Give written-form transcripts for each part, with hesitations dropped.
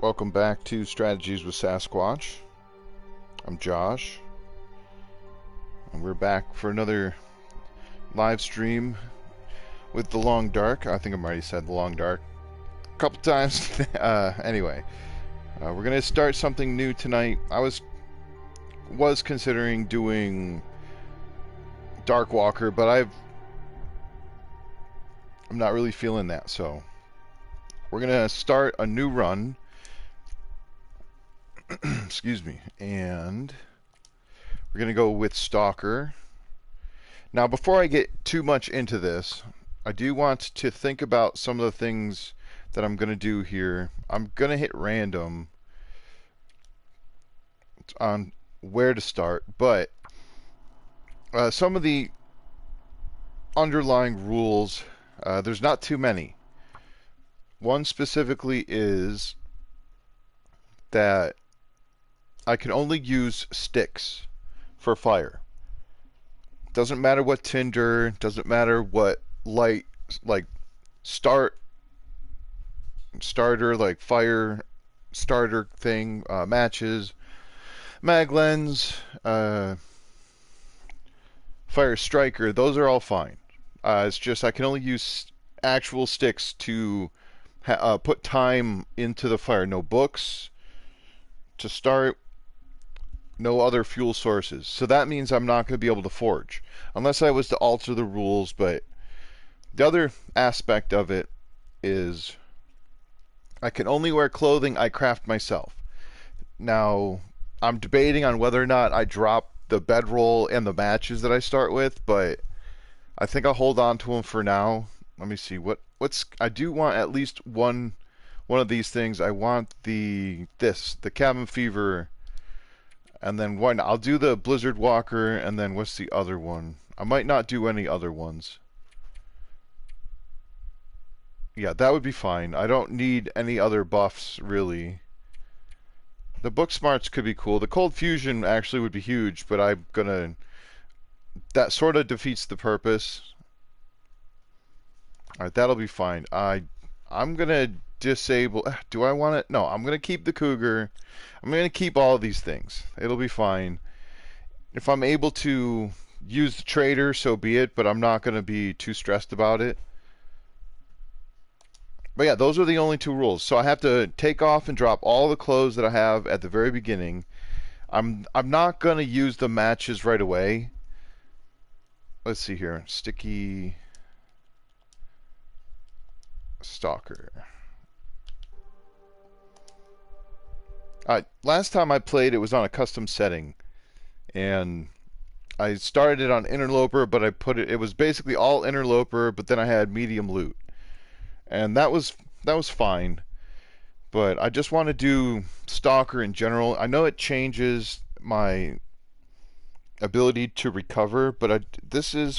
Welcome back to Strategies with Sasquatch. I'm Josh, and we're back for another live stream with The Long Dark. I think I've already said The Long Dark a couple times. Anyway, we're gonna start something new tonight. I was considering doing Dark Walker, but I'm not really feeling that, so we're gonna start a new run. Excuse me, and we're gonna go with Stalker. Now, before I get too much into this, I do want to think about some of the things that I'm gonna do here. I'm gonna hit random on where to start, but some of the underlying rules, there's not too many. One specifically is that I can only use sticks for fire. Doesn't matter what tinder, doesn't matter what light, like starter, like fire starter thing, matches, mag lens, fire striker, those are all fine. It's just I can only use actual sticks to put time into the fire. No books to start, no other fuel sources. So that means I'm not going to be able to forge unless I was to alter the rules. But the other aspect of it is I can only wear clothing I craft myself. Now, I'm debating on whether or not I drop the bedroll and the matches that I start with, but I think I'll hold on to them for now. Let me see what's I do want at least one of these things. I want the cabin fever. And then one, I'll do the Blizzard Walker, and then what's the other one? I might not do any other ones. Yeah, that would be fine. I don't need any other buffs, really. The Book Smarts could be cool. The Cold Fusion actually would be huge, but I'm gonna... That sort of defeats the purpose. Alright, that'll be fine. I'm gonna disable... Do I want it? No, I'm gonna keep the Cougar. I'm going to keep all of these things. It'll be fine. If I'm able to use the trader, so be it, but I'm not going to be too stressed about it. But yeah, those are the only two rules. So I have to take off and drop all the clothes that I have at the very beginning. I'm not going to use the matches right away. Let's see here. Sticky Stalker. Last time I played, it was on a custom setting, and I started it on interloper, but it was basically all interloper, but then I had medium loot, and that was fine. But I just want to do Stalker in general. I know it changes my ability to recover, but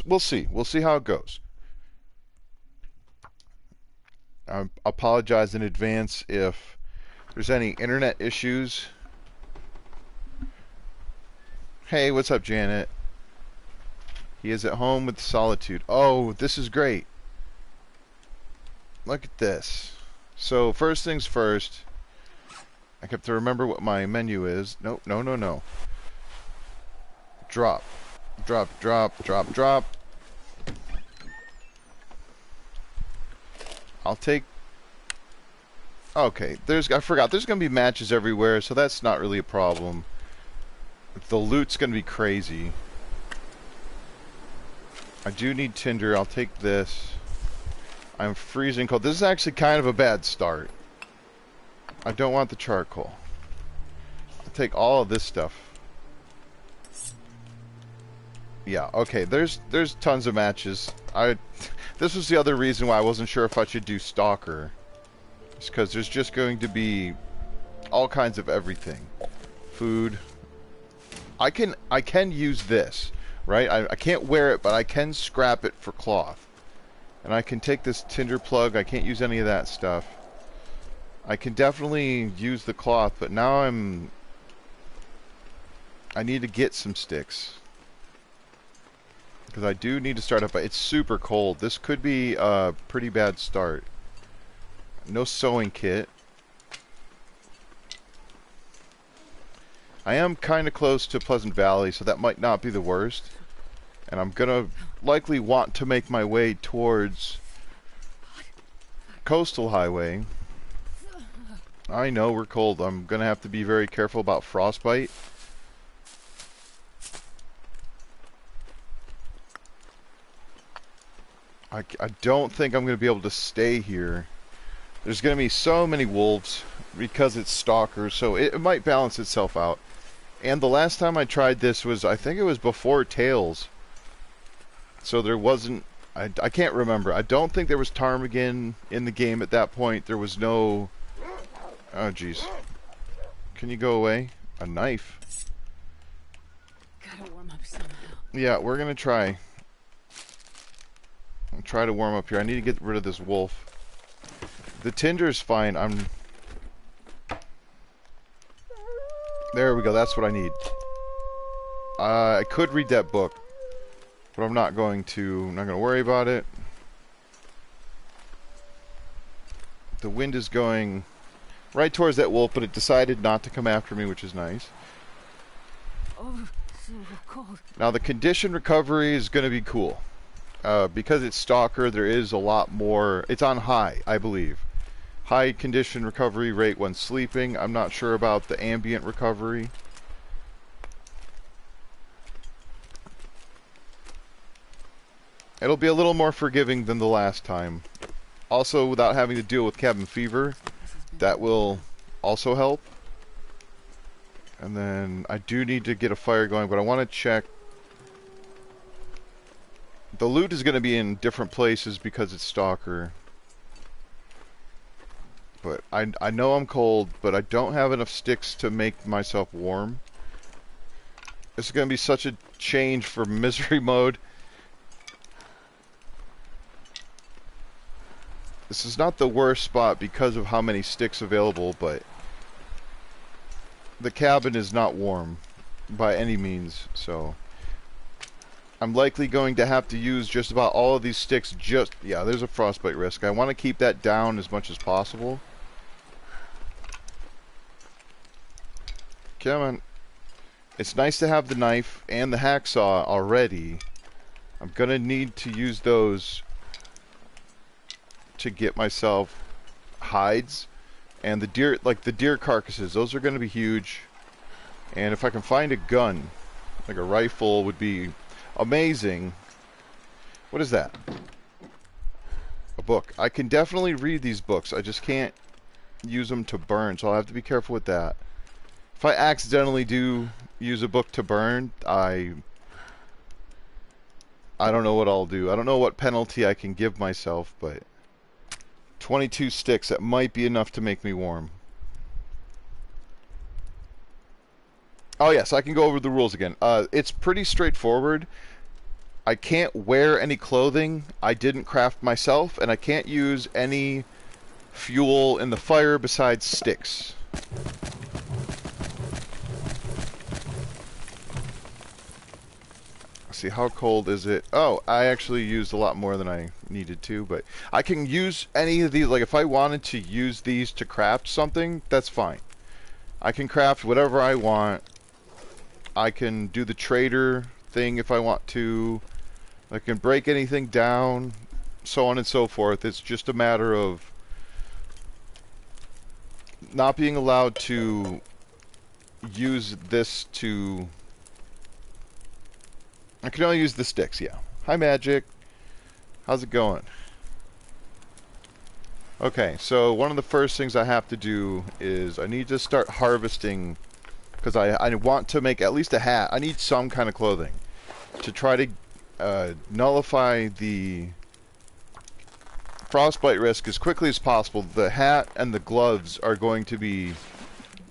we'll see how it goes. I apologize in advance if there's any internet issues. Hey, what's up, Janet? He is at home with solitude. Oh, this is great. Look at this. So, first things first, I have to remember what my menu is. Nope, no. Drop. I'll take... Okay, I forgot, there's going to be matches everywhere, so that's not really a problem. The loot's going to be crazy. I do need tinder, I'll take this. I'm freezing cold. This is actually kind of a bad start. I don't want the charcoal. I'll take all of this stuff. Yeah, okay, there's tons of matches. This was the other reason why I wasn't sure if I should do Stalker. Because there's just going to be all kinds of everything. Food. I can use this, right? I can't wear it, but I can scrap it for cloth. And I can take this tinder plug. I can't use any of that stuff. I can definitely use the cloth, but now I need to get some sticks. Because I do need to start up. It's super cold. This could be a pretty bad start. No sewing kit. I am kind of close to Pleasant Valley, so that might not be the worst. And I'm gonna likely want to make my way towards Coastal Highway. I know we're cold. I'm gonna have to be very careful about frostbite. I don't think I'm gonna be able to stay here. There's gonna be so many wolves because it's Stalker, so it might balance itself out. And the last time I tried this was, I think it was before Tails. So there wasn't, I can't remember. I don't think there was ptarmigan in the game at that point. There was no, oh jeez. Can you go away? A knife. Gotta warm up somehow. Yeah, we're gonna try. I'll try to warm up here. I need to get rid of this wolf. The tinder's fine. There we go. That's what I need. I could read that book, but I'm not going to. I'm not going to worry about it. The wind is going right towards that wolf, but it decided not to come after me, which is nice. Oh, so cold. Now the condition recovery is going to be cool. Because it's Stalker, there is a lot more. It's on high, I believe. High condition recovery rate when sleeping. I'm not sure about the ambient recovery. It'll be a little more forgiving than the last time. Also, without having to deal with cabin fever, that will also help. And then I do need to get a fire going, but I want to check. The loot is going to be in different places because it's Stalker. But I know I'm cold, but I don't have enough sticks to make myself warm. This is going to be such a change from misery mode. This is not the worst spot because of how many sticks available, but the cabin is not warm by any means, so I'm likely going to have to use just about all of these sticks. Yeah, there's a frostbite risk. I want to keep that down as much as possible. Come on. It's nice to have the knife and the hacksaw already. I'm gonna need to use those to get myself hides. And the deer, like the deer carcasses, those are gonna be huge. And if I can find a gun, like a rifle, would be amazing. What is that? A book. I can definitely read these books. I just can't use them to burn, so I'll have to be careful with that. If I accidentally do use a book to burn, I don't know what I'll do. I don't know what penalty I can give myself, but 22 sticks, that might be enough to make me warm. Oh yes, I can go over the rules again. It's pretty straightforward. I can't wear any clothing I didn't craft myself, and I can't use any fuel in the fire besides sticks. See, how cold is it? Oh, I actually used a lot more than I needed to, but I can use any of these. Like, if I wanted to use these to craft something, that's fine. I can craft whatever I want. I can do the trader thing if I want to. I can break anything down, so on and so forth. It's just a matter of not being allowed to use this to... I can only use the sticks, yeah. Hi, Magic. How's it going? Okay, so one of the first things I have to do is I need to start harvesting, because I want to make at least a hat. I need some kind of clothing to try to nullify the frostbite risk as quickly as possible. The hat and the gloves are going to be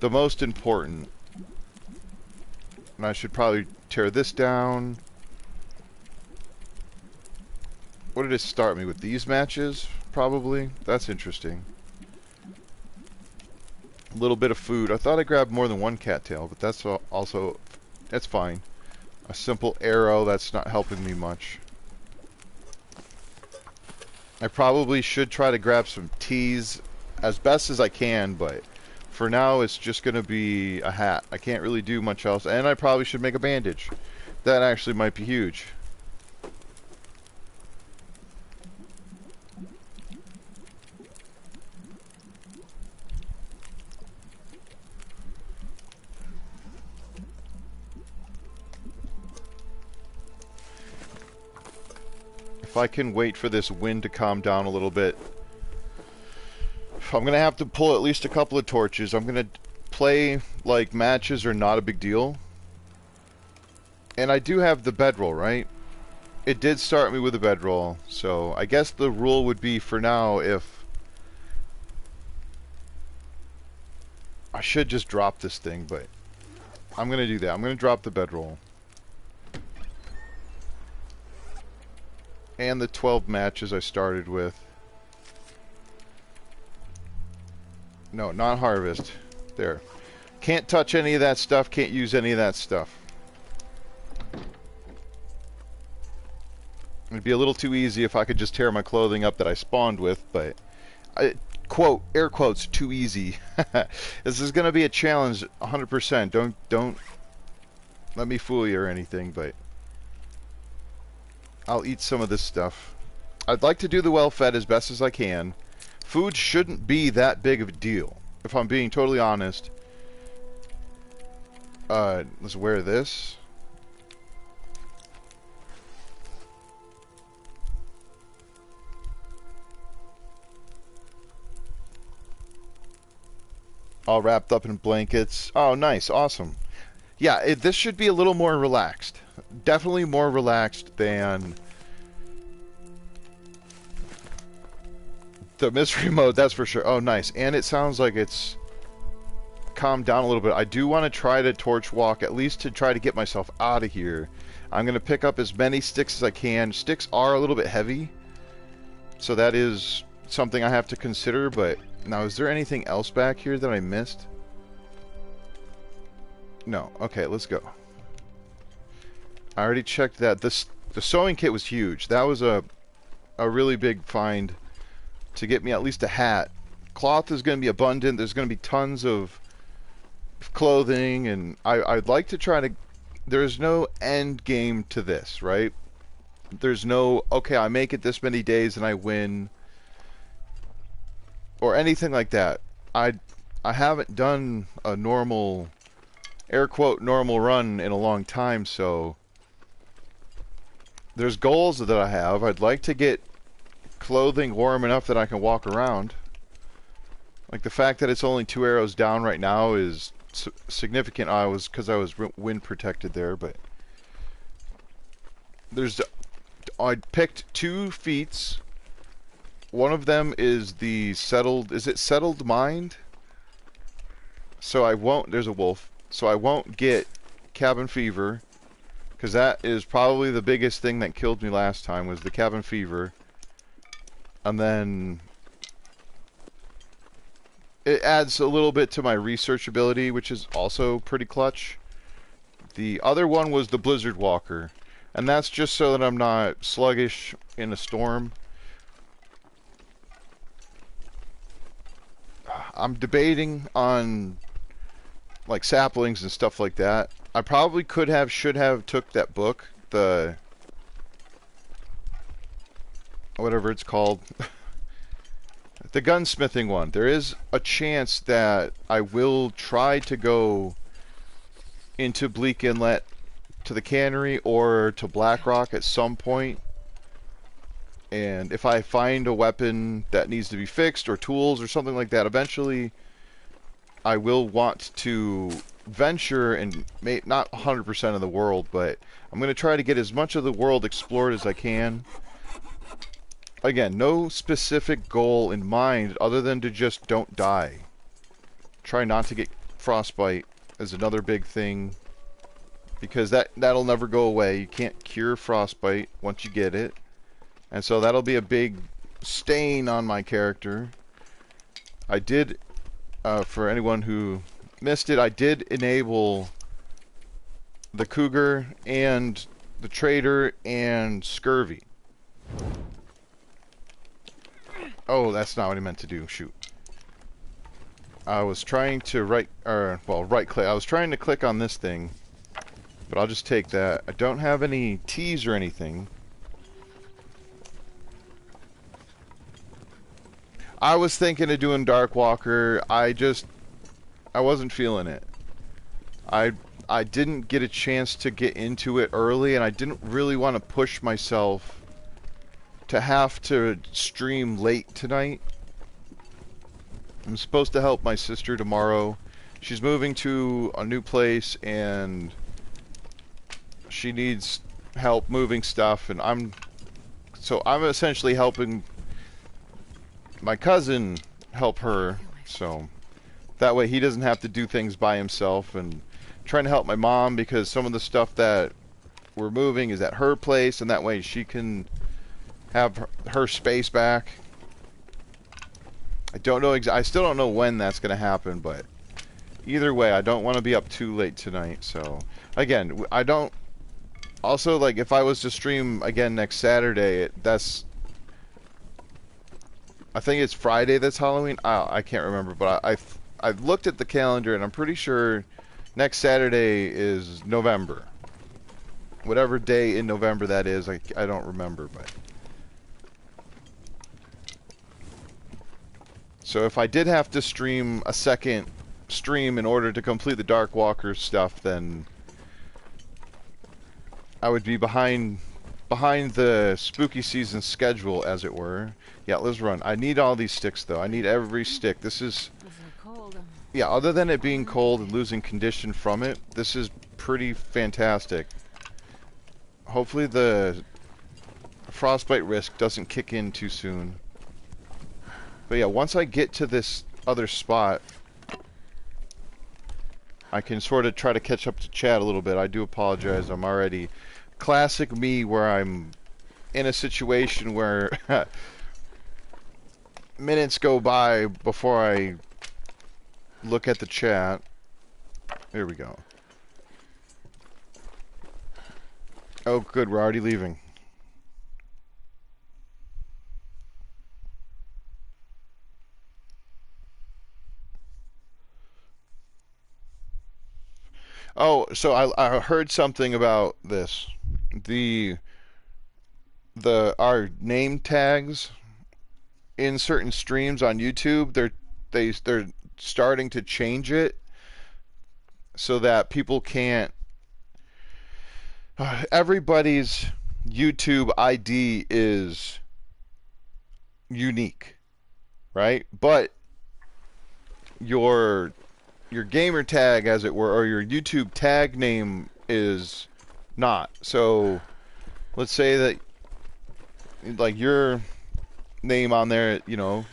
the most important. And I should probably tear this down. What did it start me with? These matches? Probably. That's interesting. A little bit of food. I thought I grabbed more than one cattail, but that's also... That's fine. A simple arrow, that's not helping me much. I probably should try to grab some teas as best as I can, but For now, it's just going to be a hat. I can't really do much else, and I probably should make a bandage. That actually might be huge. If I can wait for this wind to calm down a little bit, I'm going to have to pull at least a couple of torches. I'm going to play like matches are not a big deal. And I do have the bedroll, right? It did start me with a bedroll, so I guess the rule would be for now if... I should just drop this thing, but I'm going to do that. I'm going to drop the bedroll. And the 12 matches I started with. No, not harvest. There. Can't touch any of that stuff. Can't use any of that stuff. It'd be a little too easy if I could just tear my clothing up that I spawned with, but... quote, air quotes, too easy. This is going to be a challenge, 100%. Don't let me fool you or anything, but... I'll eat some of this stuff. I'd like to do the well-fed as best as I can. Food shouldn't be that big of a deal, if I'm being totally honest. Let's wear this. All wrapped up in blankets. Oh, nice. Awesome. Yeah, this should be a little more relaxed. Definitely more relaxed than the mystery mode, that's for sure. Oh, nice. And it sounds like it's calmed down a little bit. I do want to try to torch walk, at least to try to get myself out of here. I'm going to pick up as many sticks as I can. Sticks are a little bit heavy, so that is something I have to consider. But now, is there anything else back here that I missed? No. Okay, let's go. I already checked that. The sewing kit was huge. That was a really big find to get me at least a hat. Cloth is going to be abundant. There's going to be tons of clothing, and I'd like to try to... There's no end game to this, right? There's no, okay, I make it this many days and I win, or anything like that. I haven't done a normal, air quote, normal run in a long time, so there's goals that I have. I'd like to get clothing warm enough that I can walk around. Like the fact that it's only 2 arrows down right now is significant. Because I was wind protected there, but I picked 2 feats. One of them is the settled... Is it settled mind? So I won't... There's a wolf. So I won't get cabin fever, because that is probably the biggest thing that killed me last time, was the cabin fever. And then it adds a little bit to my research ability, which is also pretty clutch. The other one was the Blizzard Walker, and that's just so that I'm not sluggish in a storm. I'm debating on like saplings and stuff like that. I probably should have took that book, the whatever it's called, the gunsmithing one. There is a chance that I will try to go into Bleak Inlet to the cannery or to Blackrock at some point. And if I find a weapon that needs to be fixed or tools or something like that, eventually I will want to venture and not 100% of the world, but I'm going to try to get as much of the world explored as I can. Again, no specific goal in mind other than to just don't die. Try not to get frostbite is another big thing, because that'll never go away. You can't cure frostbite once you get it. And so that'll be a big stain on my character. I did, for anyone who missed it, I did enable the cougar and the trader and scurvy. Oh, that's not what I meant to do. Shoot. I was trying to right click. I was trying to click on this thing, but I'll just take that. I don't have any teas or anything. I was thinking of doing Dark Walker. I wasn't feeling it. I I didn't get a chance to get into it early, and I didn't really want to push myself to have to stream late tonight. I'm supposed to help my sister tomorrow. She's moving to a new place, and she needs help moving stuff, and I'm essentially helping my cousin help her, so that way he doesn't have to do things by himself, and trying to help my mom because some of the stuff that we're moving is at her place, and that way she can have her space back. I don't know I still don't know when that's going to happen, but either way, I don't want to be up too late tonight. So again, I don't also, like, if I was to stream again next Saturday, I think it's Friday that's Halloween. I can't remember, but I've looked at the calendar, and I'm pretty sure next Saturday is November. Whatever day in November that is, I don't remember, but so if I did have to stream a second stream in order to complete the Dark Walker stuff, then I would be behind the spooky season schedule, as it were. Yeah, let's run. I need all these sticks, though. I need every stick. This is... Yeah, other than it being cold and losing condition from it, this is pretty fantastic. Hopefully the frostbite risk doesn't kick in too soon. But yeah, once I get to this other spot, I can sort of try to catch up to chat a little bit. I do apologize. I'm already... Classic me, where I'm in a situation where minutes go by before I look at the chat. There we go. Oh, good. We're already leaving. Oh, so I heard something about this. Our name tags in certain streams on YouTube, they're starting to change it so that people can't... everybody's YouTube ID is unique, right? But your gamer tag, as it were, or your YouTube tag name is not. So let's say that, like, your name on there, you know,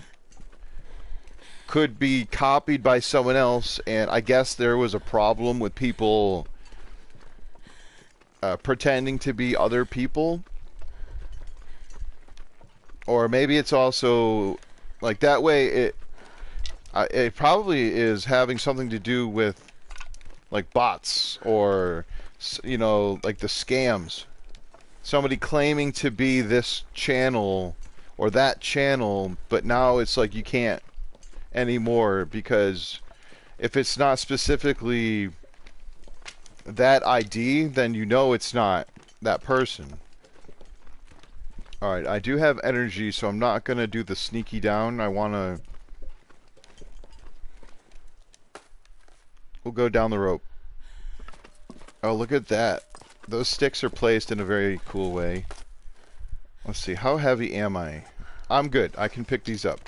could be copied by someone else, and I guess there was a problem with people pretending to be other people. Or maybe it's also like that way it probably is having something to do with, like, bots, or, you know, like the scams. Somebody claiming to be this channel or that channel, but now it's like you can't anymore, because if it's not specifically that ID, then you know it's not that person. Alright, I do have energy, so I'm not going to do the sneaky down. We'll go down the rope. Oh, look at that. Those sticks are placed in a very cool way. Let's see, how heavy am I? I'm good. I can pick these up.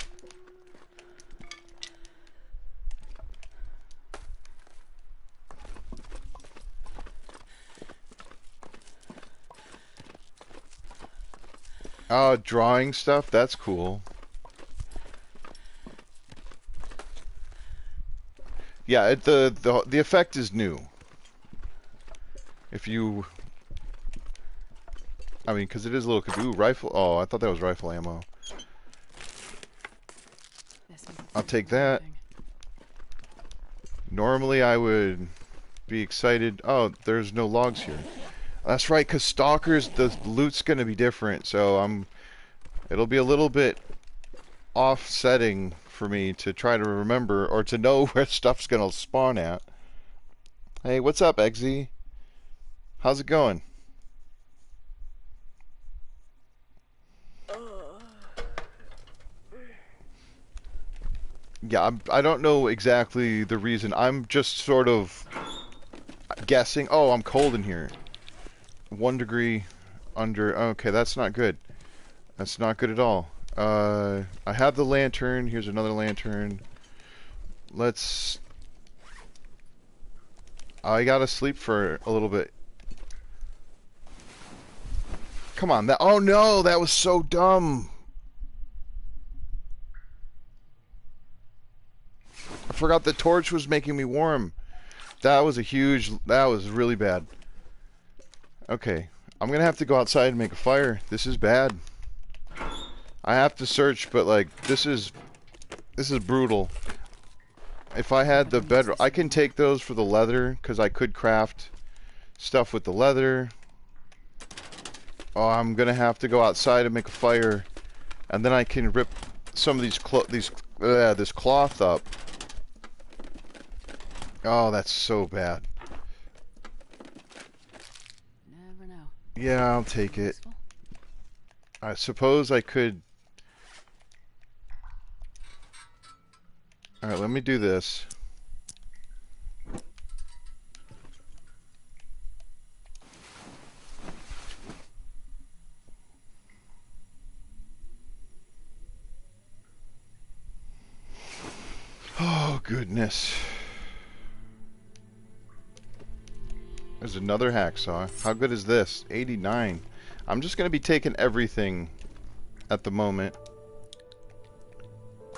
Oh, drawing stuff? That's cool. Yeah, the effect is new. If you... I mean, because it is a little... Ooh, rifle... Oh, I thought that was rifle ammo. I'll take that. Normally I would be excited... Oh, there's no logs here. That's right, because Stalkers, the loot's going to be different, so it'll be a little bit offsetting for me to try to remember or to know where stuff's gonna spawn at. Hey, what's up, Eggsy? How's it going? Yeah, I don't know exactly the reason. I'm just sort of guessing. Oh, I'm cold in here. 1 degree under. Okay, that's not good. That's not good at all. I have the lantern. Here's another lantern. Let's... I gotta sleep for a little bit. Come on. That... Oh no, that was so dumb. I forgot the torch was making me warm. That was a huge... That was really bad. Okay. I'm gonna have to go outside and make a fire. This is bad. I have to search, but like, this is brutal. If I had the bedroll, I can take those for the leather, because I could craft stuff with the leather. Oh, I'm gonna have to go outside and make a fire, and then I can rip some of this cloth up. Oh, that's so bad. Never know. Yeah, I'll take it. I suppose I could... Alright, let me do this. Oh, goodness. There's another hacksaw. How good is this? 89. I'm just going to be taking everything at the moment.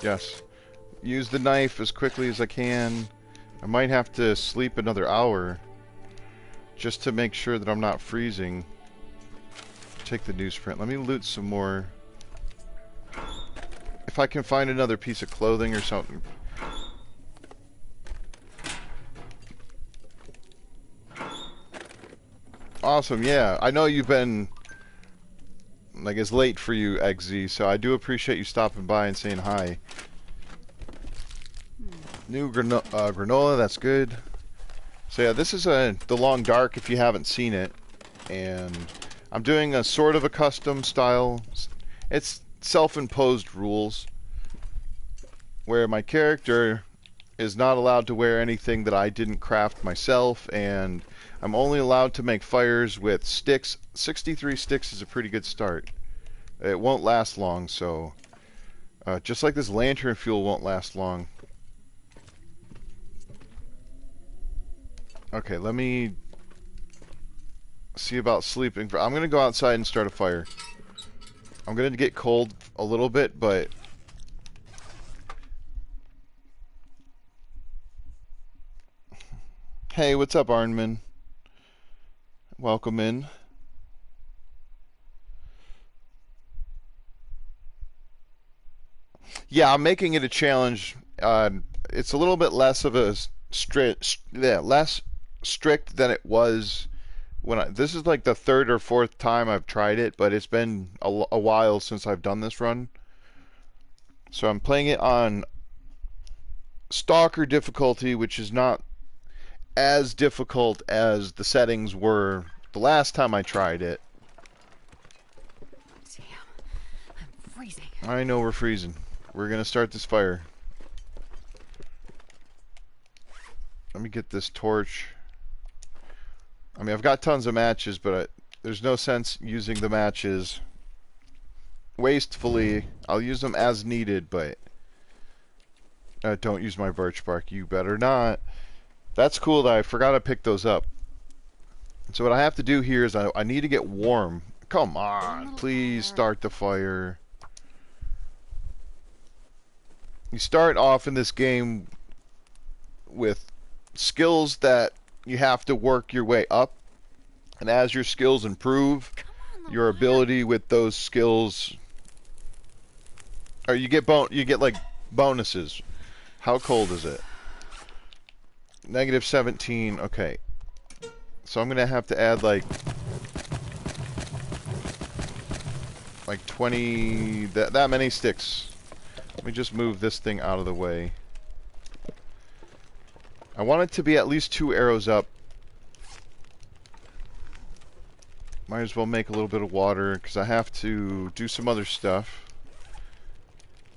Yes. Use the knife as quickly as I can. I might have to sleep another hour just to make sure that I'm not freezing. Take the newsprint. Let me loot some more. If I can find another piece of clothing or something. Awesome, yeah. I know you've been... Like, it's late for you, XZ, so I do appreciate you stopping by and saying hi. New granola, that's good. So yeah, this is the Long Dark if you haven't seen it. And I'm doing a sort of a custom style. It's self-imposed rules. Where my character is not allowed to wear anything that I didn't craft myself. And I'm only allowed to make fires with sticks. 63 sticks is a pretty good start. It won't last long, so... just like this lantern fuel won't last long. Okay, let me see about sleeping. I'm going to go outside and start a fire. I'm going to get cold a little bit, but... Hey, what's up, Arnman? Welcome in. Yeah, I'm making it a challenge. It's a little bit less of a less strict than it was when this is like the third or fourth time I've tried it, but it's been a while since I've done this run. So I'm playing it on Stalker difficulty, which is not as difficult as the settings were the last time I tried it. Damn, I'm freezing. I know we're freezing. We're gonna start this fire. Let me get this torch. I mean, I've got tons of matches, but there's no sense using the matches wastefully. I'll use them as needed, but don't use my birch bark. You better not. That's cool that I forgot to pick those up. So what I have to do here is I need to get warm. Come on, please start the fire. You start off in this game with skills that you have to work your way up, and as your skills improve, your ability with those skills, or you get like bonuses. How cold is it? -17. Okay, so I'm gonna have to add like 20 that many sticks. Let me just move this thing out of the way. I want it to be at least 2 arrows up. Might as well make a little bit of water because I have to do some other stuff.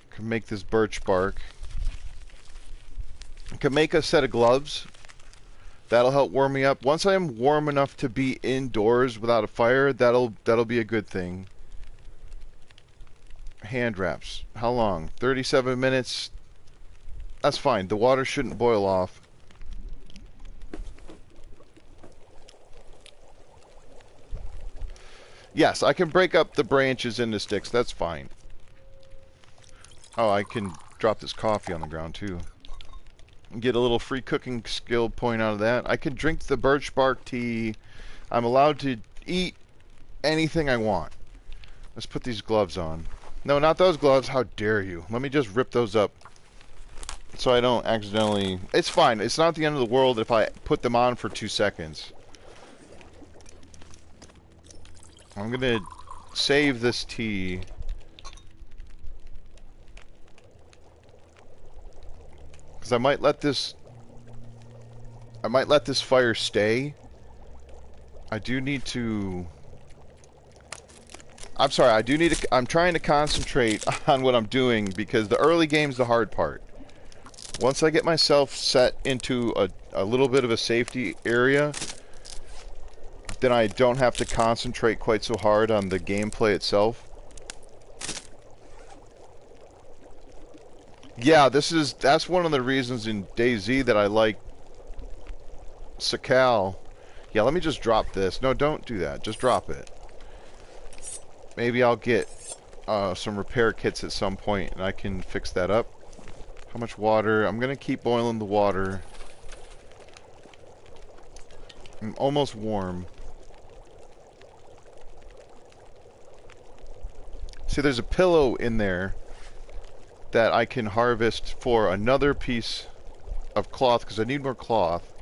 Can make this birch bark. I can make a set of gloves. That'll help warm me up. Once I am warm enough to be indoors without a fire, that'll be a good thing. Hand wraps. How long? 37 minutes. That's fine. The water shouldn't boil off. Yes, I can break up the branches into sticks. That's fine. Oh, I can drop this coffee on the ground too. Get a little free cooking skill point out of that. I can drink the birch bark tea. I'm allowed to eat anything I want. Let's put these gloves on. No, not those gloves. How dare you? Let me just rip those up so I don't accidentally... It's fine. It's not the end of the world if I put them on for 2 seconds. I'm gonna save this tea. Because I might let this fire stay. I do need to... I'm sorry, I do need to... I'm trying to concentrate on what I'm doing because the early game's the hard part. Once I get myself set into a little bit of a safety area, then I don't have to concentrate quite so hard on the gameplay itself. Yeah, that's one of the reasons in DayZ that I like Sakal. Yeah, let me just drop this. No, don't do that. Just drop it. Maybe I'll get some repair kits at some point and I can fix that up. How much water? I'm gonna keep boiling the water. I'm almost warm. See, there's a pillow in there that I can harvest for another piece of cloth because I need more cloth.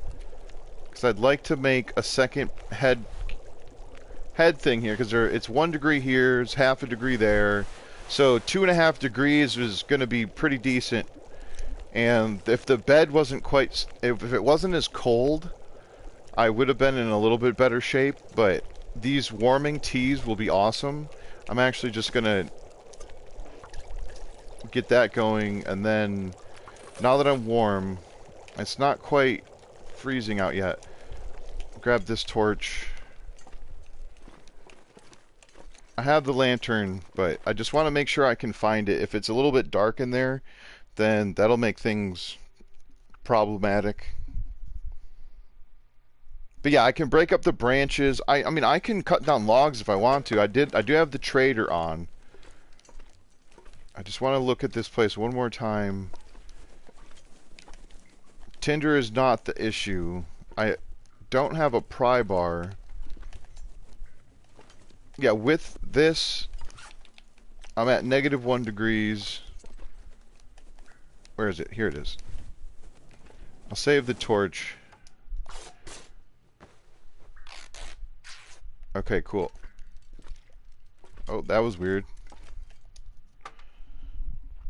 Because I'd like to make a second head thing here because it's 1 degree here, it's half a degree there. So 2.5 degrees is going to be pretty decent. And if the bed wasn't quite, if it wasn't as cold, I would have been in a little bit better shape. But these warming teas will be awesome. I'm actually just going to get that going, and then now that I'm warm, it's not quite freezing out yet. Grab this torch. I have the lantern, but I just want to make sure I can find it. If it's a little bit dark in there, then that'll make things problematic. But yeah, I can break up the branches. I mean, I can cut down logs if I want to. I do have the trader on. I just want to look at this place one more time. Tinder is not the issue. I don't have a pry bar. Yeah, with this, I'm at -1 degrees. Where is it? Here it is. I'll save the torch. Okay, cool. Oh, that was weird.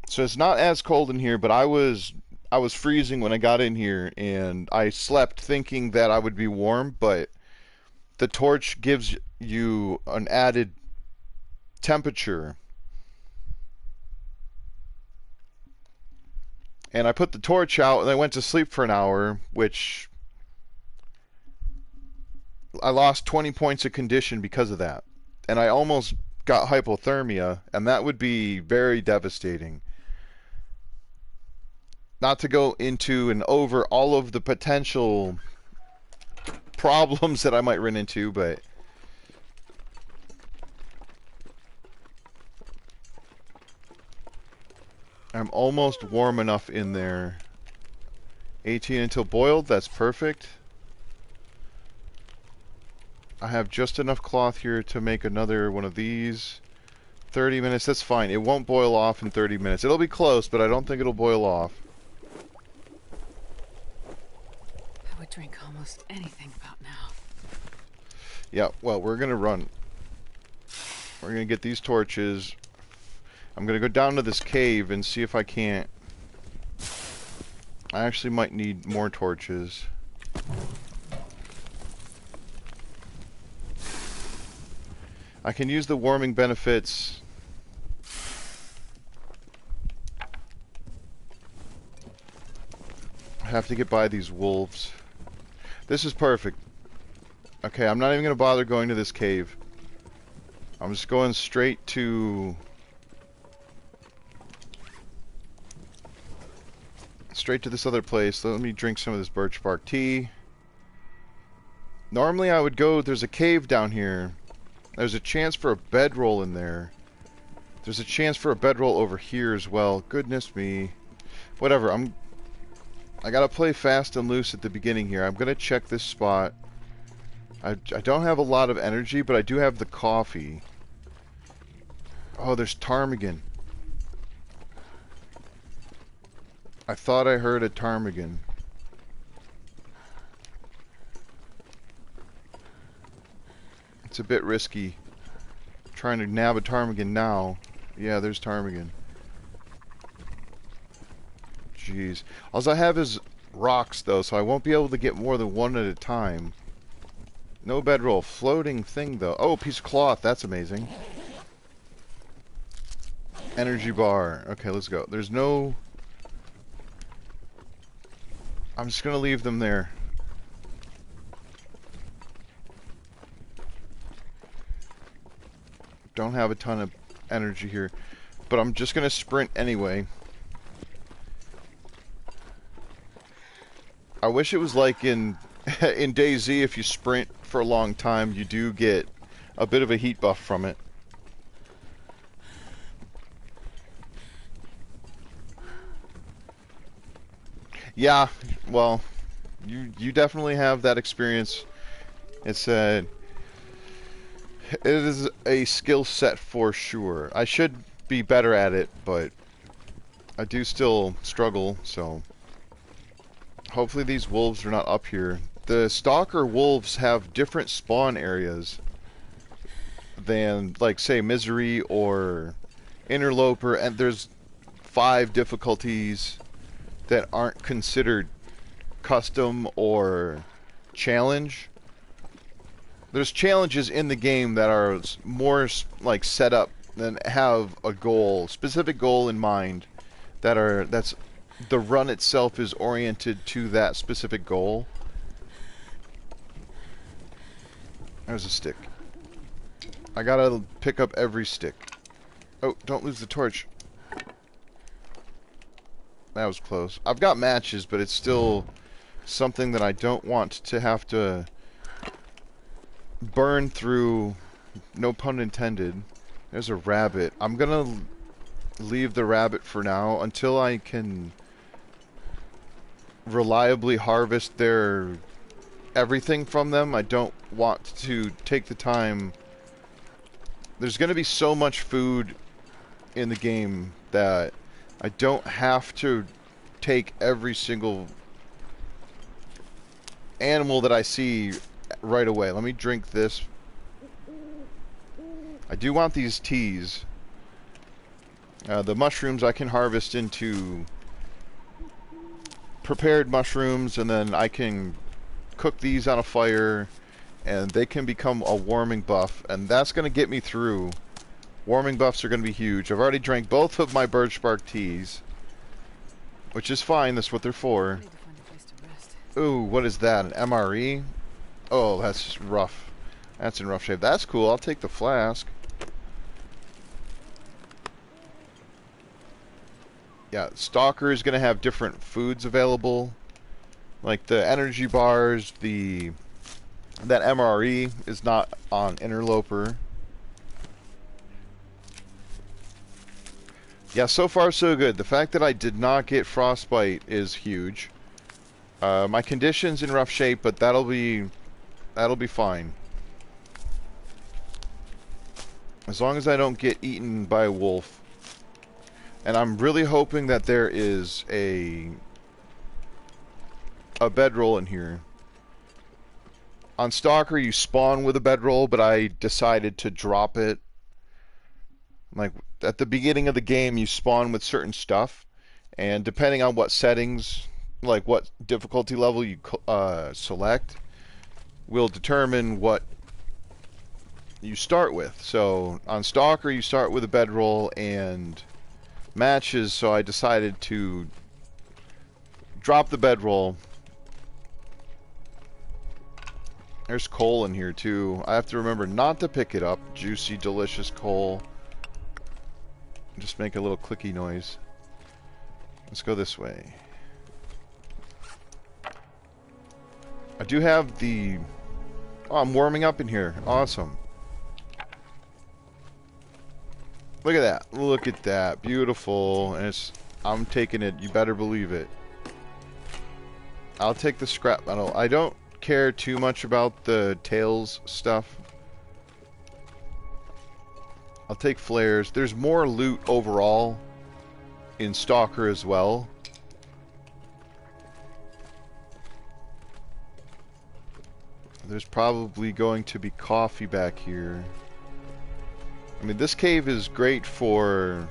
So it's not as cold in here, but I was freezing when I got in here, and I slept thinking that I would be warm, but the torch gives you an added temperature. And I put the torch out and I went to sleep for an hour, which I lost 20 points of condition because of that. And I almost got hypothermia, and that would be very devastating. Not to go into and over all of the potential problems that I might run into, but I'm almost warm enough in there. 18 until boiled, that's perfect. I have just enough cloth here to make another one of these. 30 minutes, that's fine. It won't boil off in 30 minutes. It'll be close, but I don't think it'll boil off. I would drink almost anything about now. Yeah, well, we're gonna run. We're gonna get these torches. I'm gonna go down to this cave and see if I can't. I actually might need more torches. I can use the warming benefits. I have to get by these wolves. This is perfect. Okay, I'm not even gonna bother going to this cave. I'm just going straight to this other place. Let me drink some of this birch bark tea. Normally I would go, there's a cave down here. There's a chance for a bedroll in there. There's a chance for a bedroll over here as well. Goodness me. Whatever, I gotta play fast and loose at the beginning here. I'm gonna check this spot. I don't have a lot of energy, but I do have the coffee. Oh, there's ptarmigan. I thought I heard a ptarmigan. It's a bit risky trying to nab a ptarmigan now. Yeah, there's ptarmigan. Jeez. All I have is rocks, though, so I won't be able to get more than one at a time. No bedroll. Floating thing, though. Oh, a piece of cloth. That's amazing. Energy bar. Okay, let's go. There's no... I'm just gonna leave them there. Don't have a ton of energy here, but I'm just gonna sprint anyway. I wish it was like in in DayZ, if you sprint for a long time, you do get a bit of a heat buff from it. Yeah, well, you definitely have that experience. It's it is a skill set for sure. I should be better at it, but I do still struggle, so hopefully these wolves are not up here. The Stalker wolves have different spawn areas than, like, say, Misery or Interloper, and there's 5 difficulties that aren't considered custom or challenge. There's challenges in the game that are more like set up and have a goal, specific goal in mind, that's the run itself is oriented to that specific goal. There's a stick. I gotta pick up every stick. Oh, don't lose the torch. That was close. I've got matches, but it's still something that I don't want to have to burn through. No pun intended. There's a rabbit. I'm gonna leave the rabbit for now until I can reliably harvest their everything from them. I don't want to take the time. There's gonna be so much food in the game that I don't have to take every single animal that I see right away. Let me drink this. I do want these teas. The mushrooms I can harvest into prepared mushrooms, and then I can cook these on a fire, and they can become a warming buff, and that's going to get me through. Warming buffs are going to be huge. I've already drank both of my birch bark teas, which is fine. That's what they're for. Ooh, what is that? An MRE? Oh, that's rough. That's in rough shape. That's cool. I'll take the flask. Yeah, Stalker is going to have different foods available. Like the energy bars, that MRE is not on Interloper. Yeah, so far so good. The fact that I did not get frostbite is huge. My condition's in rough shape, but that'll be fine. As long as I don't get eaten by a wolf. And I'm really hoping that there is a bedroll in here. On Stalker, you spawn with a bedroll, but I decided to drop it. Like, at the beginning of the game you spawn with certain stuff, and depending on what settings, like what difficulty level you select, will determine what you start with. So on Stalker you start with a bedroll and matches, so I decided to drop the bedroll. There's coal in here too. I have to remember not to pick it up. Juicy, delicious coal. Just make a little clicky noise. Let's go this way. I do have the... Oh, I'm warming up in here. Awesome. Look at that. Look at that. Beautiful. And it's... I'm taking it. You better believe it. I'll take the scrap metal. I don't care too much about the tails stuff. I'll take flares. There's more loot overall in Stalker as well. There's probably going to be coffee back here. I mean, this cave is great for,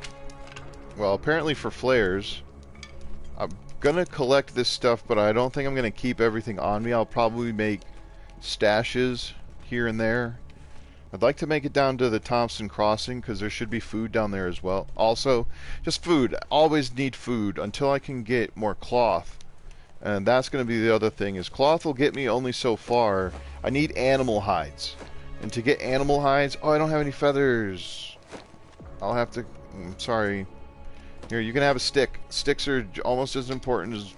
well, apparently for flares. I'm gonna collect this stuff, but I don't think I'm gonna keep everything on me. I'll probably make stashes here and there. I'd like to make it down to the Thompson Crossing because there should be food down there as well. Also, just food. Always need food until I can get more cloth. And that's going to be the other thing, is cloth will get me only so far. I need animal hides. And to get animal hides... Oh, I don't have any feathers. I'll have to... sorry. Here, you can have a stick. Sticks are almost as important as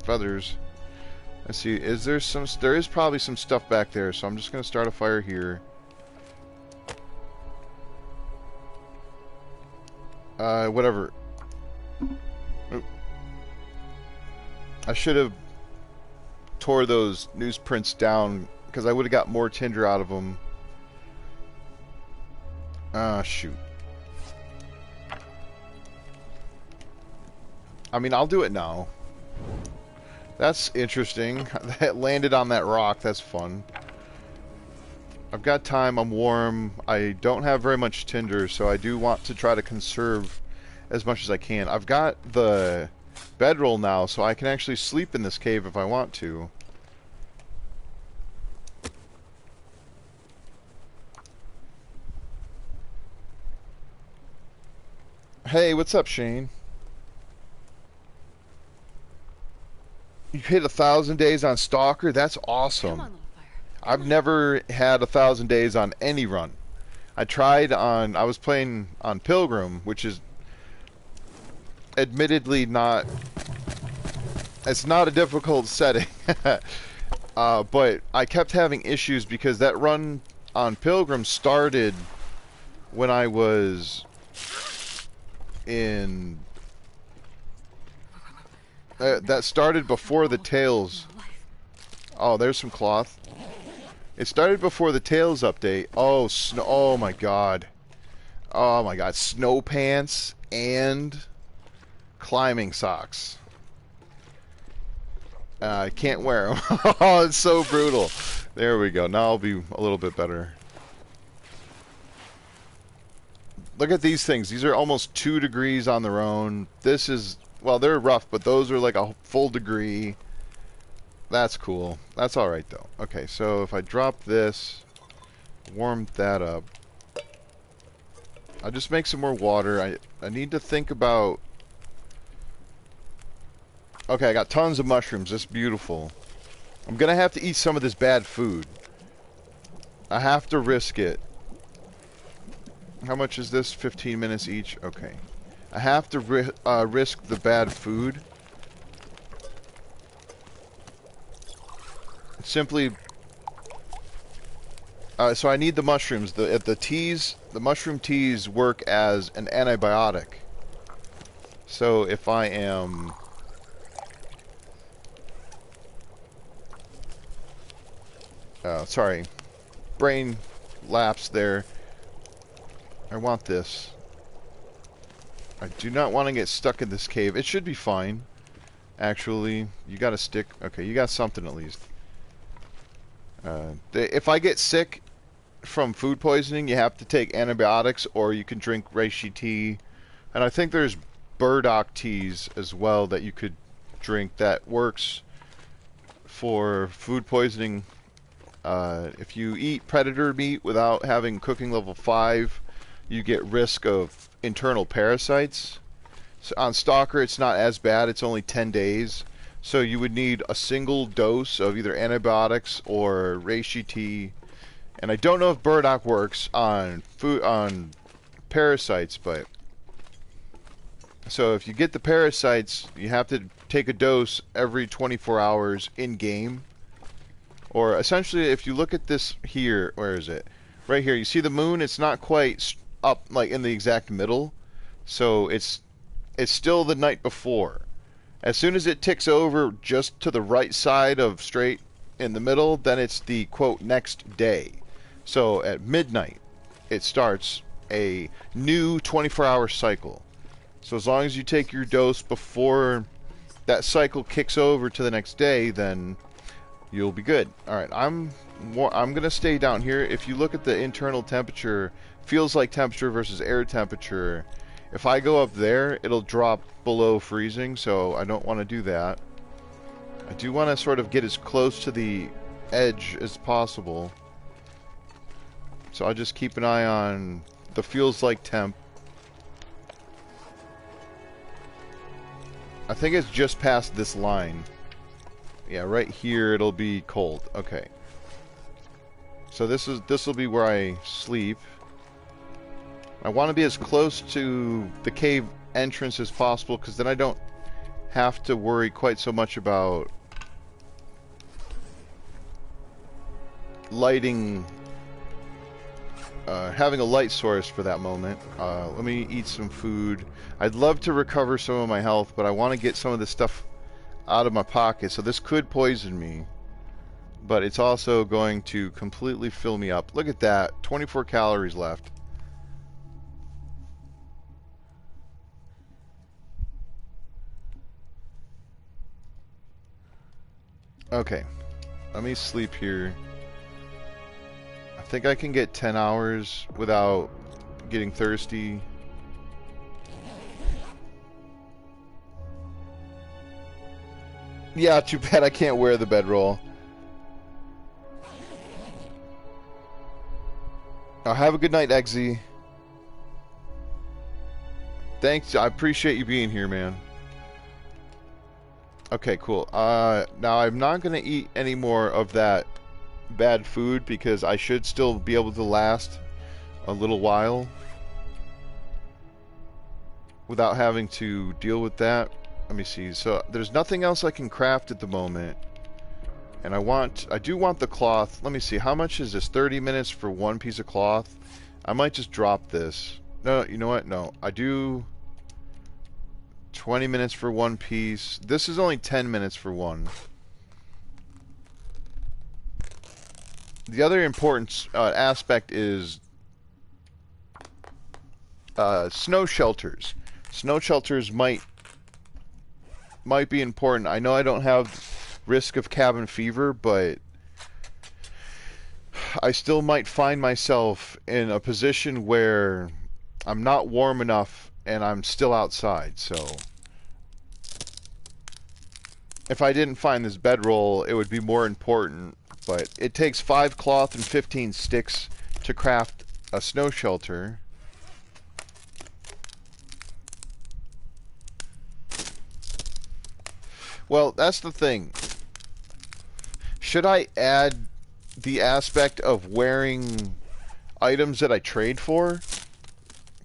feathers. Let's see. Is there some... There is probably some stuff back there, so I'm just going to start a fire here. Whatever. Oop. I should have tore those newsprints down because I would have got more tinder out of them. Ah, shoot. I mean, I'll do it now. That's interesting. That landed on that rock. That's fun. I've got time. I'm warm. I don't have very much tinder, so I do want to try to conserve as much as I can. I've got the bedroll now, so I can actually sleep in this cave if I want to. Hey, what's up, Shane? You hit 1,000 days on Stalker? That's awesome. Come on, little fire. I've never had 1,000 days on any run. I tried on... I was playing on Pilgrim, which is admittedly not... It's not a difficult setting. But I kept having issues because that run on Pilgrim started when I was in... that started before the Tails... Oh, there's some cloth. It started before the Tails update. Oh, snow! Oh my god! Oh my god! Snow pants and climbing socks. I can't wear them. Oh, it's so brutal. There we go. Now I'll be a little bit better. Look at these things. These are almost 2 degrees on their own. This is, well, they're rough, but those are like a full degree. That's cool. That's alright, though. Okay, so if I drop this, warm that up. I'll just make some more water. I need to think about... Okay, I got tons of mushrooms. That's beautiful. I'm going to have to eat some of this bad food. I have to risk it. How much is this? 15 minutes each? Okay. I have to risk the bad food. Simply... so I need the mushrooms. The teas, the mushroom teas work as an antibiotic. So if I am... sorry. Brain lapse there. I want this. I do not want to get stuck in this cave. It should be fine. Actually, you got a stick. Okay, you got something at least. If I get sick from food poisoning, you have to take antibiotics or you can drink reishi tea. And I think there's burdock teas as well that you could drink that works for food poisoning. If you eat predator meat without having cooking level 5, you get risk of internal parasites. So on Stalker, it's not as bad. It's only 10 days. So you would need a single dose of either antibiotics or reishi tea. And I don't know if burdock works on parasites, but so if you get the parasites, you have to take a dose every 24 hours in game. Or essentially, if you look at this here, where is it? Right here. You see the moon? It's not quite up like in the exact middle, so it's still the night before. As soon as it ticks over just to the right side of straight in the middle, then it's the quote next day. So at midnight, it starts a new 24-hour cycle. So as long as you take your dose before that cycle kicks over to the next day, then you'll be good. All right, I'm gonna stay down here. If you look at the internal temperature, feels like temperature versus air temperature. If I go up there, it'll drop below freezing, so I don't want to do that. I do want to sort of get as close to the edge as possible. So I'll just keep an eye on the feels like temp. I think it's just past this line. Yeah, right here it'll be cold. Okay. So this will be where I sleep. I want to be as close to the cave entrance as possible, because then I don't have to worry quite so much about lighting, having a light source for that moment. Let me eat some food. I'd love to recover some of my health, but I want to get some of this stuff out of my pocket, so this could poison me, but it's also going to completely fill me up. Look at that, 24 calories left. Okay, let me sleep here. I think I can get 10 hours without getting thirsty. Yeah, too bad I can't wear the bedroll. Have a good night, Eggsy. Thanks, I appreciate you being here, man. Okay, cool. Now I'm not gonna eat any more of that bad food because I should still be able to last a little while without having to deal with that. Let me see. So there's nothing else I can craft at the moment, and I do want the cloth. Let me see. How much is this? 30 minutes for one piece of cloth. I might just drop this. No, you know what? No, I do. 20 minutes for one piece. This is only 10 minutes for one. The other important aspect is snow shelters. Snow shelters might be important. I know I don't have risk of cabin fever, but I still might find myself in a position where I'm not warm enough and I'm still outside. So if I didn't find this bedroll, it would be more important. But it takes 5 cloth and 15 sticks to craft a snow shelter. Well, that's the thing. Should I add the aspect of wearing items that I trade for?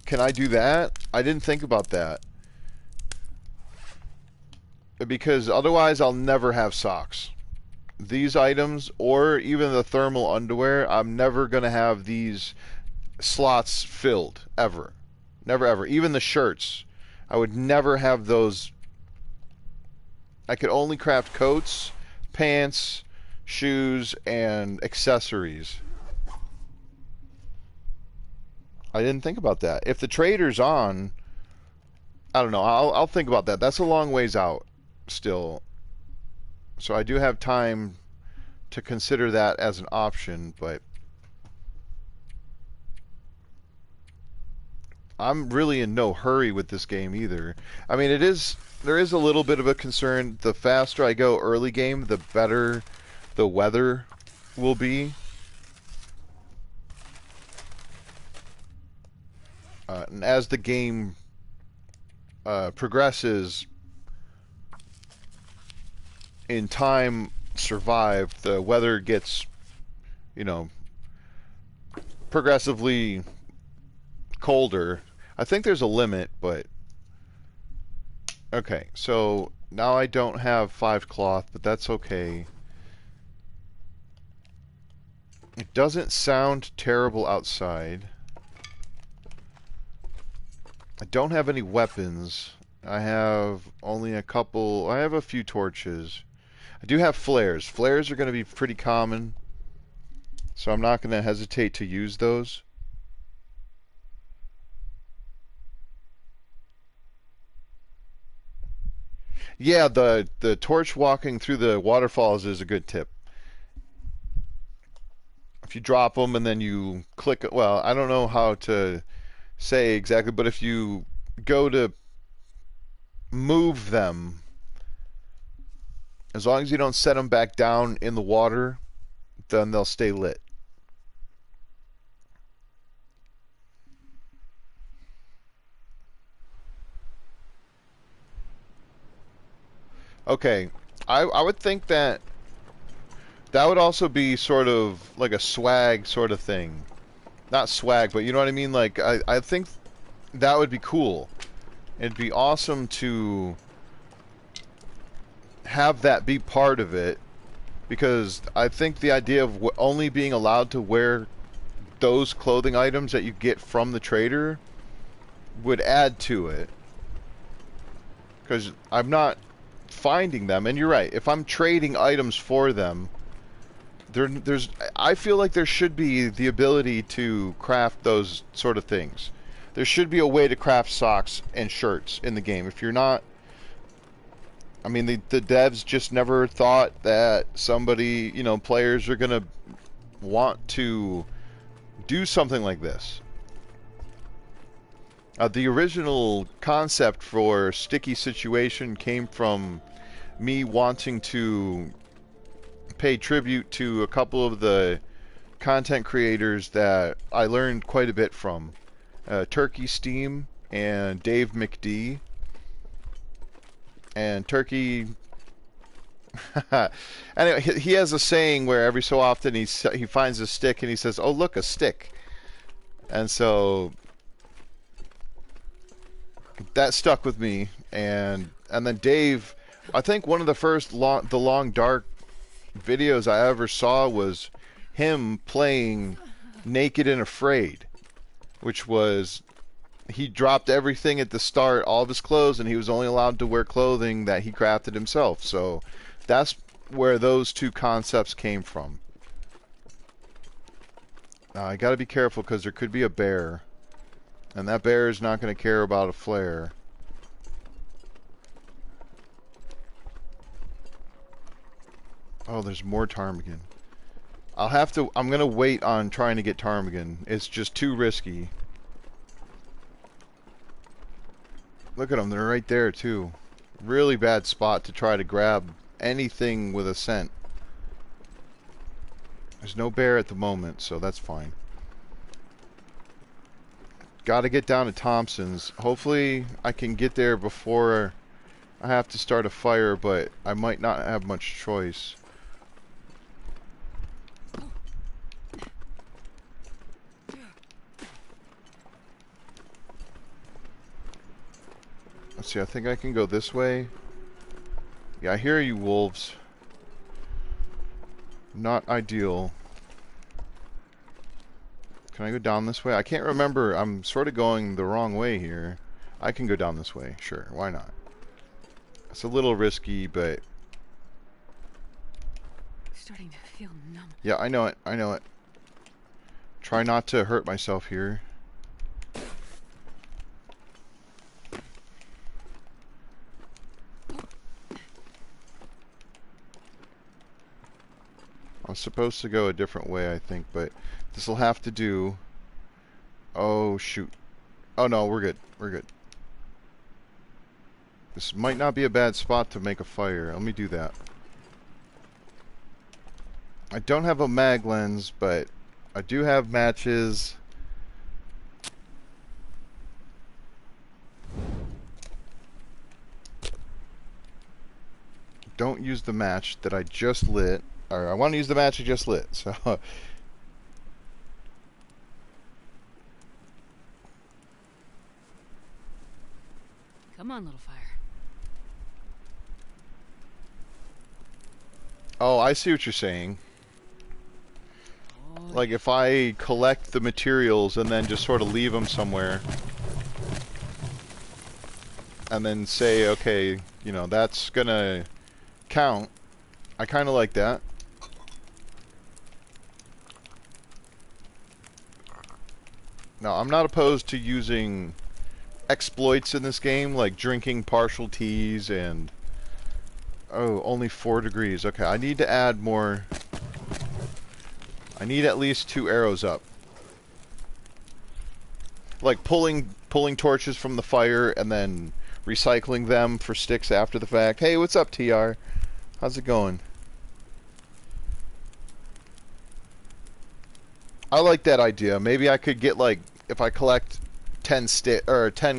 Can I do that? I didn't think about that. Because otherwise I'll never have socks. These items, or even the thermal underwear, I'm never going to have these slots filled, ever. Never ever. Even the shirts, I would never have those. I could only craft coats, pants, shoes, and accessories. I didn't think about that. If the trader's on, I don't know. I'll think about that. That's a long ways out still. So I do have time to consider that as an option, but I'm really in no hurry with this game either. I mean, there is a little bit of a concern. The faster I go early game, the better the weather will be. And as the game progresses in time survived, the weather gets, you know, progressively colder. I think there's a limit, but okay. So now I don't have 5 cloth, but that's okay. It doesn't sound terrible outside. I don't have any weapons. I have only a couple. I have a few torches. I do have flares. Flares are going to be pretty common, so I'm not going to hesitate to use those. Yeah, the torch walking through the waterfalls is a good tip. If you drop them and then you click, well, I don't know how to say exactly, but if you go to move them, as long as you don't set them back down in the water, then they'll stay lit. Okay, I would think that that would also be sort of like a swag sort of thing. Not swag, but you know what I mean? Like, I think that would be cool. It'd be awesome to have that be part of it, because I think the idea of only being allowed to wear those clothing items that you get from the trader would add to it. Because I'm not finding them, and you're right. If I'm trading items for them, there's I feel like there should be the ability to craft those sort of things. There should be a way to craft socks and shirts in the game. If you're not, I mean, the devs just never thought that somebody, you know, players are gonna want to do something like this. The original concept for Sticky Situation came from me wanting to pay tribute to a couple of the content creators that I learned quite a bit from. Turkey Steam and Dave McD. And Turkey... anyway, he has a saying where every so often he finds a stick and he says, "Oh, look, a stick." And so that stuck with me. And then Dave, I think one of the first the Long Dark videos I ever saw was him playing Naked and Afraid, which was he dropped everything at the start, all of his clothes, and he was only allowed to wear clothing that he crafted himself. So that's where those two concepts came from. I got to be careful because there could be a bear, and that bear is not going to care about a flare. Oh, there's more ptarmigan. I'm going to wait on trying to get ptarmigan. It's just too risky. Look at them, they're right there too. Really bad spot to try to grab anything with a scent. There's no bear at the moment, so that's fine. Gotta get down to Thompson's. Hopefully I can get there before I have to start a fire, but I might not have much choice. Let's see, I think I can go this way. Yeah, I hear you, wolves. Not ideal. Can I go down this way? I can't remember. I'm sort of going the wrong way here. I can go down this way. Sure, why not? It's a little risky, but... Starting to feel numb. Yeah, I know it. I know it. Try not to hurt myself here. I was supposed to go a different way, I think, but this will have to do. Oh, shoot. Oh no, we're good. We're good. This might not be a bad spot to make a fire. Let me do that. I don't have a mag lens, but I do have matches. Don't use the match that I just lit. Or I want to use the match I just lit. So Come on, little fire. oh, I see what you're saying. Oh, Like if I collect the materials and then just sort of leave them somewhere, and then say, okay, you know, that's gonna count. I kind of like that. Now, I'm not opposed to using exploits in this game, like drinking partial teas and... Oh, only 4 degrees. Okay, I need to add more... I need at least 2 arrows up. Like pulling torches from the fire and then recycling them for sticks after the fact. Hey, what's up, TR? How's it going? I like that idea. Maybe I could get, like, if I collect 10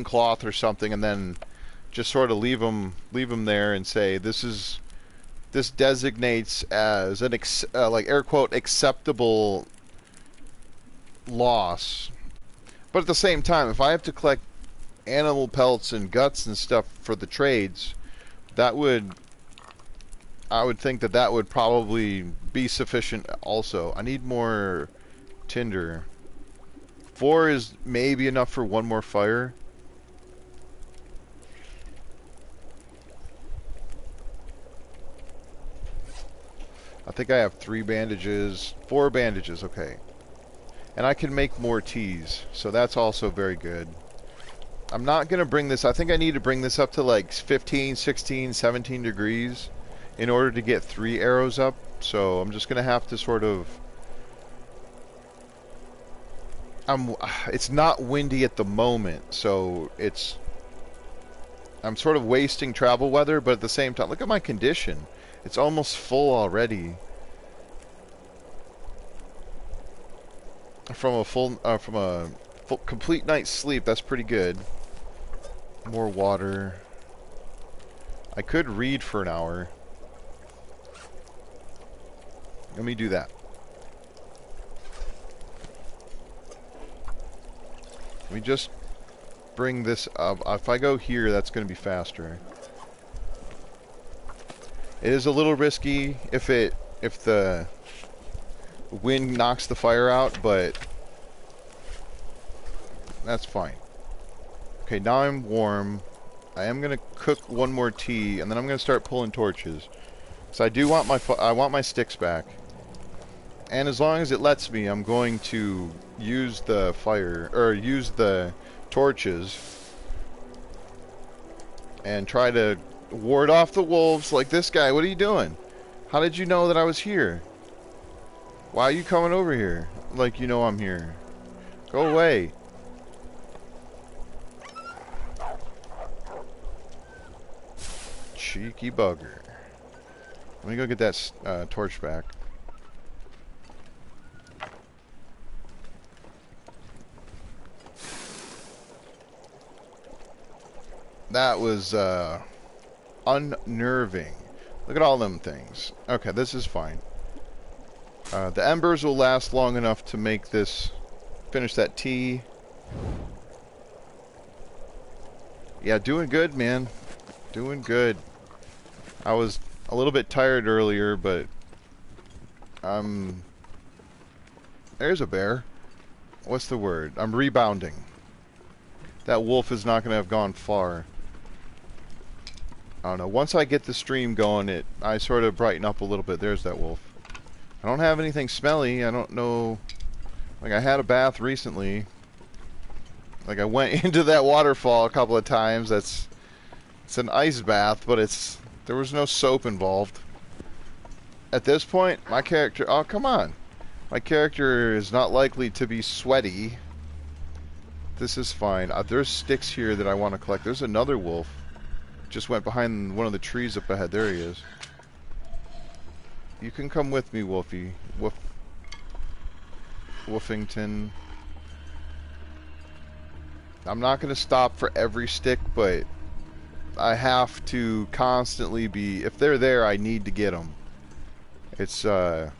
cloth or something, and then just sort of leave them there and say this designates as an like air quote acceptable loss. But at the same time, if I have to collect animal pelts and guts and stuff for the trades, that would I would think that would probably be sufficient also. I need more tinder. 4 is maybe enough for one more fire. I think I have 3 bandages. 4 bandages, okay. And I can make more teas, so that's also very good. I'm not going to bring this... I think I need to bring this up to like 15, 16, 17 degrees in order to get 3 arrows up. So I'm just going to have to sort of... It's not windy at the moment, so it's... I'm sort of wasting travel weather, but at the same time, look at my condition. It's almost full already. From a full complete night's sleep, that's pretty good. More water. I could read for an hour. Let me do that. Let me just bring this up. If I go here, that's going to be faster. It is a little risky if the wind knocks the fire out, but that's fine. Okay, now I'm warm. I am gonna cook one more tea, and then I'm gonna start pulling torches. So I do want my sticks back, and as long as it lets me, I'm going to use the use the torches and try to ward off the wolves like this guy. What are you doing? How did you know that I was here? Why are you coming over here? Like you know I'm here. Go away. Cheeky bugger. Let me go get that torch back. That was unnerving. Look at all them things. Okay, this is fine. The embers will last long enough to make this... Finish that tea. Yeah, doing good, man. Doing good. I was a little bit tired earlier, but... There's a bear. What's the word? I'm rebounding. That wolf is not going to have gone far. I don't know. Once I get the stream going, I sort of brighten up a little bit. There's that wolf. I don't have anything smelly. I don't know. Like, I had a bath recently. Like, I went into that waterfall a couple of times. It's an ice bath, but there was no soap involved. At this point, my character... Oh, come on. My character is not likely to be sweaty. This is fine. There's sticks here that I want to collect. There's another wolf. Just went behind one of the trees up ahead. There he is. You can come with me, Wolfie. Woofington. I'm not going to stop for every stick, but I have to constantly be... If they're there, I need to get them. It's going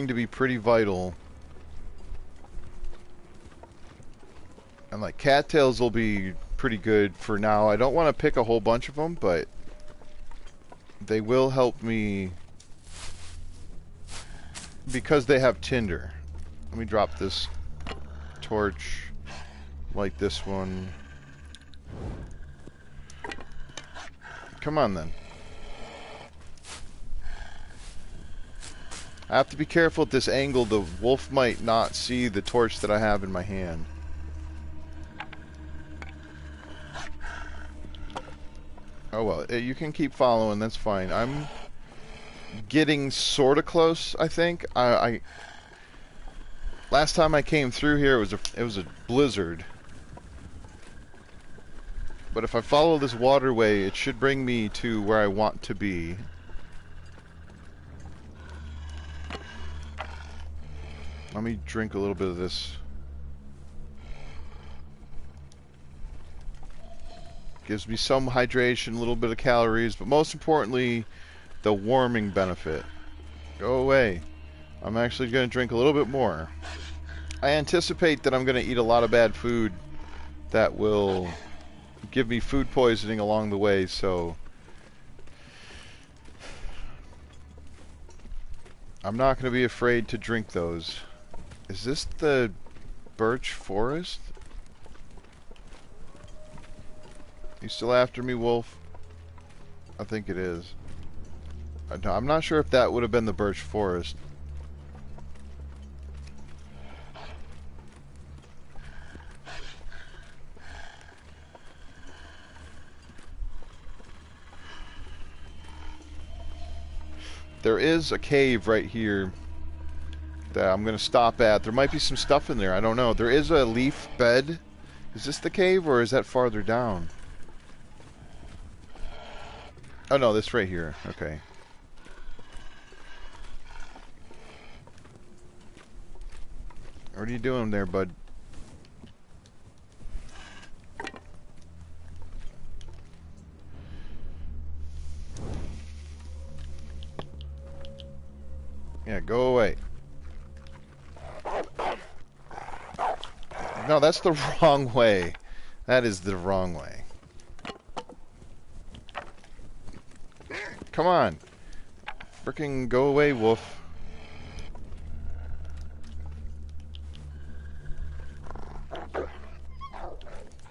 to be pretty vital. And like cattails will be pretty good for now. I don't want to pick a whole bunch of them, but they will help me because they have tinder. Let me drop this torch, light this one. Come on then. I have to be careful at this angle. The wolf might not see the torch that I have in my hand. Oh well, you can keep following, that's fine. I'm getting sort of close, I think. Last time I came through here, it was a blizzard. But if I follow this waterway, it should bring me to where I want to be. Let me drink a little bit of this. Gives me some hydration, a little bit of calories, but most importantly, the warming benefit. Go away. I'm actually going to drink a little bit more. I anticipate that I'm going to eat a lot of bad food that will give me food poisoning along the way, so I'm not going to be afraid to drink those. Is this the birch forest? You still after me, wolf? I think it is. I'm not sure if that would have been the birch forest. There is a cave right here that I'm going to stop at. There might be some stuff in there. I don't know. There is a leaf bed. Is this the cave or is that farther down? Oh no, this right here. Okay. What are you doing there, bud? Yeah, go away. No, that's the wrong way. That is the wrong way. Come on. Frickin' go away, wolf.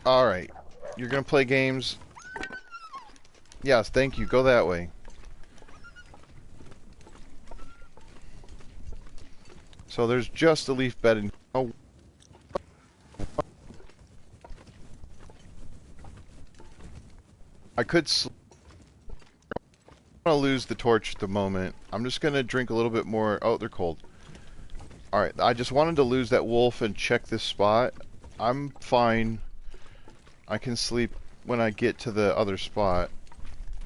Alright. You're gonna play games? Yes, thank you. Go that way. So there's just a leaf bed in... Oh. I could... I'm gonna lose the torch at the moment. I'm just gonna drink a little bit more. Oh, they're cold. Alright, I just wanted to lose that wolf and check this spot. I'm fine. I can sleep when I get to the other spot.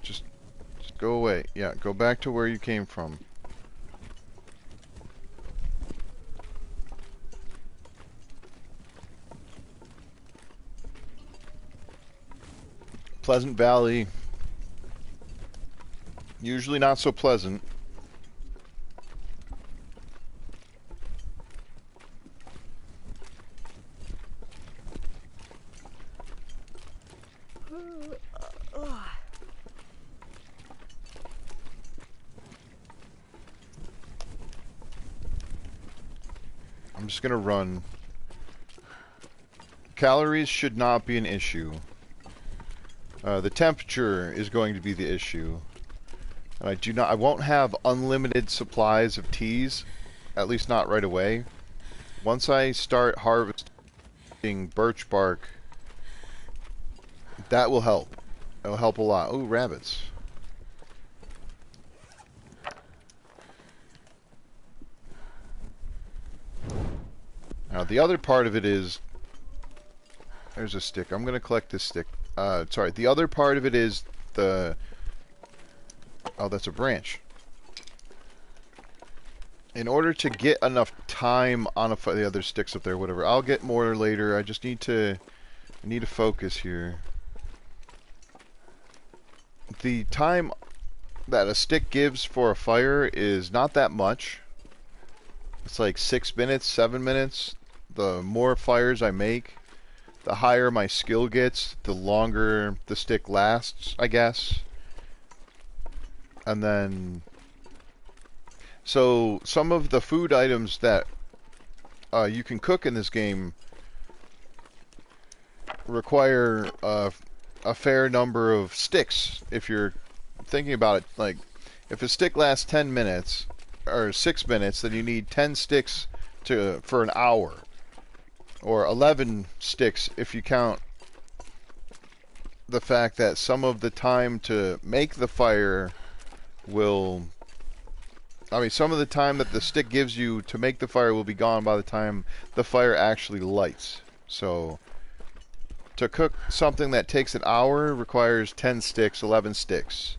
Just go away. Yeah, go back to where you came from. Pleasant Valley. Usually not so pleasant. I'm just gonna run. Calories should not be an issue. The temperature is going to be the issue. And I won't have unlimited supplies of teas, at least not right away. Once I start harvesting birch bark, that will help. It'll help a lot. Ooh, rabbits. Now the other part of it is There's a stick. I'm gonna collect this stick. Sorry. The other part of it is the. Oh, that's a branch. In order to get enough time on the other sticks up there, whatever. I'll get more later. I just need to. I need to focus here. The time that a stick gives for a fire is not that much. It's like 6 minutes, 7 minutes. The more fires I make, the higher my skill gets, the longer the stick lasts, I guess. And then, so some of the food items that you can cook in this game require a fair number of sticks. If you're thinking about it, like if a stick lasts 10 minutes or 6 minutes, then you need 10 sticks for an hour, or 11 sticks if you count the fact that some of the time to make the fire will, I mean, some of the time that the stick gives you to make the fire will be gone by the time the fire actually lights. So to cook something that takes an hour requires 10 sticks, 11 sticks.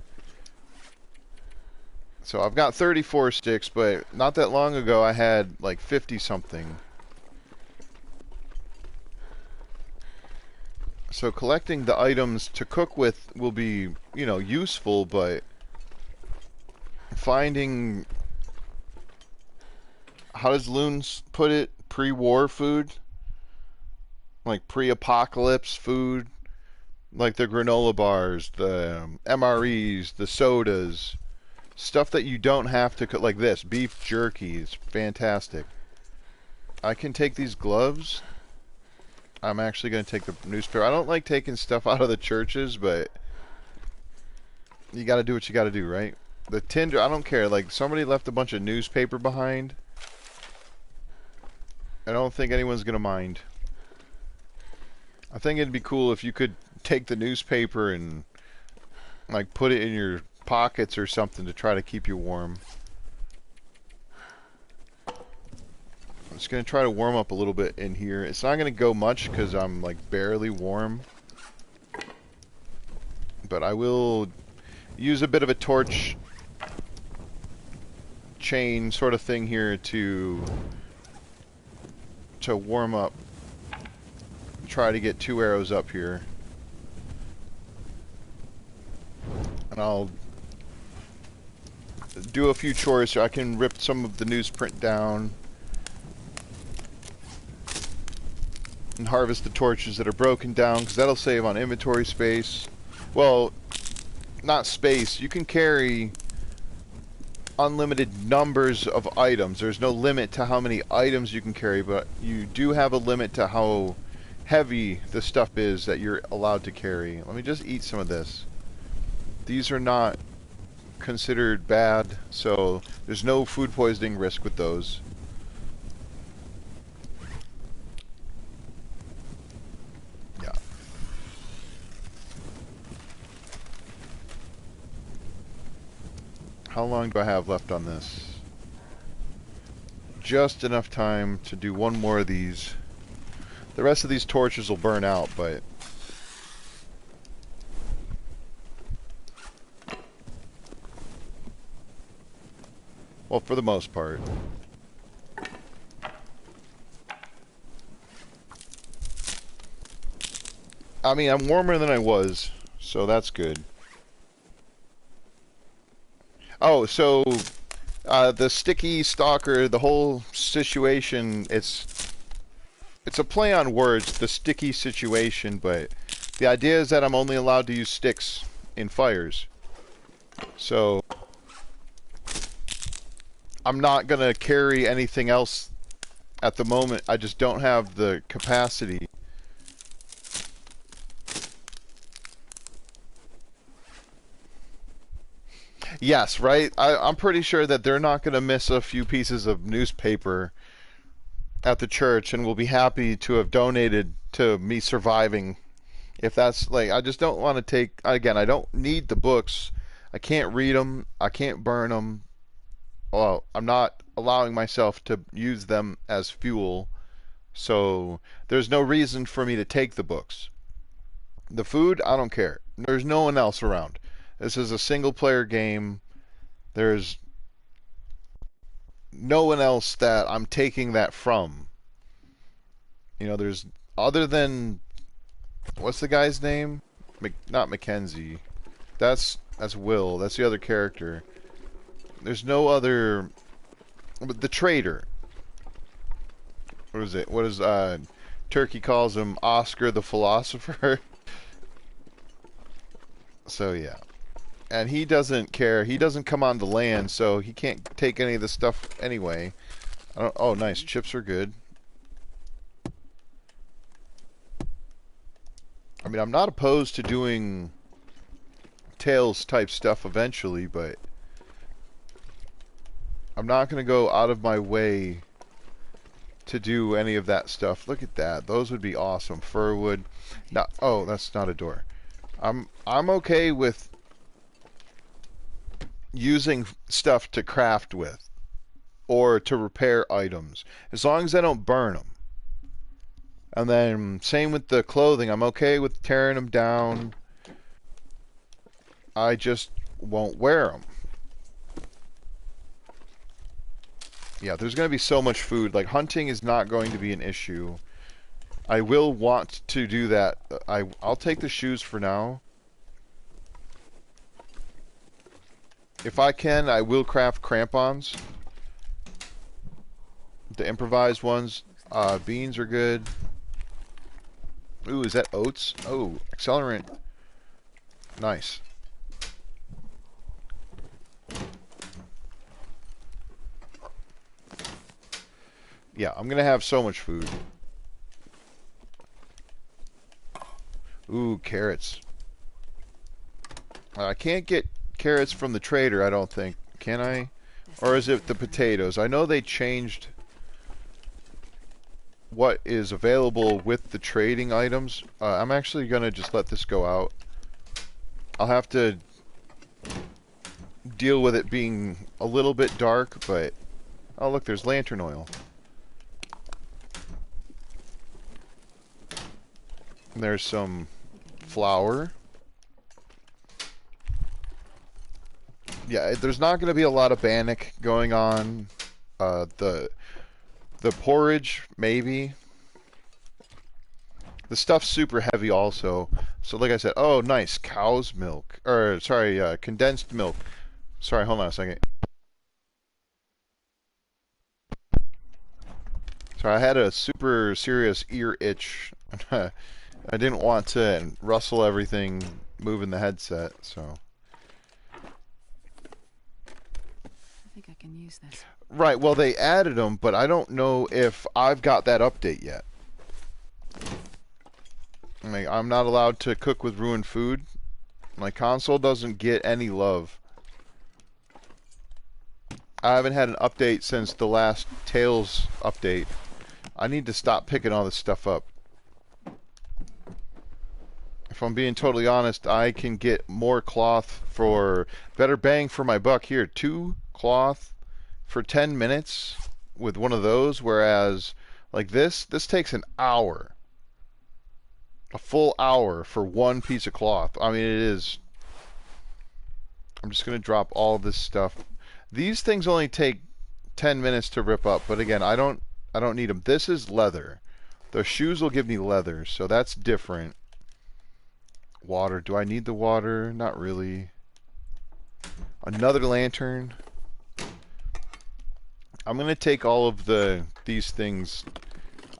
So I've got 34 sticks, but not that long ago I had like 50 something. So collecting the items to cook with will be, you know, useful, but finding, how does Loons put it, pre-war food? Like pre-apocalypse food? Like the granola bars, the MREs, the sodas. Stuff that you don't have to cook, like this. Beef jerky is fantastic. I can take these gloves. I'm actually going to take the newspaper. I don't like taking stuff out of the churches, but you got to do what you got to do, right? The tinder, I don't care. Like, somebody left a bunch of newspaper behind. I don't think anyone's going to mind. I think it'd be cool if you could take the newspaper and, like, put it in your pockets or something to try to keep you warm. I'm just going to try to warm up a little bit in here. It's not going to go much because I'm, like, barely warm. But I will use a bit of a torch chain sort of thing here to warm up. Try to get 2 arrows up here. And I'll do a few chores so I can rip some of the newsprint down and harvest the torches that are broken down, because that'll save on inventory space. Well, not space. You can carry unlimited numbers of items. There's no limit to how many items you can carry, but you do have a limit to how heavy the stuff is that you're allowed to carry. Let me just eat some of this. These are not considered bad, so there's no food poisoning risk with those. Yeah. How long do I have left on this? Just enough time to do one more of these. The rest of these torches will burn out, but well, for the most part. I mean, I'm warmer than I was, so that's good. Oh, so the sticky stalker, the whole situation, it's a play on words, the sticky situation, but the idea is that I'm only allowed to use sticks in fires. So I'm not going to carry anything else at the moment. I just don't have the capacity. Yes, right? I'm pretty sure that they're not going to miss a few pieces of newspaper at the church and will be happy to have donated to me surviving. If that's, like, I just don't want to take, again, I don't need the books. I can't read them. I can't burn them. Well, I'm not allowing myself to use them as fuel. So there's no reason for me to take the books. The food, I don't care. There's no one else around. This is a single player game. There's no one else that I'm taking that from. You know, there's other than what's the guy's name? Not Mackenzie. That's Will. That's the other character. There's no other. The trader. What is it? What is Turkey calls him Oscar the philosopher? So yeah. And he doesn't care. He doesn't come on the land, so he can't take any of the stuff anyway. Oh, nice. Chips are good. I mean, I'm not opposed to doing Tales type stuff eventually, but I'm not going to go out of my way to do any of that stuff. Look at that. Those would be awesome. Firwood. Not, oh, that's not a door. I'm okay with using stuff to craft with or to repair items as long as I don't burn them. And then same with the clothing. I'm okay with tearing them down. I just won't wear them. Yeah, there's going to be so much food. Like, hunting is not going to be an issue. I will want to do that. I'll take the shoes for now. If I can, I will craft crampons. The improvised ones. Beans are good. Ooh, is that oats? Oh, accelerant. Nice. Yeah, I'm gonna have so much food. Ooh, carrots. I can't get carrots from the trader, I don't think. Can I? Or is it the potatoes? I know they changed what is available with the trading items. I'm actually gonna just let this go out. I'll have to deal with it being a little bit dark, but... Oh, look, there's lantern oil. And there's some flour. Yeah, there's not going to be a lot of bannock going on. The porridge, maybe. The stuff's super heavy also. So like I said, oh, nice. Cow's milk. Or, sorry, condensed milk. Sorry, hold on a second. Sorry, I had a super serious ear itch. I didn't want to rustle everything moving the headset, so... I think I can use this. Right, well, they added them, but I don't know if I've got that update yet. I mean, I'm not allowed to cook with ruined food. My console doesn't get any love. I haven't had an update since the last Tales update. I need to stop picking all this stuff up. If I'm being totally honest, I can get more cloth for better bang for my buck here. 2 cloth for 10 minutes with one of those, whereas like this takes an hour. A full hour for one piece of cloth. I mean, it is... I'm just going to drop all this stuff. These things only take 10 minutes to rip up, but again, I don't need them. This is leather. The shoes will give me leather, so that's different. Water. Do I need the water? Not really. Another lantern. I'm going to take all of these things.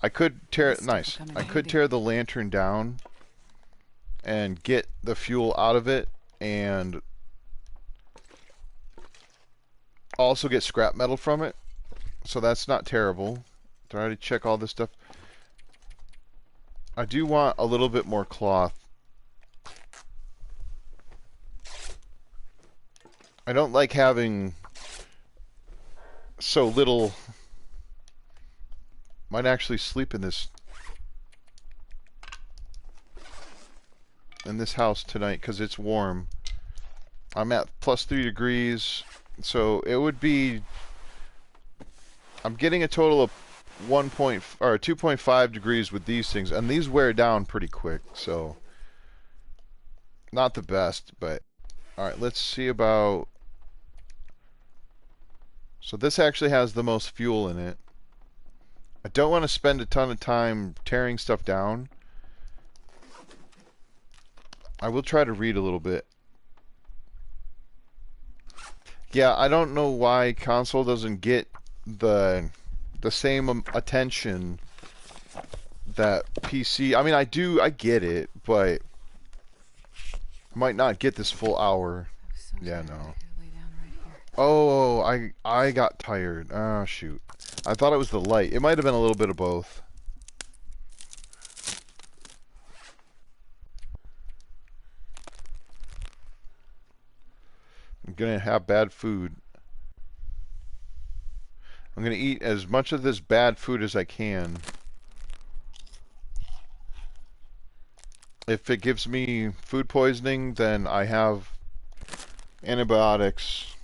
I could tear it. Nice. I could tear the lantern down and get the fuel out of it and also get scrap metal from it. So that's not terrible. Did I already check all this stuff? I do want a little bit more cloth. I don't like having so little. Might actually sleep in this house tonight because it's warm. I'm at +3 degrees, so it would be... I'm getting a total of 2.5 degrees with these things, and these wear down pretty quick, so not the best, but all right, let's see about. So this actually has the most fuel in it. I don't want to spend a ton of time tearing stuff down. I will try to read a little bit. Yeah, I don't know why console doesn't get the same attention that PC. I mean, I get it, but might not get this full hour. I'm so Yeah, tired. I no. could lay down right here. Oh, I got tired. Oh, shoot. I thought it was the light. It might have been a little bit of both. I'm gonna have bad food. I'm gonna eat as much of this bad food as I can. If it gives me food poisoning, then I have antibiotics.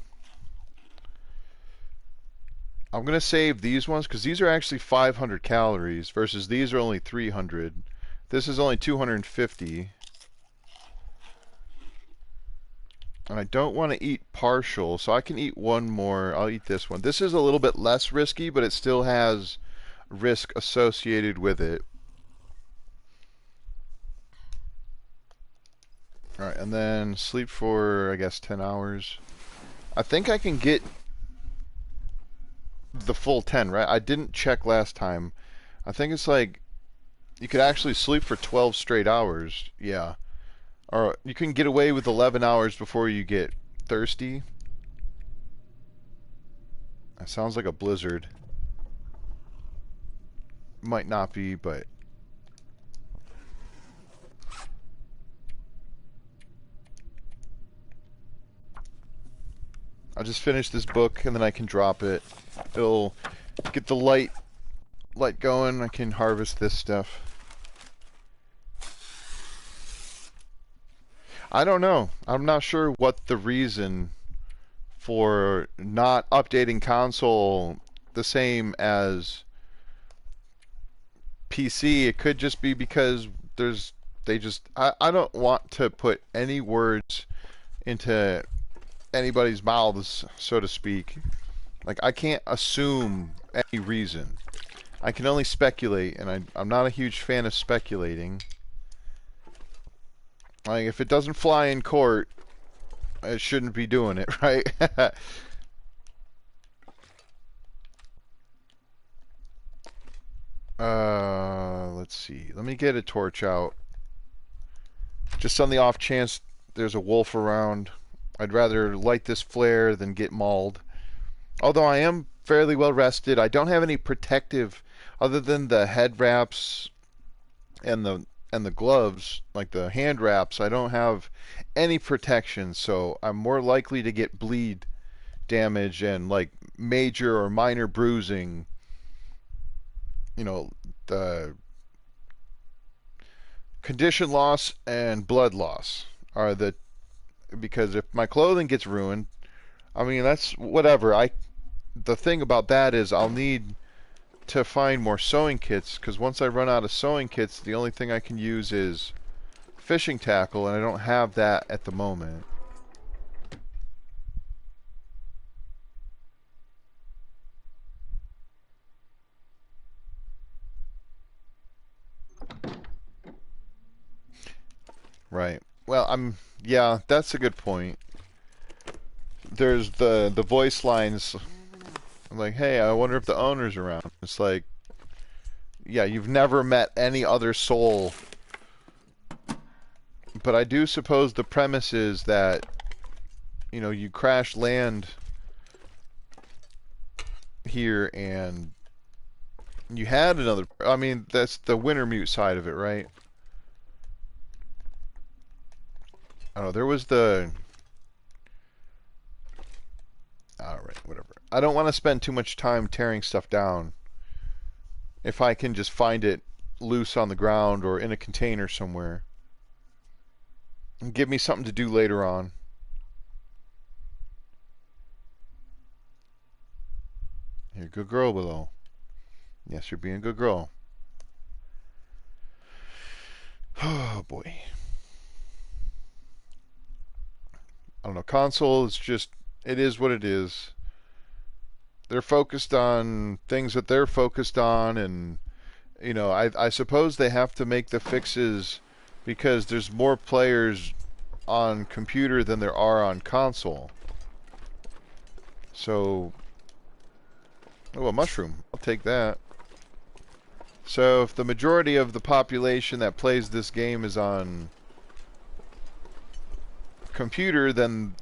I'm gonna save these ones because these are actually 500 calories versus these are only 300. This is only 250. And I don't want to eat partial, so I can eat one more. I'll eat this one. This is a little bit less risky, but it still has risk associated with it. Alright, and then sleep for, I guess, 10 hours. I think I can get the full 10, right? I didn't check last time. I think it's like, you could actually sleep for 12 straight hours. Yeah. Or you can get away with 11 hours before you get thirsty. That sounds like a blizzard. Might not be, but I'll just finish this book and then I can drop it. It'll get the light going. I can harvest this stuff. I don't know. I'm not sure what the reason for not updating console the same as PC. It could just be because I don't want to put any words into anybody's mouths, so to speak. Like, I can't assume any reason. I can only speculate, and I'm not a huge fan of speculating. Like, if it doesn't fly in court, it shouldn't be doing it, right? Let's see. Let me get a torch out. Just on the off chance there's a wolf around. I'd rather light this flare than get mauled. Although I am fairly well rested. I don't have any protective other than the head wraps and the gloves, like the hand wraps. I don't have any protection, so I'm more likely to get bleed damage and like major or minor bruising. You know, the condition loss and blood loss are the because if my clothing gets ruined, I mean that's whatever. The thing about that is I'll need to find more sewing kits because once I run out of sewing kits, the only thing I can use is fishing tackle, and I don't have that at the moment. Right. Well, yeah, that's a good point. There's the voice lines. I'm like, hey, I wonder if the owner's around. It's like, yeah, you've never met any other soul. But I do suppose the premise is that, you know, you crash land here and you had another. I mean, that's the Wintermute side of it, right? I don't know. There was the. Alright, whatever. I don't want to spend too much time tearing stuff down. If I can just find it loose on the ground or in a container somewhere. And give me something to do later on. Here, good girl, Willow. Yes, you're being a good girl. Oh boy. I don't know. Console is just, it is what it is. They're focused on things that they're focused on, and I suppose they have to make the fixes because there's more players on computer than there are on console. So, oh, a mushroom. I'll take that. So if the majority of the population that plays this game is on computer, then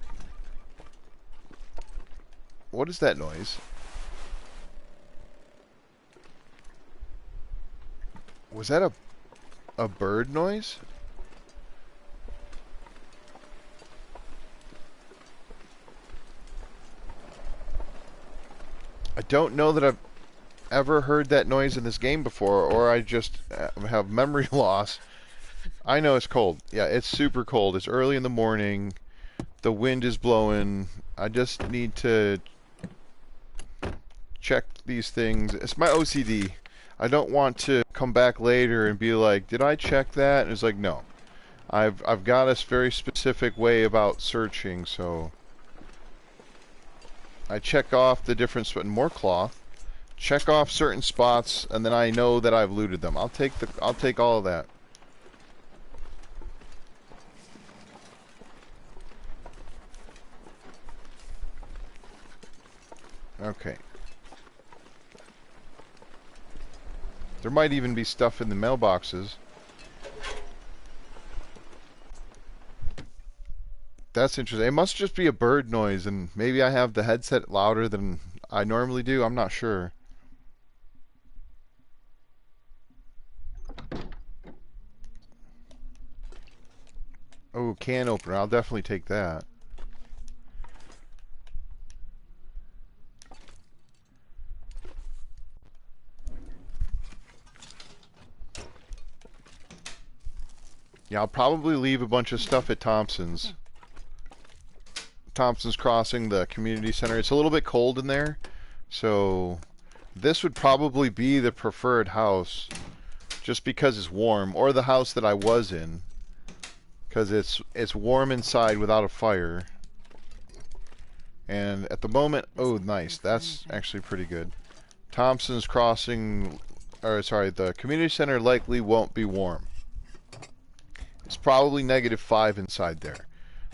what is that noise? Was that a bird noise? I don't know that I've ever heard that noise in this game before, or I just have memory loss. I know it's cold. Yeah, it's super cold. It's early in the morning. The wind is blowing. I just need to check these things. It's my OCD. I don't want to come back later and be like, did I check that? And it's like, no. I've got a very specific way about searching, so I check off the difference in more cloth, check off certain spots, and then I know that I've looted them. I'll take all of that. Okay. There might even be stuff in the mailboxes. That's interesting. It must just be a bird noise, and maybe I have the headset louder than I normally do. I'm not sure. Oh, can opener. I'll definitely take that. Yeah, I'll probably leave a bunch of stuff at Thompson's. Thompson's Crossing, the community center. It's a little bit cold in there, so this would probably be the preferred house just because it's warm, or the house that I was in because it's warm inside without a fire. And at the moment, oh nice, that's actually pretty good. Thompson's Crossing, or sorry, the community center likely won't be warm. It's probably -5 inside there.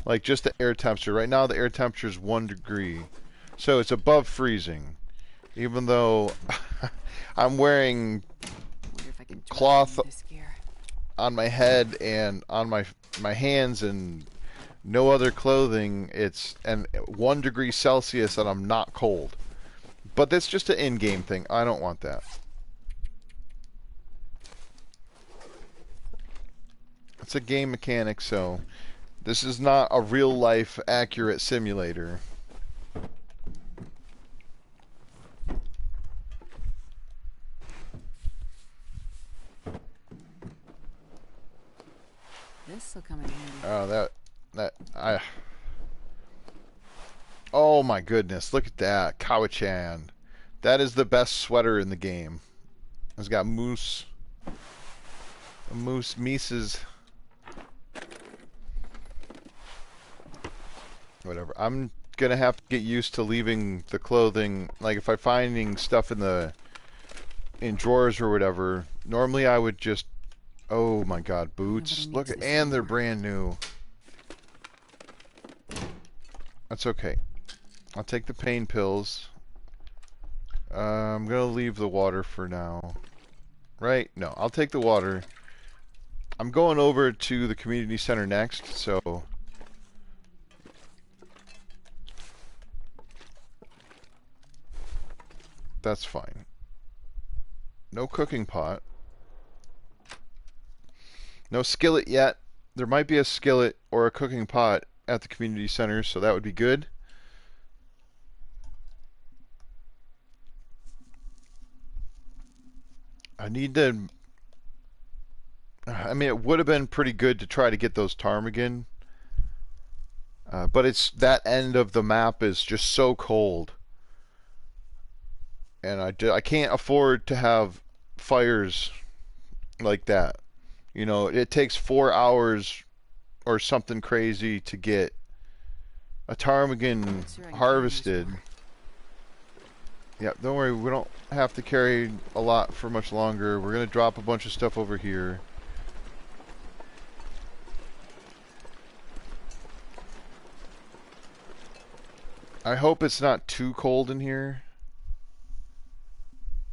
Like just the air temperature. Right now the air temperature is 1 degree. So it's above freezing. Even though I'm wearing cloth on my head and on my hands and no other clothing, it's and 1 degree Celsius and I'm not cold. But that's just an in-game thing. I don't want that. It's a game mechanic, so this is not a real-life accurate simulator. This'll come in handy. Oh, oh my goodness, look at that. Kawachan. That is the best sweater in the game. It's got moose. Mises. Whatever. I'm gonna have to get used to leaving the clothing. Like if I'm finding stuff in drawers or whatever, normally I would just, oh my god, boots. Look, and they're brand new. That's okay. I'll take the pain pills. I'm gonna leave the water for now. Right? No, I'll take the water. I'm going over to the community center next, so that's fine. No cooking pot. No skillet yet. There might be a skillet or a cooking pot at the community center, so that would be good. I need to... I mean, it would have been pretty good to try to get those ptarmigan. But it's that end of the map is just so cold. And I can't afford to have fires like that. You know, it takes 4 hours or something crazy to get a ptarmigan Not sure I can carry much harvested. more. Yeah, don't worry, we don't have to carry a lot for much longer. We're gonna drop a bunch of stuff over here. I hope it's not too cold in here.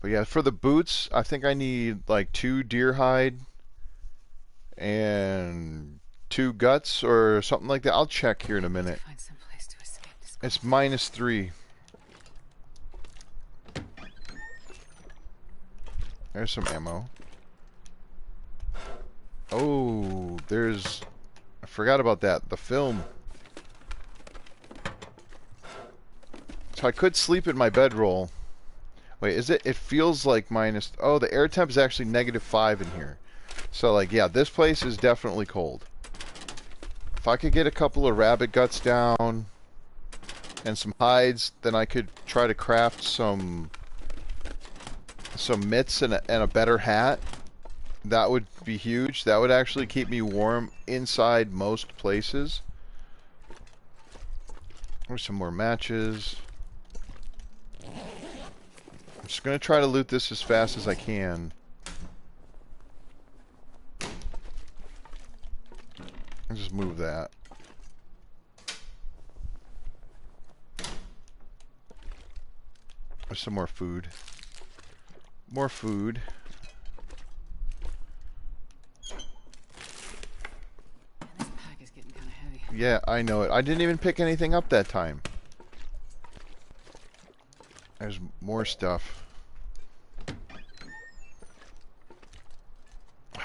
But yeah, for the boots, I think I need like 2 deer hide and 2 guts or something like that. I'll check here in a minute. Find some place to escape this It's cold. -3. There's some ammo. Oh, there's... I forgot about that. The film. So I could sleep in my bedroll. Wait, is it? It feels like minus... Oh, the air temp is actually -5 in here. So, like, yeah, this place is definitely cold. If I could get a couple of rabbit guts down and some hides, then I could try to craft some mitts and a better hat. That would be huge. That would actually keep me warm inside most places. There's some more matches. I'm just going to try to loot this as fast as I can. I'll just move that. There's some more food. More food. This pack is getting kind of heavy. Yeah, I know it. I didn't even pick anything up that time. There's more stuff.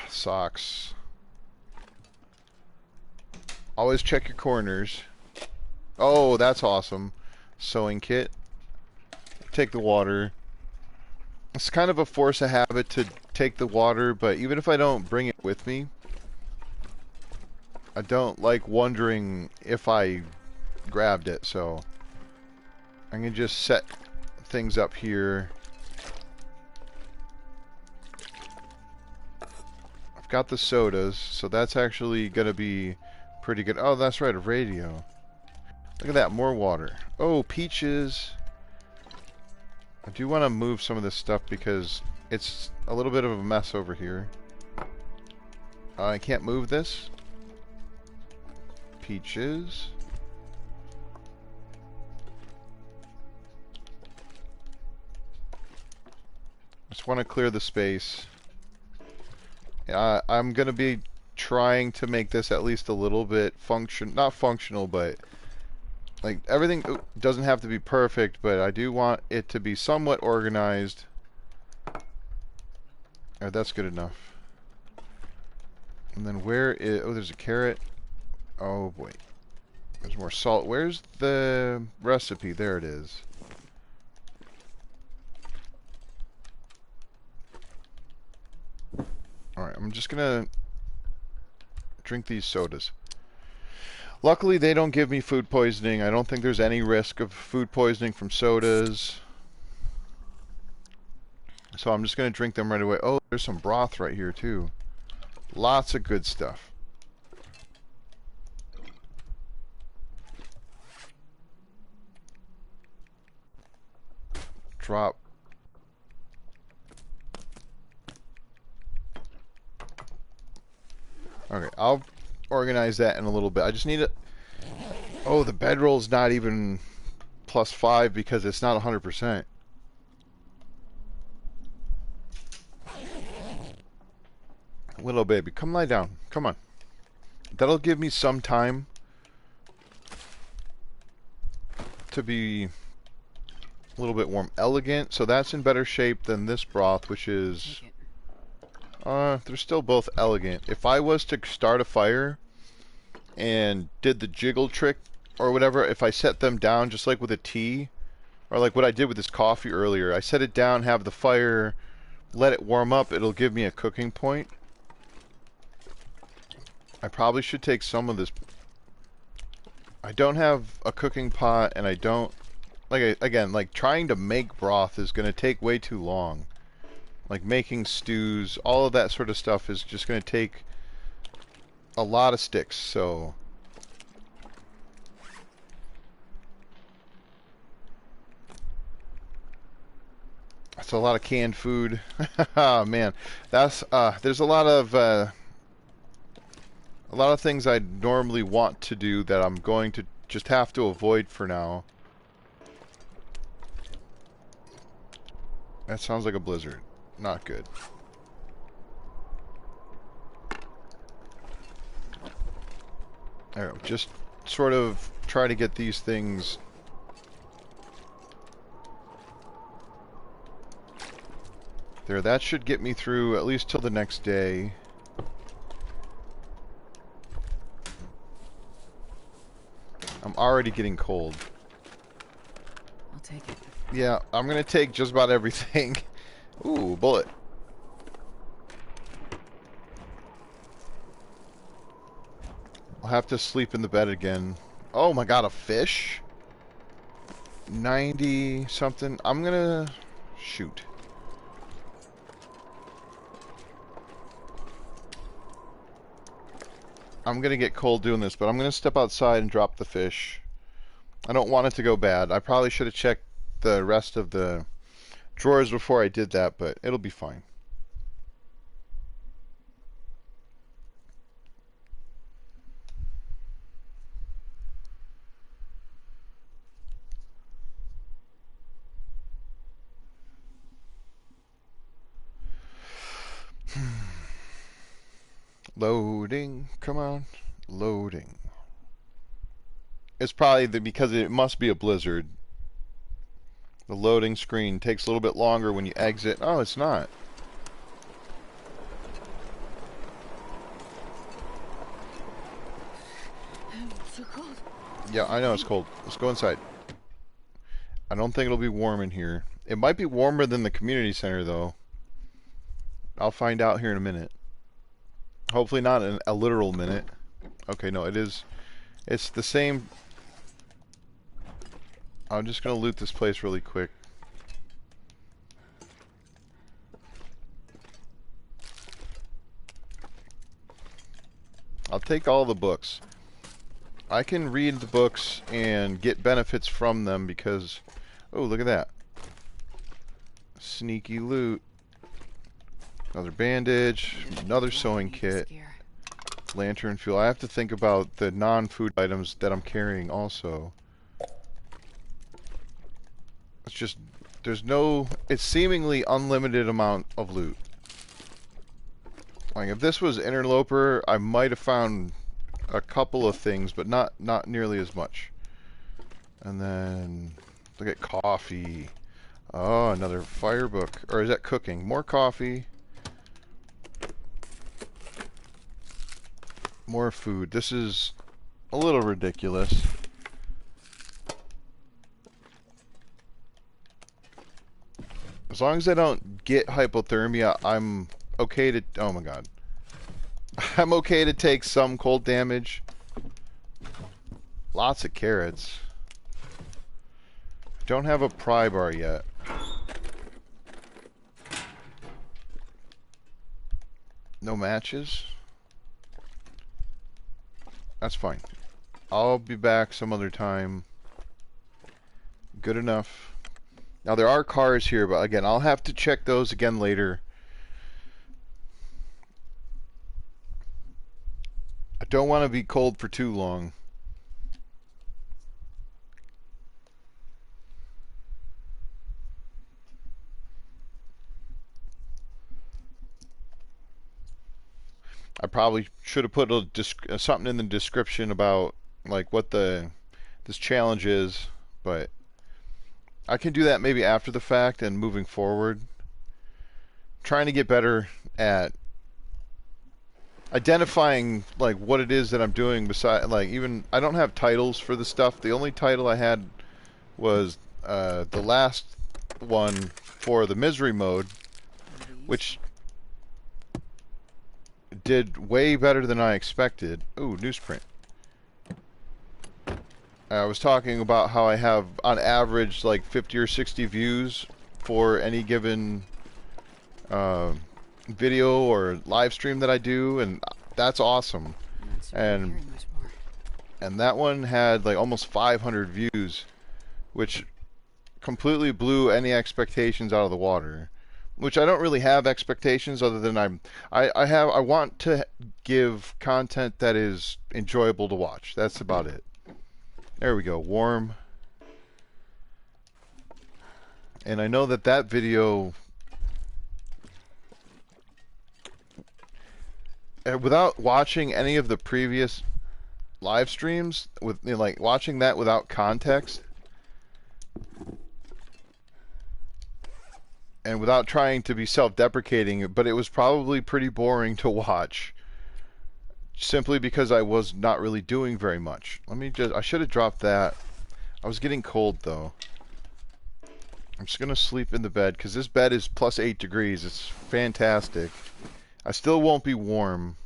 Socks. Always check your corners. Oh, that's awesome. Sewing kit. Take the water. It's kind of a force of habit to take the water, but even if I don't bring it with me, I don't like wondering if I grabbed it, so I'm going to just set things up here. I've got the sodas, so that's actually going to be pretty good. Oh, that's right, a radio. Look at that, more water. Oh, peaches. I do want to move some of this stuff because it's a little bit of a mess over here. I can't move this. Peaches. Just want to clear the space. I'm going to be trying to make this at least a little bit not functional, but like everything doesn't have to be perfect, but I do want it to be somewhat organized. Oh, that's good enough. And then where is... Oh, there's a carrot. Oh, boy. There's more salt. Where's the recipe? There it is. Alright, I'm just gonna drink these sodas. Luckily, they don't give me food poisoning. I don't think there's any risk of food poisoning from sodas. So I'm just gonna drink them right away. Oh, there's some broth right here, too. Lots of good stuff. Drop. Okay, I'll organize that in a little bit. I just need it. Oh, the bedroll's not even +5 because it's not 100%. Little baby, come lie down. Come on. That'll give me some time to be a little bit warm. Elegant, so that's in better shape than this broth, which is... they're still both elegant. If I was to start a fire and did the jiggle trick or whatever, if I set them down just like with a tea, or like what I did with this coffee earlier, I set it down, have the fire, let it warm up, it'll give me a cooking point. I probably should take some of this. I don't have a cooking pot, and I don't... again, like trying to make broth is going to take way too long. Like making stews, all of that sort of stuff is just going to take a lot of sticks, so that's a lot of canned food. Oh man, that's there's a lot of things I normally want to do that I'm going to just have to avoid for now. That sounds like a blizzard. Not good. There, just sort of try to get these things. There, that should get me through at least till the next day. I'm already getting cold. I'll take it. Yeah, I'm gonna take just about everything. Ooh, bullet. I'll have to sleep in the bed again. Oh my god, a fish? 90 something. I'm gonna shoot. I'm gonna get cold doing this, but I'm gonna step outside and drop the fish. I don't want it to go bad. I probably should have checked the rest of the drawers before I did that, but it'll be fine. Loading, come on, loading. It's probably because it must be a blizzard. The loading screen takes a little bit longer when you exit. Oh, it's not. It's so cold. Yeah, I know it's cold. Let's go inside. I don't think it'll be warm in here. It might be warmer than the community center, though. I'll find out here in a minute. Hopefully not in a literal minute. Okay, no, it is. It's the same. I'm just going to loot this place really quick. I'll take all the books. I can read the books and get benefits from them because... Oh, look at that. Sneaky loot. Another bandage. Another sewing kit. Lantern fuel. I have to think about the non-food items that I'm carrying also. It's just... There's no... It's seemingly unlimited amount of loot. Like, if this was Interloper, I might have found a couple of things, but not nearly as much. And then, look at coffee. Oh, another fire book. Or is that cooking? More coffee. More food. This is a little ridiculous. As long as I don't get hypothermia, I'm okay to... Oh my god. I'm okay to take some cold damage. Lots of carrots. Don't have a pry bar yet. No matches? That's fine. I'll be back some other time. Good enough. Now there are cars here, but again, I'll have to check those again later. I don't want to be cold for too long. I probably should have put something in the description about like what this challenge is, but I can do that maybe after the fact and moving forward. Trying to get better at identifying like what it is that I'm doing beside like even I don't have titles for the stuff. The only title I had was the last one for the misery mode, which did way better than I expected. Ooh, newsprint. I was talking about how I have on average like 50 or 60 views for any given uh, video or live stream that I do, and that's awesome. I'm not certain I And carry much more. and that one had like almost 500 views, which completely blew any expectations out of the water. Which I don't really have expectations other than I want to give content that is enjoyable to watch. That's about it. There we go, warm. And I know that that video, without watching any of the previous live streams, with like watching that without context and without trying to be self-deprecating, but it was probably pretty boring to watch simply because I was not really doing very much. I should have dropped that. I was getting cold though. I'm just gonna sleep in the bed because this bed is plus 8 degrees. It's fantastic. I still won't be warm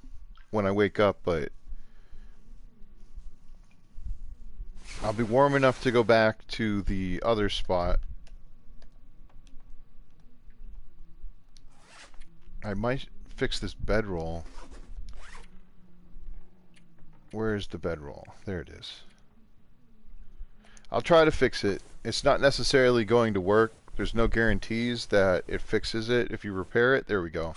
when I wake up, but I'll be warm enough to go back to the other spot. I might fix this bedroll. Where is the bedroll? There it is. I'll try to fix it. It's not necessarily going to work. There's no guarantees that it fixes it if you repair it. There we go.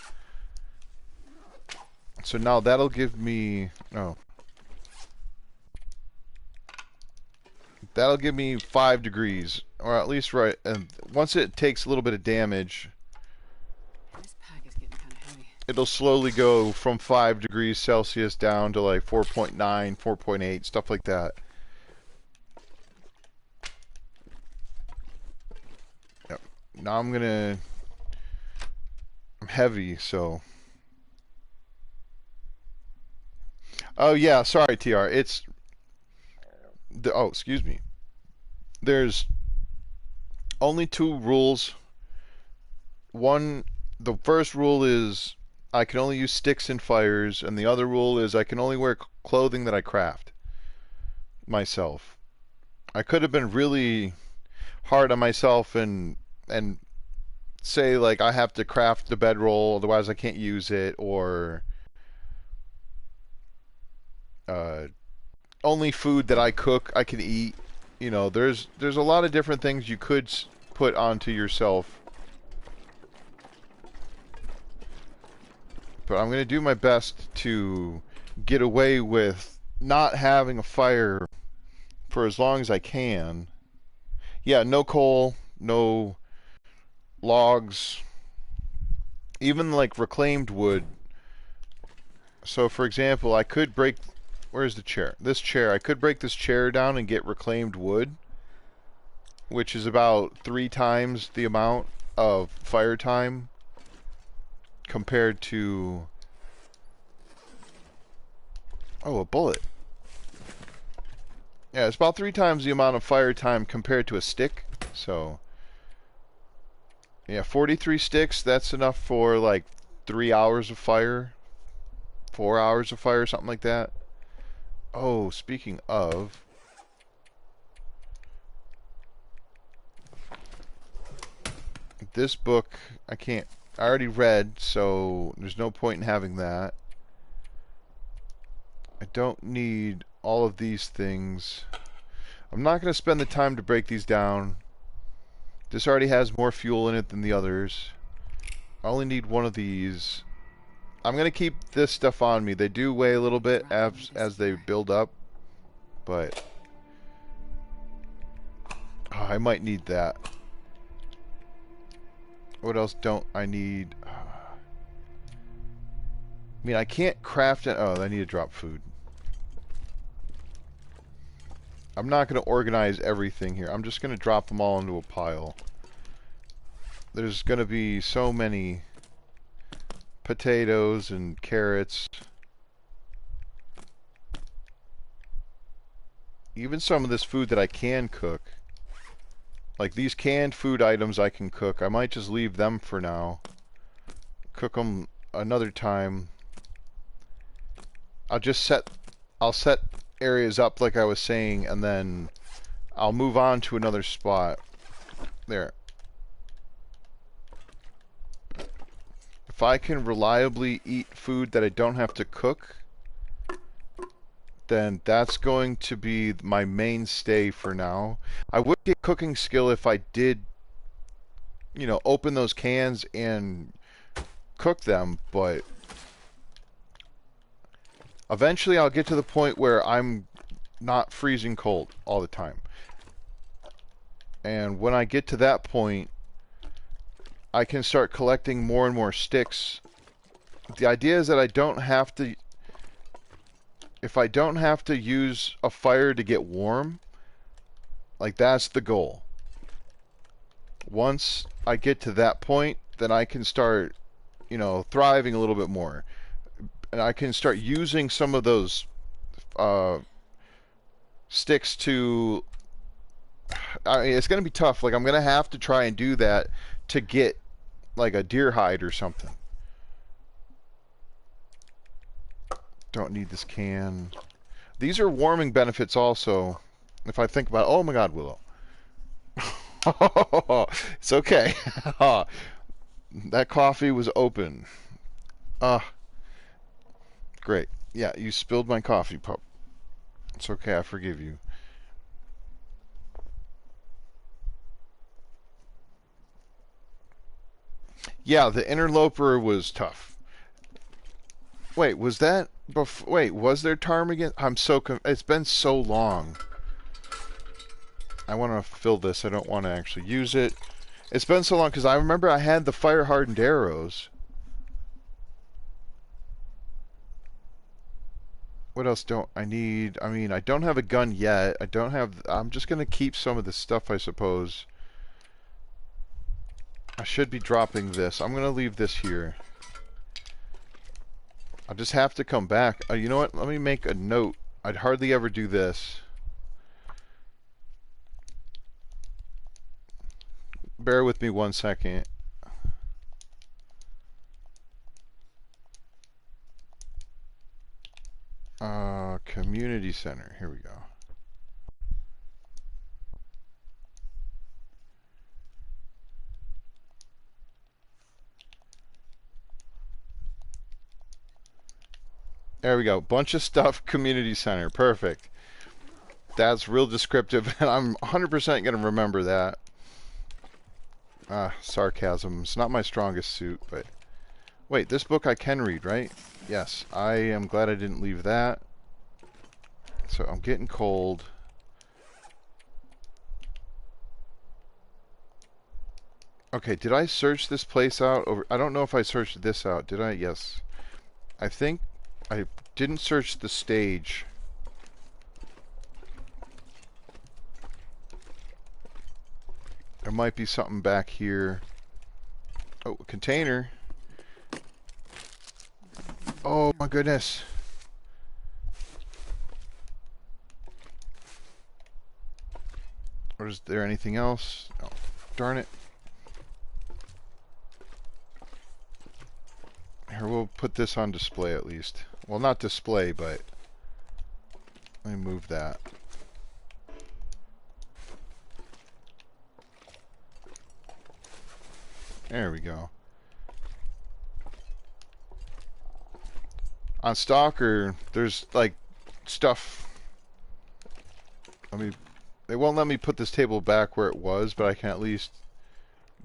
So now that'll give me... Oh. That'll give me 5 degrees. Or at least right... And once it takes a little bit of damage, This pack is getting kind of heavy. it'll slowly go from 5 degrees Celsius down to like 4.9, 4.8, stuff like that. Yep. Now I'm heavy, so... Oh yeah, sorry TR. It's... Oh, excuse me. There's only 2 rules. The first rule is I can only use sticks and fires, and the other rule is I can only wear clothing that I craft myself. I could have been really hard on myself and say like I have to craft the bedroll, otherwise I can't use it, or only food that I cook I can eat. You know, there's a lot of different things you could put onto yourself. But I'm going to do my best to get away with not having a fire for as long as I can. Yeah, no coal, no logs, even like reclaimed wood. So for example, I could break... Where's the chair? This chair. I could break this chair down and get reclaimed wood, which is about 3 times the amount of fire time compared to... Oh, a bullet. Yeah, it's about 3 times the amount of fire time compared to a stick. So, yeah, 43 sticks, that's enough for like 3 hours of fire. 4 hours of fire, something like that. Oh, speaking of... This book, I already read, so there's no point in having that. I don't need all of these things. I'm not going to spend the time to break these down. This already has more fuel in it than the others. I only need one of these. I'm going to keep this stuff on me. They do weigh a little bit as they build up, but I might need that. What else don't I need? I mean, I can't craft it. Oh, I need to drop food. I'm not going to organize everything here. I'm just going to drop them all into a pile. There's going to be so many potatoes and carrots. Even some of this food that I can cook. Like these canned food items I can cook. I might just leave them for now. Cook them another time. I'll set areas up like I was saying, and then I'll move on to another spot. There. If I can reliably eat food that I don't have to cook, then that's going to be my mainstay for now. I would get cooking skill if I did, you know, open those cans and cook them, but eventually I'll get to the point where I'm not freezing cold all the time. And when I get to that point, I can start collecting more and more sticks. The idea is that I don't have to, if I don't have to use a fire to get warm, like that's the goal. Once I get to that point, then I can start, you know, thriving a little bit more. And I can start using some of those sticks to, I mean, it's going to be tough. Like, I'm going to have to try and do that to get, like, a deer hide or something. Don't need this can. These are warming benefits also. If I think about, oh my God, Willow. It's okay. That coffee was open. Great. Yeah, you spilled my coffee, pup. It's okay, I forgive you. Yeah, the interloper was tough. Wait, was that before? Wait, was there ptarmigan? I'm so it's been so long. I want to fill this. I don't want to actually use it. It's been so long because I remember I had the fire hardened arrows. What else don't I need? I mean, I don't have a gun yet. I don't have. I'm just gonna keep some of this stuff, I suppose. I should be dropping this. I'm gonna leave this here. I just have to come back. You know what? Let me make a note. I'd hardly ever do this. Bear with me 1 second. Community center. Here we go. There we go. Bunch of stuff, community center. Perfect. That's real descriptive, and I'm 100% going to remember that. Sarcasm. It's not my strongest suit, but... Wait, this book I can read, right? Yes. I am glad I didn't leave that. So I'm getting cold. Okay, did I search this place out? I don't know if I searched this out. Did I? Yes. I think I didn't search the stage. There might be something back here. Oh, a container. Oh my goodness. Or is there anything else? Oh, darn it. Here, we'll put this on display at least. Well, not display, but let me move that. There we go. On Stalker, there's like stuff. They won't let me put this table back where it was, but I can at least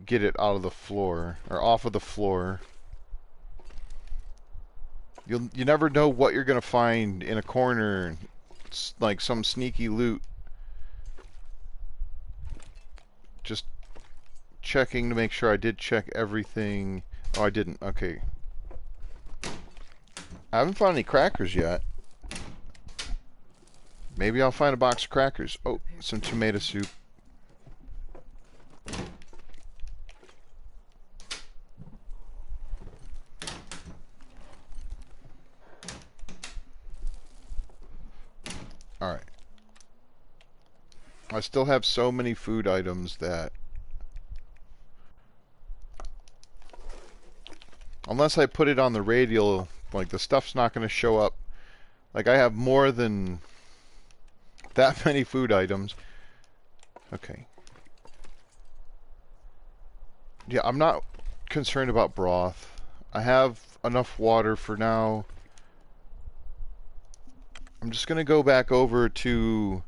get it out of the floor or off of the floor. You never know what you're gonna find in a corner. It's like some sneaky loot. Just checking to make sure I did check everything. Oh, I didn't. Okay. I haven't found any crackers yet. Maybe I'll find a box of crackers. Oh, some tomato soup. Alright. I still have so many food items that... Unless I put it on the radial, like, the stuff's not going to show up. Like, I have more than that many food items. Okay. Yeah, I'm not concerned about broth. I have enough water for now. I'm just gonna go back over to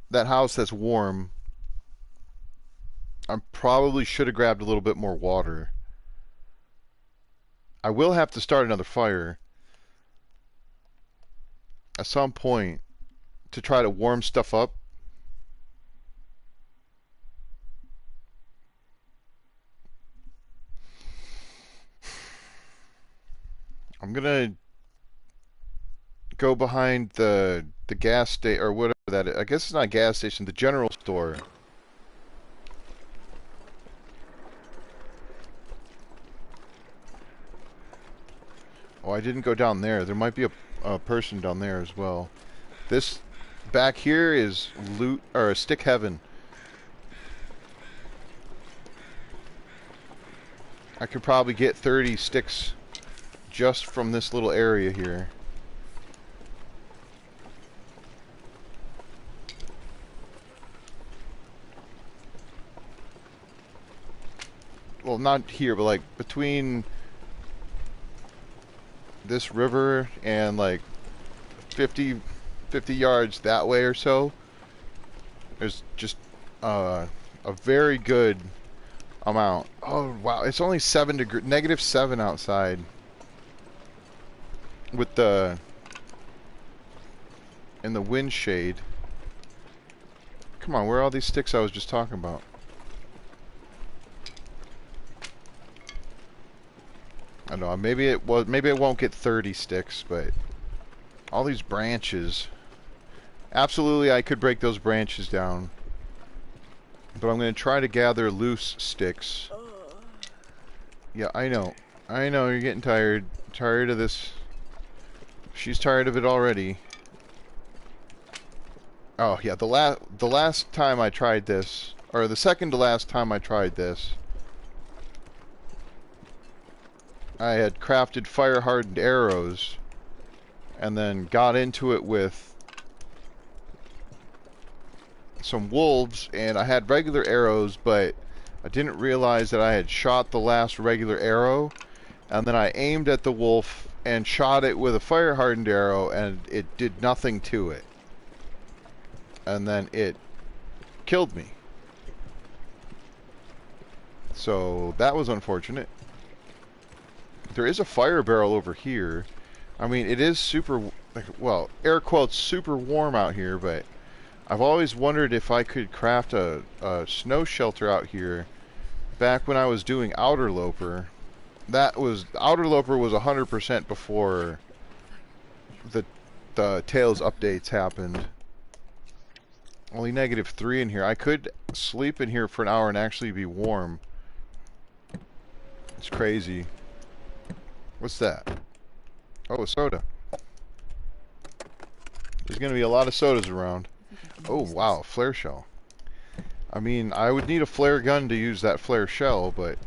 that house that's warm. I probably should have grabbed a little bit more water. I will have to start another fire at some point to try to warm stuff up. I'm gonna go behind the gas station or whatever that is. I guess it's not a gas station, the general store. Oh, I didn't go down there. There might be a person down there as well. This back here is loot or stick heaven. I could probably get 30 sticks just from this little area here. Well, not here, but like between this river and like 50 yards that way or so, there's just a very good amount. Oh wow, it's only -7 outside with the in the wind shade. Come on, where are all these sticks I was just talking about? I don't know, maybe it won't get 30 sticks, but all these branches. Absolutely, I could break those branches down. But I'm going to try to gather loose sticks. Yeah, I know. I know, you're getting tired. Tired of this. She's tired of it already. Oh, yeah, the last time I tried this, or the second to last time I tried this, I had crafted fire-hardened arrows, and then got into it with some wolves, and I had regular arrows, but I didn't realize that I had shot the last regular arrow, and then I aimed at the wolf and shot it with a fire-hardened arrow, and it did nothing to it. And then it killed me. So that was unfortunate. There is a fire barrel over here. I mean, it is super, well, air quotes, super warm out here, but I've always wondered if I could craft a snow shelter out here back when I was doing Outer Loper. Outer Loper was 100% before the Tales updates happened. Only -3 in here. I could sleep in here for an hour and actually be warm. It's crazy. What's that? Oh, a soda. There's going to be a lot of sodas around. Oh, wow, flare shell. I mean, I would need a flare gun to use that flare shell, but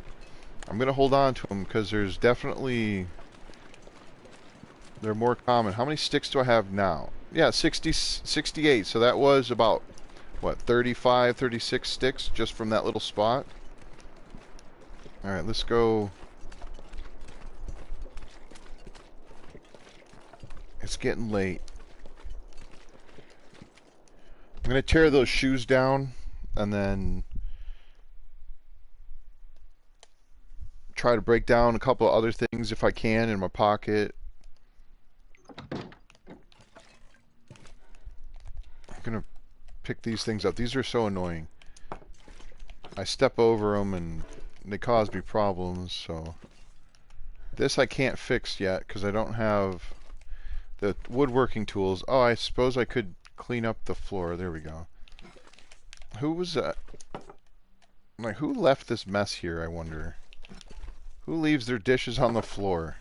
I'm going to hold on to them because there's definitely... They're more common. How many sticks do I have now? Yeah, 68. So that was about, what, 35, 36 sticks just from that little spot? Alright, let's go... It's getting late. I'm going to tear those shoes down and then try to break down a couple of other things if I can in my pocket. I'm going to pick these things up. These are so annoying. I step over them and they cause me problems, so... This I can't fix yet because I don't have the woodworking tools. Oh, I suppose I could clean up the floor. There we go. Who was that? Like, who left this mess here, I wonder? Who leaves their dishes on the floor?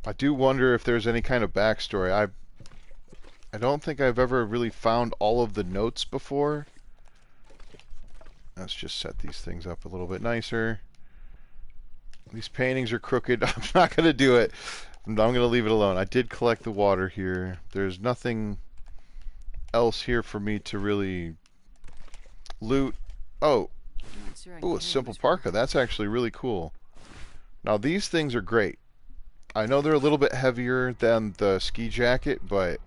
I do wonder if there's any kind of backstory. I don't think I've ever really found all of the notes before. Let's just set these things up a little bit nicer. These paintings are crooked. I'm not going to do it. I'm going to leave it alone. I did collect the water here. There's nothing else here for me to really loot. Oh, Not sure I ooh, can a handle simple much more. parka. That's actually really cool. Now these things are great. I know they're a little bit heavier than the ski jacket, but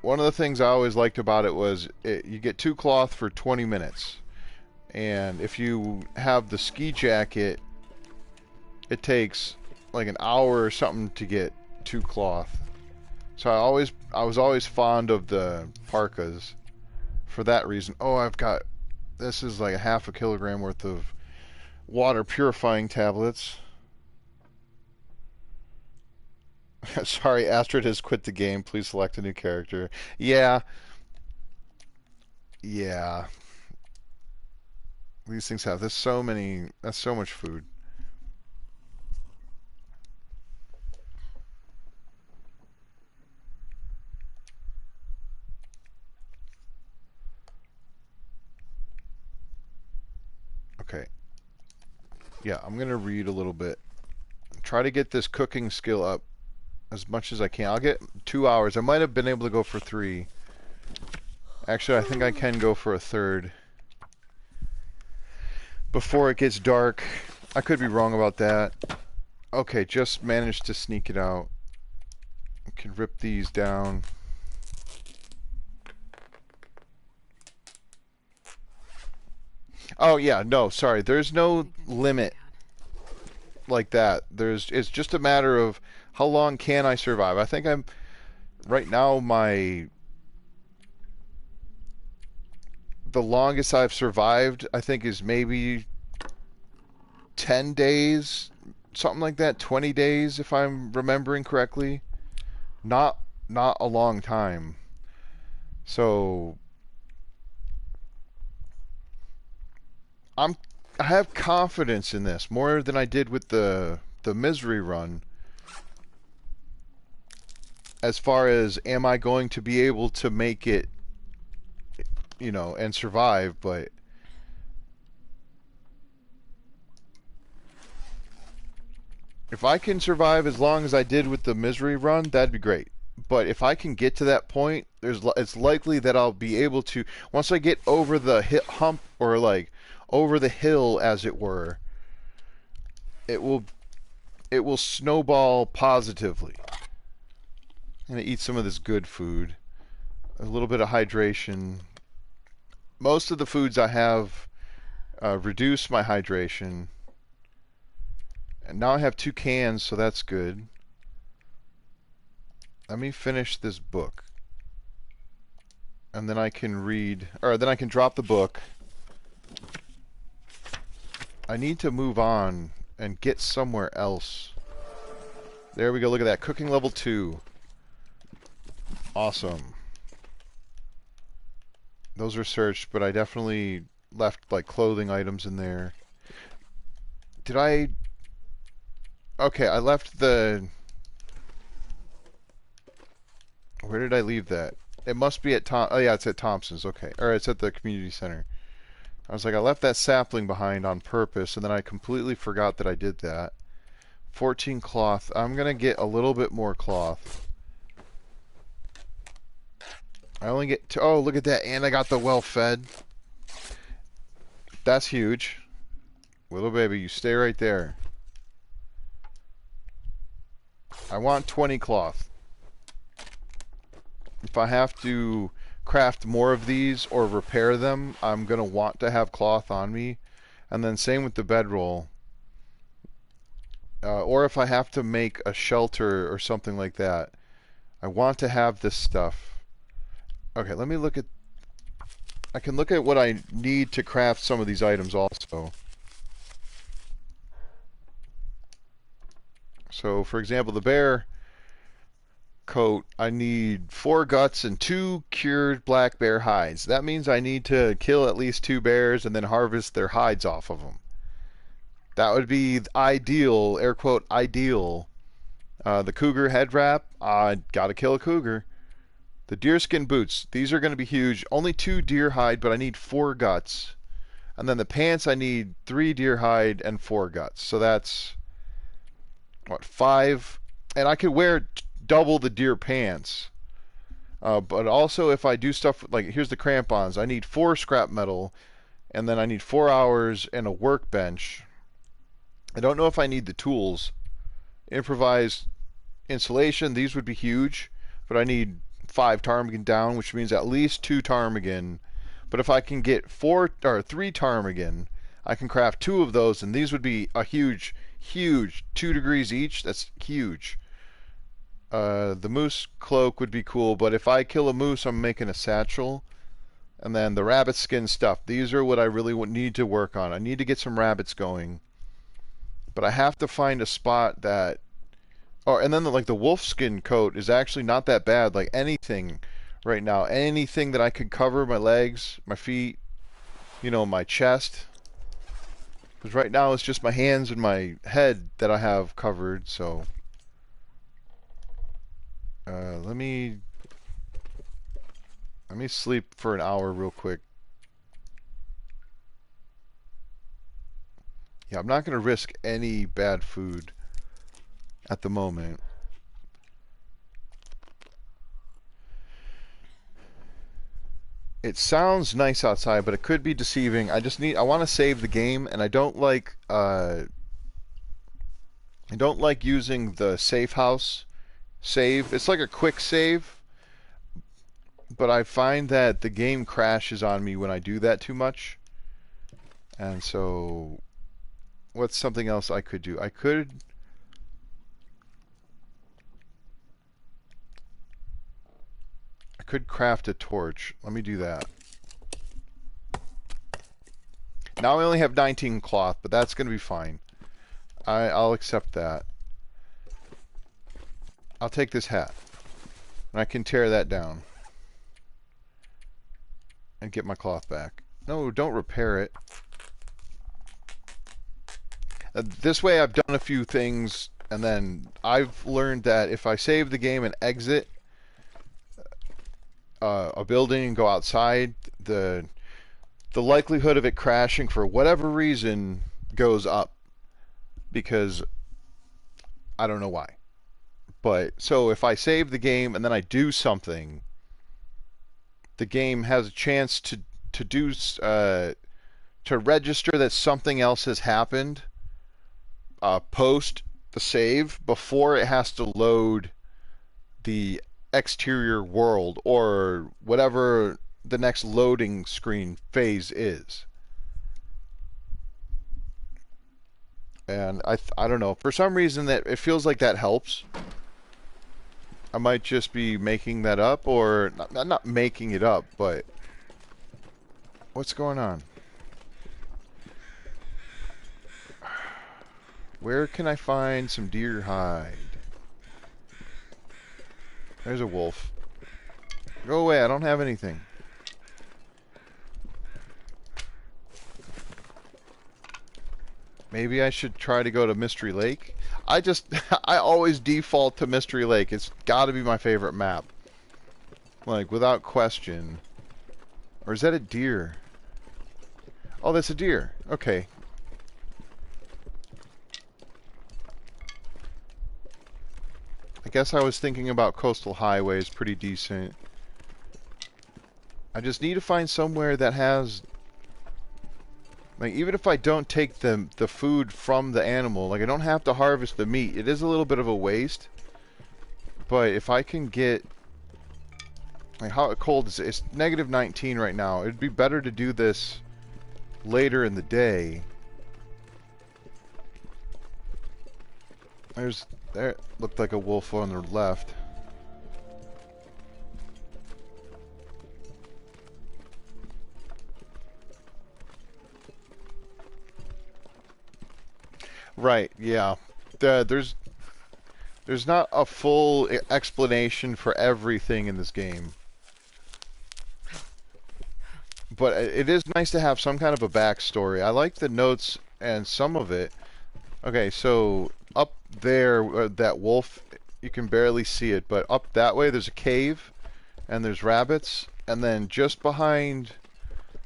one of the things I always liked about it was you get 2 cloth for 20 minutes. And if you have the ski jacket, it takes like an hour or something to get 2 cloth. So I was always fond of the parkas for that reason. Oh, this is like a half a kilogram worth of water purifying tablets. Sorry, Astrid has quit the game. Please select a new character. Yeah, yeah. These things have. That's so much food. Okay. Yeah, I'm gonna read a little bit. Try to get this cooking skill up as much as I can. I'll get 2 hours. I might have been able to go for 3. Actually, I think I can go for a third before it gets dark. I could be wrong about that. Okay, just managed to sneak it out. I can rip these down. Oh yeah, no, sorry. There's no limit like that. It's just a matter of how long can I survive. I think I'm right now the longest I've survived, I think, is maybe 10 days, something like that, 20 days if I'm remembering correctly. Not not a long time. So I'm I have confidence in this more than I did with the misery run as far as am I going to be able to make it, and survive, but if I can survive as long as I did with the misery run, that'd be great. But if I can get to that point, it's likely that I'll be able to once I get over the hump or like over the hill as it were, it will snowball positively. I'm gonna eat some of this good food. A little bit of hydration. Most of the foods I have reduce my hydration. And now I have 2 cans, so that's good. Let me finish this book. And then I can read, or then I can drop the book. I need to move on and get somewhere else. There we go, look at that. Cooking level 2. Awesome. Those are searched, but I definitely left like clothing items in there. Did I... Okay, I left the... Where did I leave that? It must be at Oh yeah, it's at Thompson's. Okay, or it's at the community center. I was like, I left that sapling behind on purpose, and then I completely forgot that I did that. 14 cloth. I'm gonna get a little bit more cloth. I only get oh, look at that, and I got the well-fed. That's huge. Little baby, you stay right there. I want 20 cloth. If I have to craft more of these or repair them, I'm going to want to have cloth on me. And then same with the bedroll. Or if I have to make a shelter or something like that, I want to have this stuff. Okay, let me look at... I can look at what I need to craft some of these items also. So, for example, the bear coat, I need 4 guts and 2 cured black bear hides. That means I need to kill at least 2 bears and then harvest their hides off of them. That would be ideal, air quote, ideal. The cougar head wrap, I gotta kill a cougar. The deerskin boots, these are going to be huge. Only 2 deer hide, but I need 4 guts. And then the pants, I need 3 deer hide and 4 guts. So that's what, 5, and I could wear double the deer pants. But also, if I do stuff like here's the crampons, I need 4 scrap metal, and then I need 4 hours and a workbench. I don't know if I need the tools. Improvised insulation, these would be huge, but I need 5 ptarmigan down, which means at least 2 ptarmigan. But if I can get 4 or 3 ptarmigan, I can craft 2 of those, and these would be a huge, 2 degrees each. That's huge. The moose cloak would be cool, but if I kill a moose, I'm making a satchel. And then the rabbit skin stuff. These are what I really need to work on. I need to get some rabbits going. But I have to find a spot that... Oh, and then the wolf skin coat is actually not that bad. Like anything right now. Anything that I could cover, my legs, my feet, my chest. Because right now it's just my hands and my head that I have covered, so... let me sleep for an hour real quick. Yeah, I'm not going to risk any bad food at the moment. It sounds nice outside, but it could be deceiving. I want to save the game, and I don't like using the safe house save. It's like a quick save, but I find that the game crashes on me when I do that too much. And so, what's something else I could do? I could craft a torch. Let me do that. Now I only have 19 cloth, but that's going to be fine. I'll accept that. I'll take this hat, and I can tear that down and get my cloth back. No, don't repair it. This way I've done a few things, and then I've learned that if I save the game and exit a building and go outside, the likelihood of it crashing for whatever reason goes up, because I don't know why. But so if I save the game and then I do something, the game has a chance to register that something else has happened post the save before it has to load the exterior world or whatever the next loading screen phase is. And I don't know, for some reason that it feels like that helps. I might just be making that up, or not making it up, but what's going on? Where can I find some deer hide? There's a wolf. Go away, I don't have anything. Maybe I should try to go to Mystery Lake. I always default to Mystery Lake. It's got to be my favorite map. Like, without question. Or is that a deer? Oh, that's a deer. Okay. I guess I was thinking about Coastal Highway is pretty decent. I just need to find somewhere that has... Like, even if I don't take the food from the animal, like, I don't have to harvest the meat. It is a little bit of a waste. But if I can get... Like, how cold is it? It's negative 19 right now. It'd be better to do this later in the day. There looked like a wolf on the left. Right, yeah. There's not a full explanation for everything in this game. But it is nice to have some kind of a backstory. I like the notes and some of it. Okay, so up there, that wolf, you can barely see it, but up that way there's a cave, and there's rabbits, and then just behind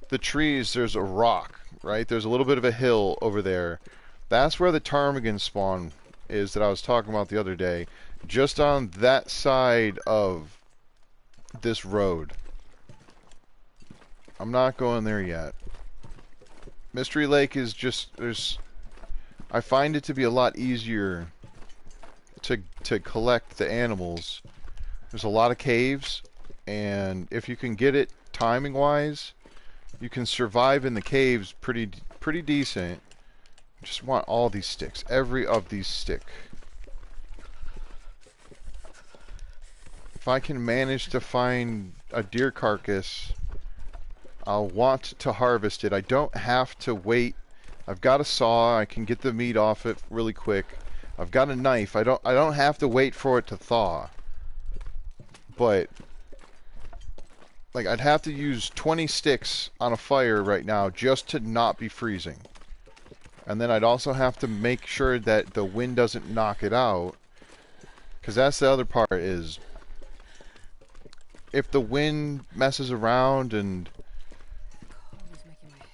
the trees there's a rock, right? There's a little bit of a hill over there. That's where the ptarmigan spawn is that I was talking about the other day. Just on that side of this road. I'm not going there yet. Mystery Lake is just, I find it to be a lot easier to collect the animals. There's a lot of caves, and if you can get it timing wise, you can survive in the caves pretty decent. Just want all these sticks, every of these stick. If I can manage to find a deer carcass, I'll want to harvest it. I don't have to wait. I've got a saw. I can get the meat off it really quick. I've got a knife. I don't have to wait for it to thaw. But like I'd have to use 20 sticks on a fire right now just to not be freezing. And then I'd also have to make sure that the wind doesn't knock it out. Because that's the other part is if the wind messes around and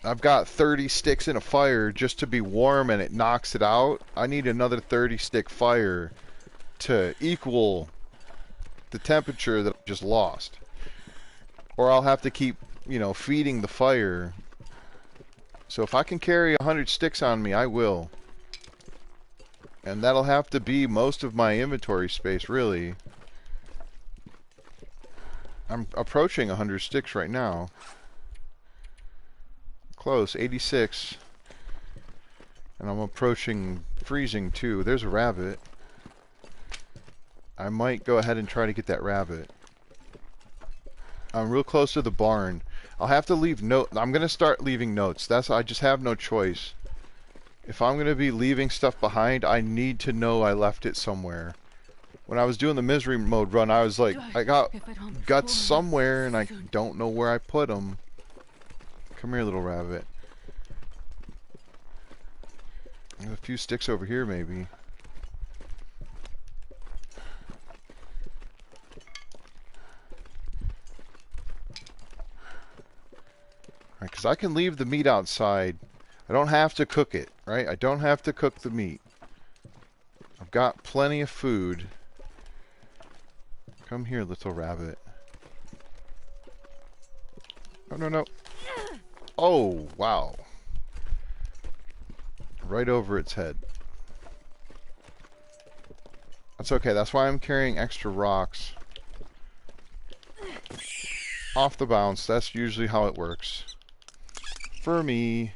I've got 30 sticks in a fire just to be warm and it knocks it out, I need another 30 stick fire to equal the temperature that I just lost. Or I'll have to keep, you know, feeding the fire. So if I can carry 100 sticks on me, I will. And that'll have to be most of my inventory space, really. I'm approaching 100 sticks right now. Close, 86. And I'm approaching freezing too. There's a rabbit. I might go ahead and try to get that rabbit. I'm real close to the barn. I'll have to leave note. I'm gonna start leaving notes. I just have no choice. If I'm gonna be leaving stuff behind, I need to know I left it somewhere. When I was doing the misery mode run, I was like, I got guts somewhere, and I don't know where I put them. Come here, little rabbit. I have a few sticks over here, maybe. Alright, because I can leave the meat outside. I don't have to cook it, right? I don't have to cook the meat. I've got plenty of food. Come here, little rabbit. No, no, no. Oh, wow. Right over its head. That's okay. That's why I'm carrying extra rocks. Off the bounce. That's usually how it works. For me.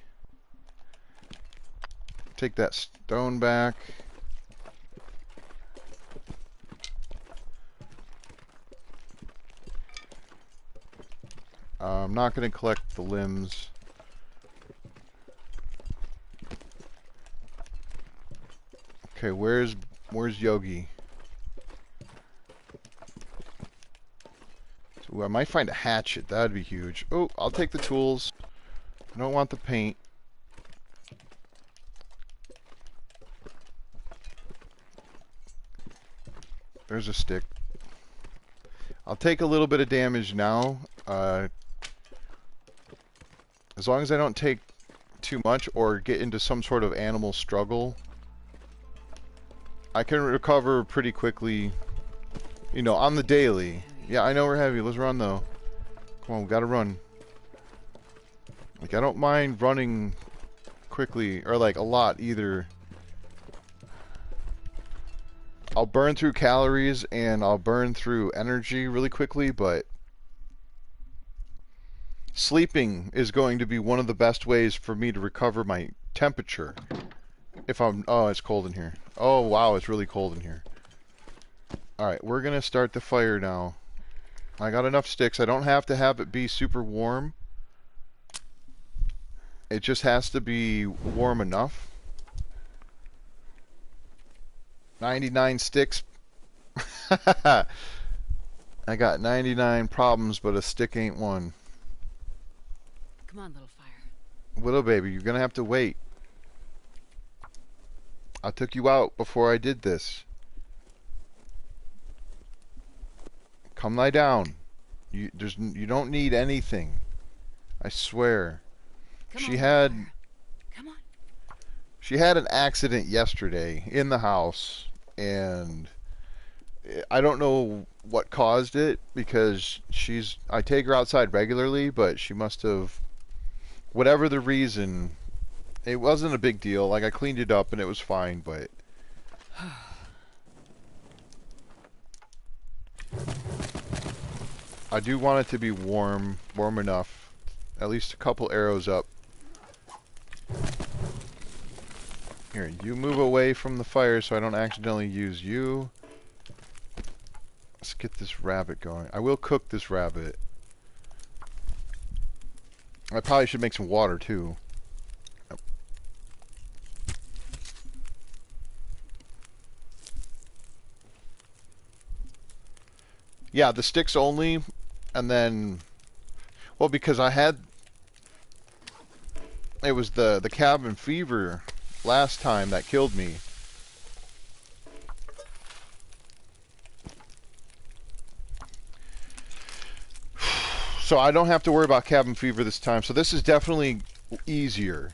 Take that stone back. I'm not going to collect the limbs. Okay, where's Yogi? So I might find a hatchet. That'd be huge. Oh, I'll take the tools. I don't want the paint. There's a stick. I'll take a little bit of damage now. As long as I don't take too much or get into some sort of animal struggle, I can recover pretty quickly, you know, on the daily. Yeah, I know we're heavy. Let's run, though. Come on, we gotta run. Like, I don't mind running quickly, or, like, a lot, either. I'll burn through calories, and I'll burn through energy really quickly, but sleeping is going to be one of the best ways for me to recover my temperature. If I'm... Oh, it's cold in here. Oh, wow, it's really cold in here. Alright, we're going to start the fire now. I got enough sticks. I don't have to have it be super warm. It just has to be warm enough. 99 sticks. I got 99 problems, but a stick ain't one. Come on, little fire. Little baby, you're going to have to wait. I took you out before I did this. Come lie down. You don't need anything. I swear. Come She on, had... fire. Come on. She had an accident yesterday in the house, and I don't know what caused it because I take her outside regularly, but she must have, whatever the reason, it wasn't a big deal. Like, I cleaned it up and it was fine, but I do want it to be warm enough. At least a couple arrows up. Here, you move away from the fire so I don't accidentally use you. Let's get this rabbit going. I will cook this rabbit. I probably should make some water too. Yeah, the sticks only, and then, well, because it was the cabin fever last time that killed me. So I don't have to worry about cabin fever this time. So this is definitely easier.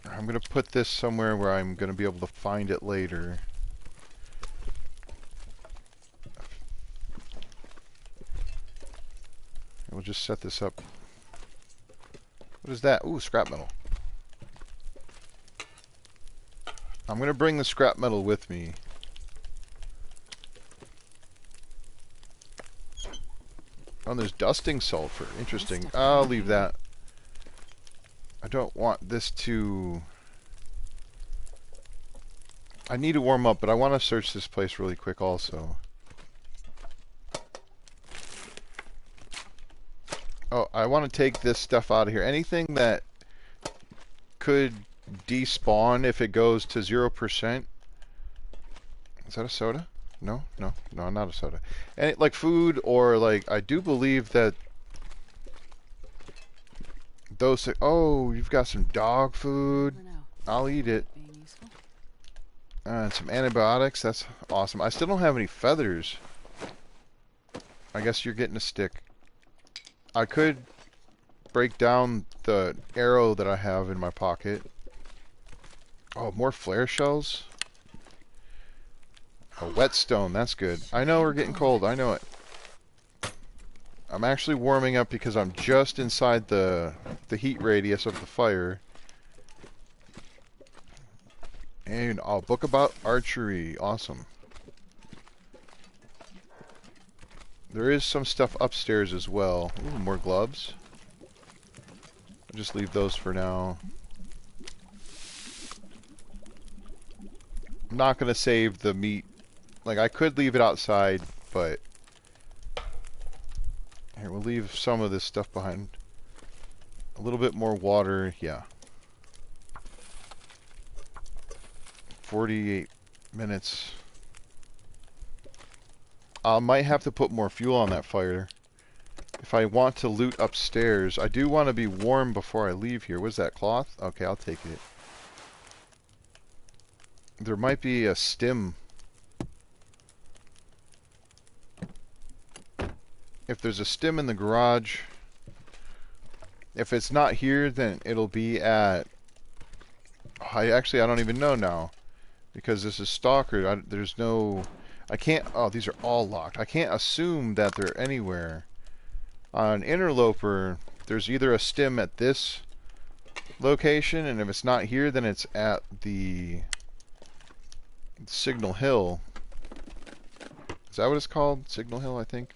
I'm going to put this somewhere where I'm going to be able to find it later. We'll just set this up. What is that? Ooh, scrap metal. I'm going to bring the scrap metal with me. Oh, there's dusting sulfur. Interesting. I'll leave that. I don't want this to... I need to warm up, but I want to search this place really quick also. Oh, I want to take this stuff out of here. Anything that could despawn if it goes to 0%. Is that a soda? No, not a soda. And like food or like, I do believe that those... Oh, you've got some dog food. I'll eat it. And some antibiotics. That's awesome. I still don't have any feathers. I guess you're getting a stick. I could break down the arrow that I have in my pocket. Oh, more flare shells? A whetstone, that's good. I know we're getting cold, I know it. I'm actually warming up because I'm just inside the heat radius of the fire. And a book about archery, awesome. There is some stuff upstairs as well. Ooh, more gloves. I'll just leave those for now. I'm not going to save the meat. Like, I could leave it outside, but... Here, we'll leave some of this stuff behind. A little bit more water, yeah. 48 minutes. I might have to put more fuel on that fire. If I want to loot upstairs, I do want to be warm before I leave here. What's that, cloth? Okay, I'll take it. There might be a stim. If there's a stim in the garage, if it's not here, then it'll be at... I don't even know now. Because this is Stalker, there's no... I can't... Oh, these are all locked. I can't assume that they're anywhere. On Interloper, there's either a stim at this location, and if it's not here, then it's at the Signal Hill. Is that what it's called? Signal Hill, I think.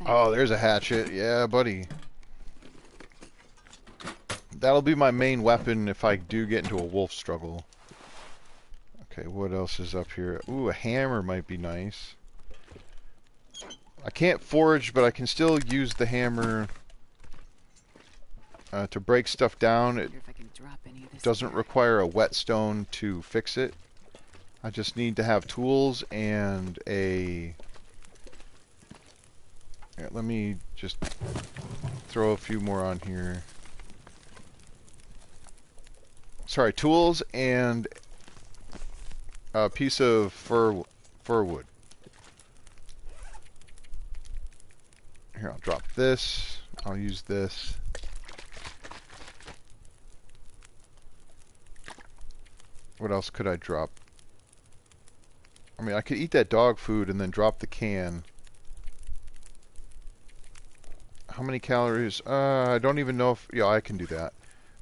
Oh, there's a hatchet. Yeah, buddy. That'll be my main weapon if I do get into a wolf struggle. Okay, what else is up here? Ooh, a hammer might be nice. I can't forage, but I can still use the hammer to break stuff down. It doesn't require a whetstone to fix it. I just need to have tools and a... Here, let me just throw a few more on here. Sorry, tools and a piece of fir wood. Here, I'll drop this. I'll use this. What else could I drop? I mean, I could eat that dog food and then drop the can. How many calories? I don't even know if... Yeah, I can do that.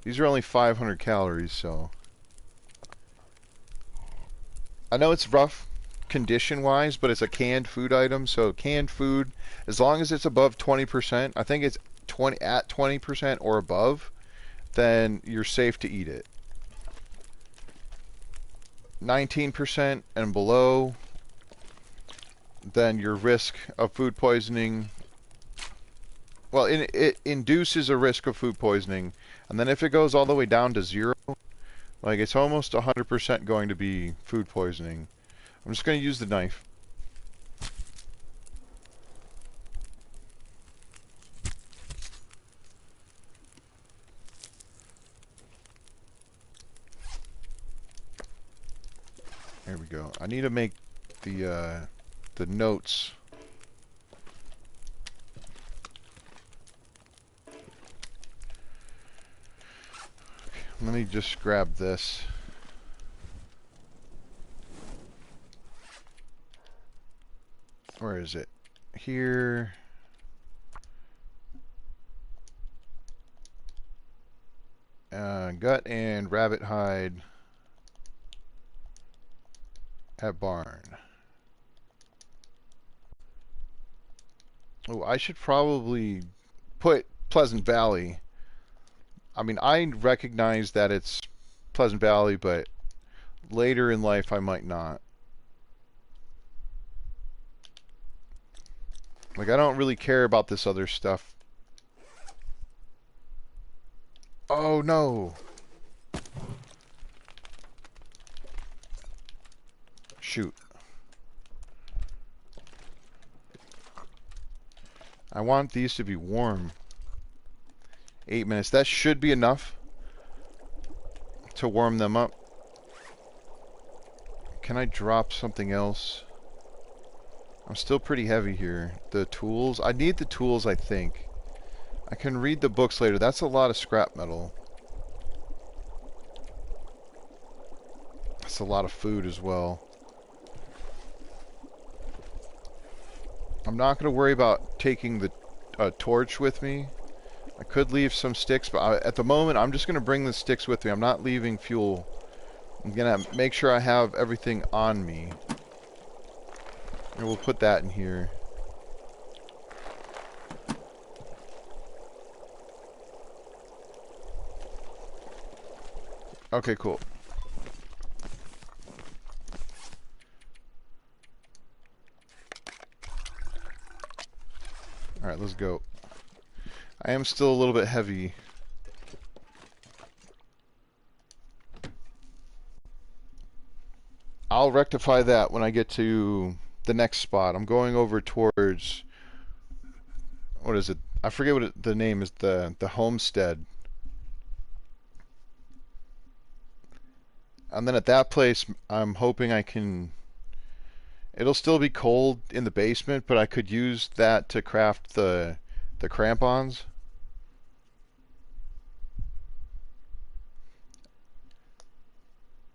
These are only 500 calories, so... I know it's rough condition-wise, but it's a canned food item, so canned food, as long as it's above 20%, I think it's 20% or above, then you're safe to eat it. 19% and below, then your risk of food poisoning... Well, it induces a risk of food poisoning, and then if it goes all the way down to 0, like it's almost 100% going to be food poisoning. I'm just going to use the knife. There we go. I need to make the notes. Let me just grab this. Where is it? Here. Gut and rabbit hide at barn. Oh, I should probably put Pleasant Valley. I mean, I recognize that it's Pleasant Valley, but later in life I might not. Like, I don't really care about this other stuff. Oh, no. Shoot. I want these to be warm. 8 minutes. That should be enough to warm them up. Can I drop something else? I'm still pretty heavy here. The tools. I need the tools, I think. I can read the books later. That's a lot of scrap metal. That's a lot of food as well. I'm not going to worry about taking the torch with me. I could leave some sticks, but at the moment, I'm just going to bring the sticks with me. I'm not leaving fuel. I'm going to make sure I have everything on me. And we'll put that in here. Okay, cool. Alright, let's go. I am still a little bit heavy. I'll rectify that when I get to the next spot. I'm going over towards... What is it? I forget what the name is. The homestead. And then at that place, I'm hoping I can... It'll still be cold in the basement, but I could use that to craft the crampons.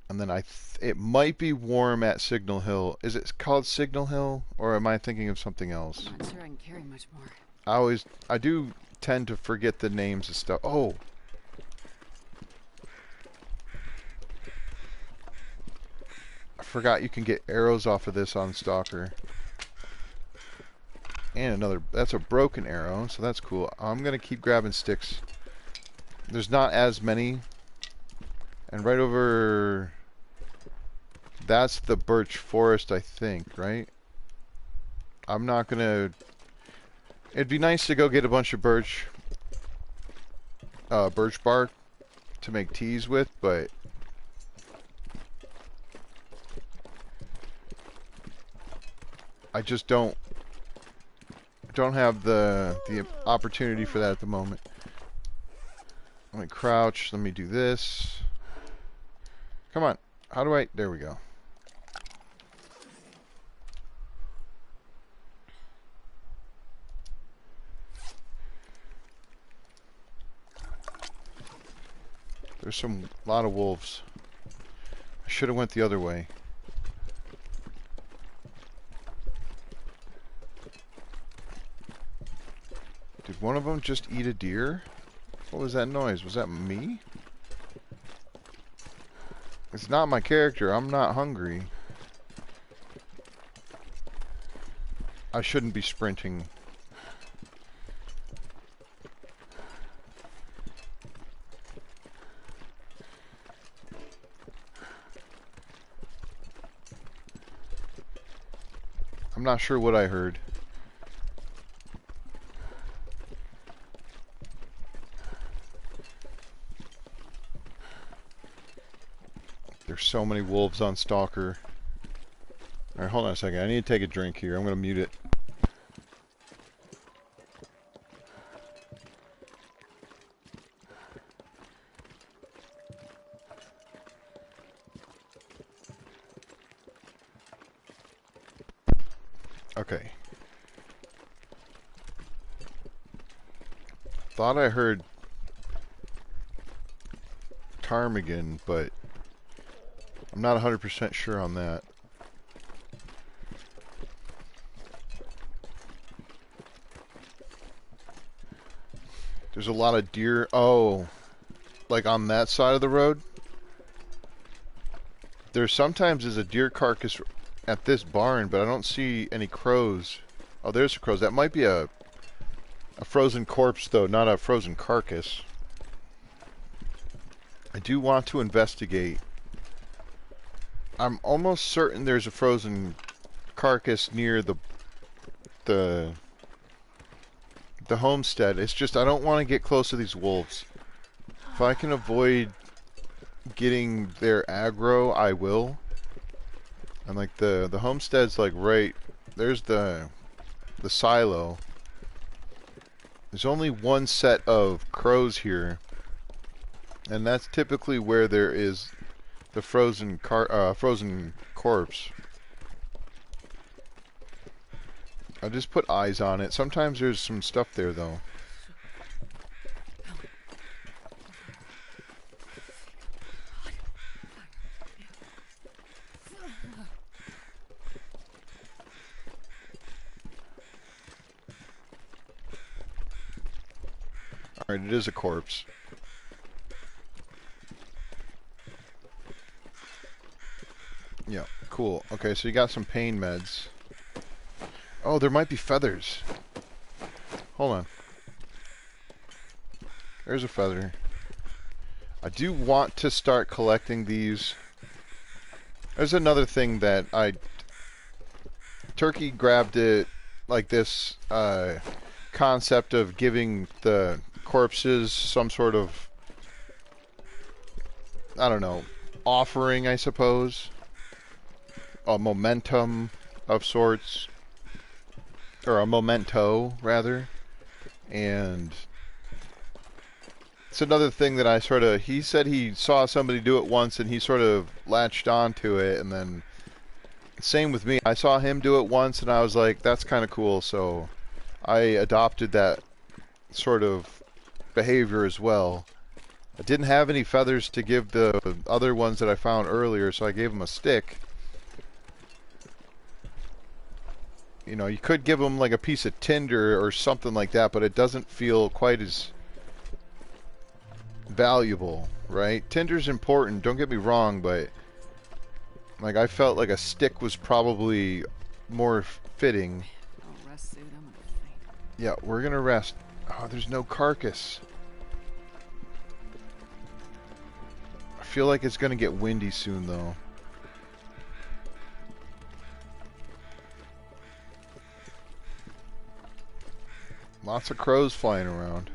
And then it might be warm at Signal Hill. Is it called Signal Hill, or am I thinking of something else? I'm not sure I can carry much more. I do tend to forget the names of stuff. Oh. I forgot you can get arrows off of this on Stalker. And another, that's a broken arrow, so that's cool. I'm gonna keep grabbing sticks. There's not as many. And right over, that's the birch forest, I think, right? I'm not gonna, it'd be nice to go get a bunch of birch bark to make teas with, but I just don't have the opportunity for that at the moment. Let me crouch. Let me do this. Come on. How do I... There we go. There's lot of wolves. I should have went the other way. Did one of them just eat a deer? What was that noise? Was that me? It's not my character. I'm not hungry. I shouldn't be sprinting. I'm not sure what I heard. There's so many wolves on Stalker. Alright, hold on a second. I need to take a drink here. I'm going to mute it. Okay. Thought I heard ptarmigan, but I'm not 100% sure on that. There's a lot of deer. Oh, like on that side of the road? There sometimes is a deer carcass at this barn, but I don't see any crows. Oh, there's the crows. That might be a frozen corpse, though, not a frozen carcass. I do want to investigate. I'm almost certain there's a frozen carcass near the homestead. It's just I don't want to get close to these wolves. If I can avoid getting their aggro, I will. And like the homestead's like right there's the silo. There's only one set of crows here, and that's typically where there is the frozen corpse. I just put eyes on it. Sometimes there's some stuff there though. Alright, it is a corpse. Yeah, cool. Okay, so you got some pain meds. Oh, there might be feathers. Hold on. There's a feather. I do want to start collecting these. There's another thing that Turkey grabbed it, like this concept of giving the corpses some sort of, I don't know, offering, I suppose. A momentum of sorts. Or a memento, rather. And it's another thing that I sort of, he said he saw somebody do it once and he sort of latched onto it, and then same with me. I saw him do it once and I was like, that's kind of cool, so I adopted that sort of behavior as well. I didn't have any feathers to give the other ones that I found earlier, so I gave him a stick. You know, you could give them like a piece of tinder or something like that, but it doesn't feel quite as valuable, right? Tinder's important, don't get me wrong, but like I felt like a stick was probably more fitting. I'll rest suit. I'm gonna faint. Yeah, we're gonna rest. Oh, there's no carcass. I feel like it's gonna get windy soon, though. Lots of crows flying around.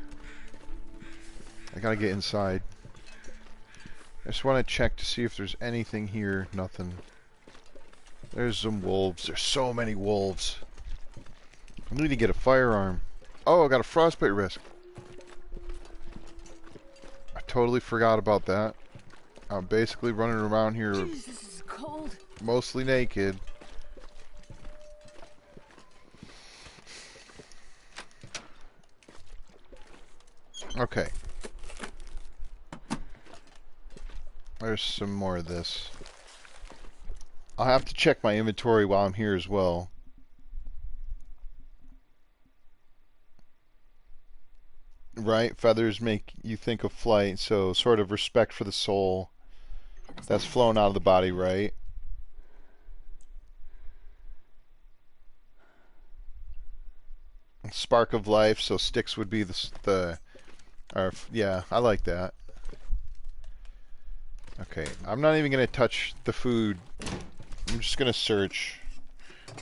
I gotta get inside. I just want to check to see if there's anything here. Nothing. There's some wolves. There's so many wolves. I need to get a firearm. Oh, I got a frostbite risk. I totally forgot about that. I'm basically running around here Jeez, this is cold. mostly naked. Okay. There's some more of this. I'll have to check my inventory while I'm here as well. Right? Feathers make you think of flight, so sort of respect for the soul that's flown out of the body, right? Spark of life, so sticks would be yeah, I like that. Okay, I'm not even gonna touch the food. I'm just gonna search.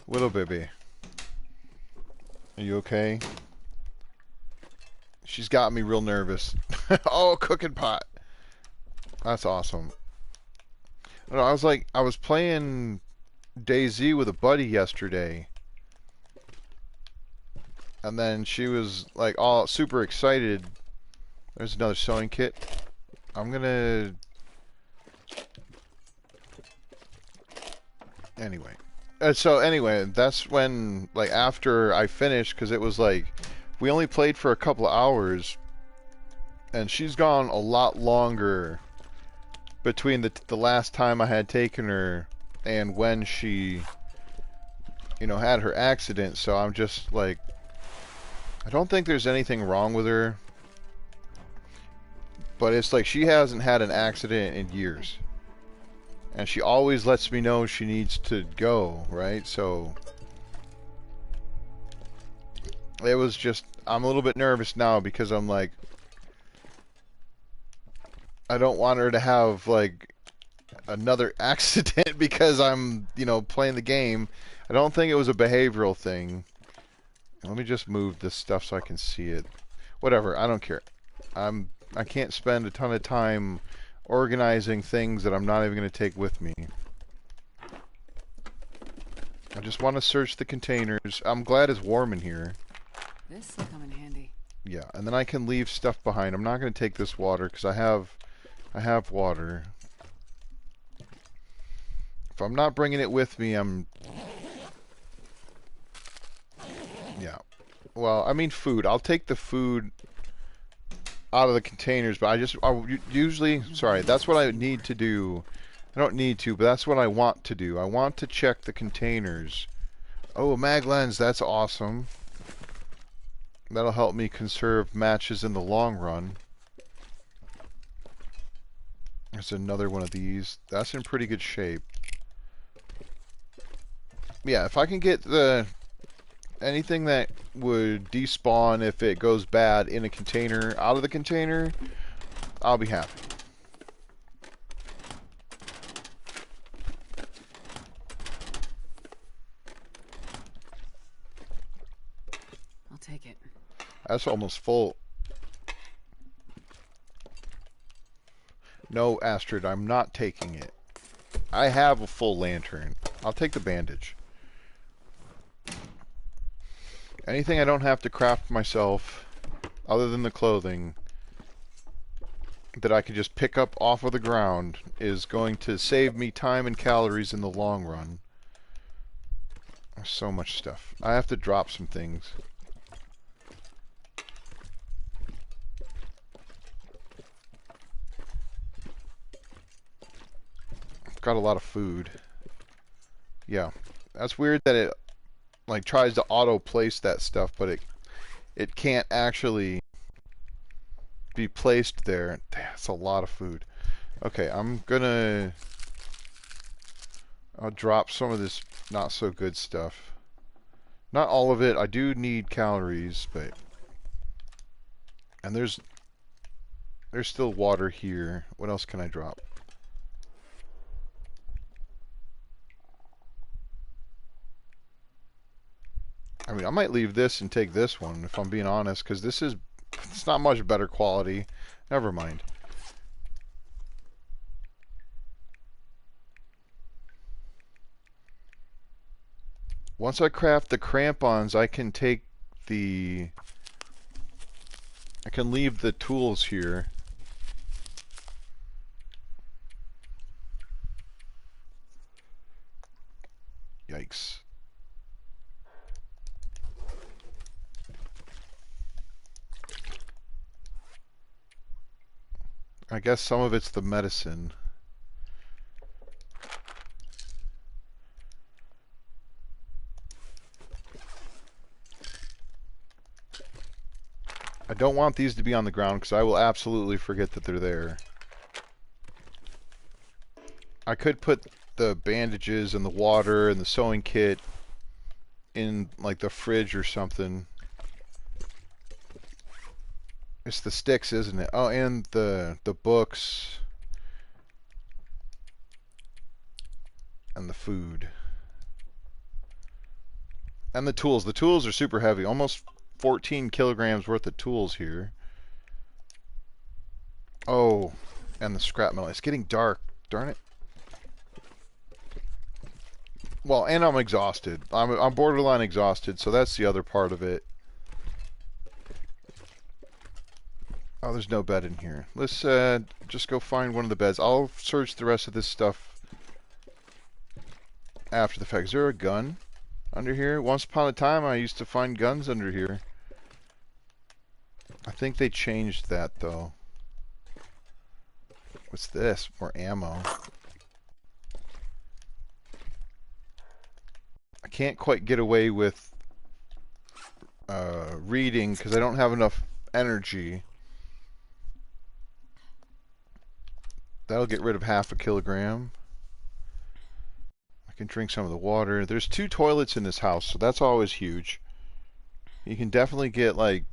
Little baby, are you okay? She's got me real nervous. Oh, cooking pot. That's awesome. No, I was playing DayZ with a buddy yesterday, and then she was like all super excited. There's another sewing kit. I'm gonna anyway. So anyway, that's when like after I finished, because it was like we only played for a couple of hours, and she's gone a lot longer between the last time I had taken her and when she, you know, had her accident. So I'm just like, I don't think there's anything wrong with her, but it's like she hasn't had an accident in years. And she always lets me know she needs to go, right? So it was just, I'm a little bit nervous now because I'm like, I don't want her to have like another accident because I'm, you know, playing the game. I don't think it was a behavioral thing. Let me just move this stuff so I can see it. Whatever, I don't care. I can't spend a ton of time organizing things that I'm not even going to take with me. I just want to search the containers. I'm glad it's warm in here. This will come in handy. Yeah, and then I can leave stuff behind. I'm not going to take this water because I have water. If I'm not bringing it with me, yeah. Well, I mean food. I'll take the food out of the containers, but I usually, sorry, that's what I need to do. I don't need to, but that's what I want to do. I want to check the containers. Oh, a mag lens, that's awesome. That'll help me conserve matches in the long run. There's another one of these. That's in pretty good shape. Yeah, if I can get anything that would despawn if it goes bad in a container, out of the container, I'll be happy. I'll take it. That's almost full. No, Astrid, I'm not taking it. I have a full lantern. I'll take the bandage. Anything I don't have to craft myself, other than the clothing, that I can just pick up off of the ground is going to save me time and calories in the long run. There's so much stuff. I have to drop some things. I've got a lot of food. Yeah. That's weird that it like tries to auto place that stuff, but it can't actually be placed there. That's a lot of food. Okay, I'll drop some of this not so good stuff. Not all of it. I do need calories, but and there's still water here. What else can I drop? I mean, I might leave this and take this one if I'm being honest, because it's not much better quality. Never mind. Once I craft the crampons, I can leave the tools here. Yikes. I guess some of it's the medicine. I don't want these to be on the ground because I will absolutely forget that they're there. I could put the bandages and the water and the sewing kit in like the fridge or something. It's the sticks, isn't it? Oh, and the books and the food. And the tools. The tools are super heavy. Almost 14 kilograms worth of tools here. Oh, and the scrap metal. It's getting dark. Darn it. Well, and I'm exhausted. I'm borderline exhausted, so that's the other part of it. Oh, there's no bed in here. Let's just go find one of the beds. I'll search the rest of this stuff after the fact. Is there a gun under here? Once upon a time, I used to find guns under here. I think they changed that, though. What's this? More ammo. I can't quite get away with reading because I don't have enough energy. That'll get rid of half a kilogram. I can drink some of the water. There's 2 toilets in this house, so that's always huge. You can definitely get like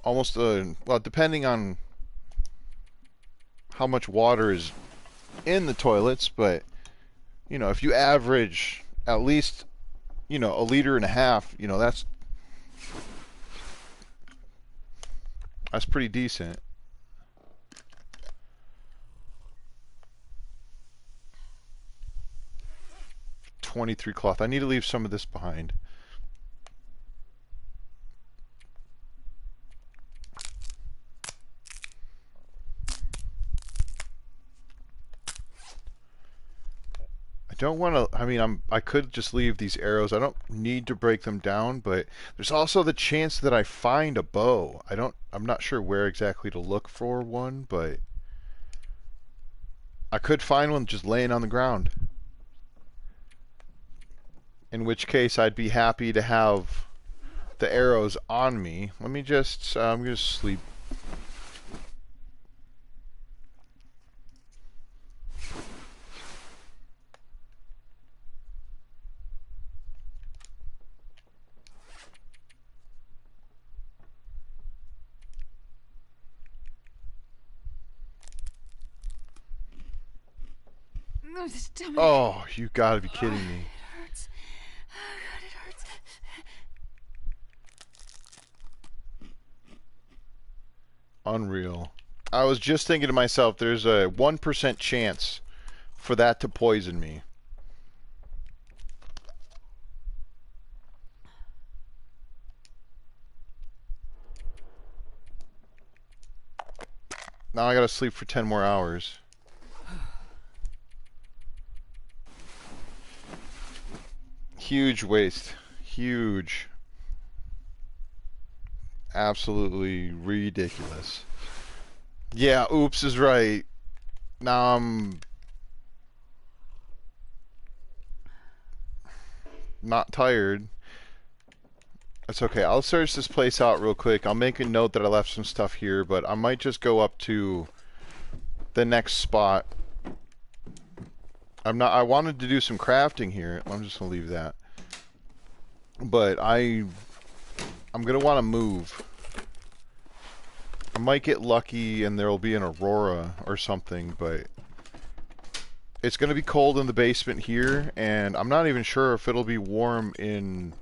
almost well, depending on how much water is in the toilets, but you know, if you average at least, you know, 1.5 liters, you know, that's pretty decent. 23 cloth. I need to leave some of this behind. I don't want to, I mean, I could just leave these arrows. I don't need to break them down, but there's also the chance that I find a bow. I'm not sure where exactly to look for one, but I could find one just laying on the ground. In which case, I'd be happy to have the arrows on me. Let me just, I'm going to sleep. No, stomach. Oh, you gotta be kidding me. It hurts. Oh, God, it hurts. Unreal. I was just thinking to myself, there's a 1% chance for that to poison me. Now I gotta sleep for 10 more hours. Huge waste. Huge. Absolutely ridiculous. Yeah, oops is right. Now I'm not tired. That's okay. I'll search this place out real quick. I'll make a note that I left some stuff here, but I might just go up to the next spot. I wanted to do some crafting here. I'm just gonna leave that. But I'm gonna want to move. I might get lucky and there'll be an aurora or something, but it's gonna be cold in the basement here, and I'm not even sure if it'll be warm in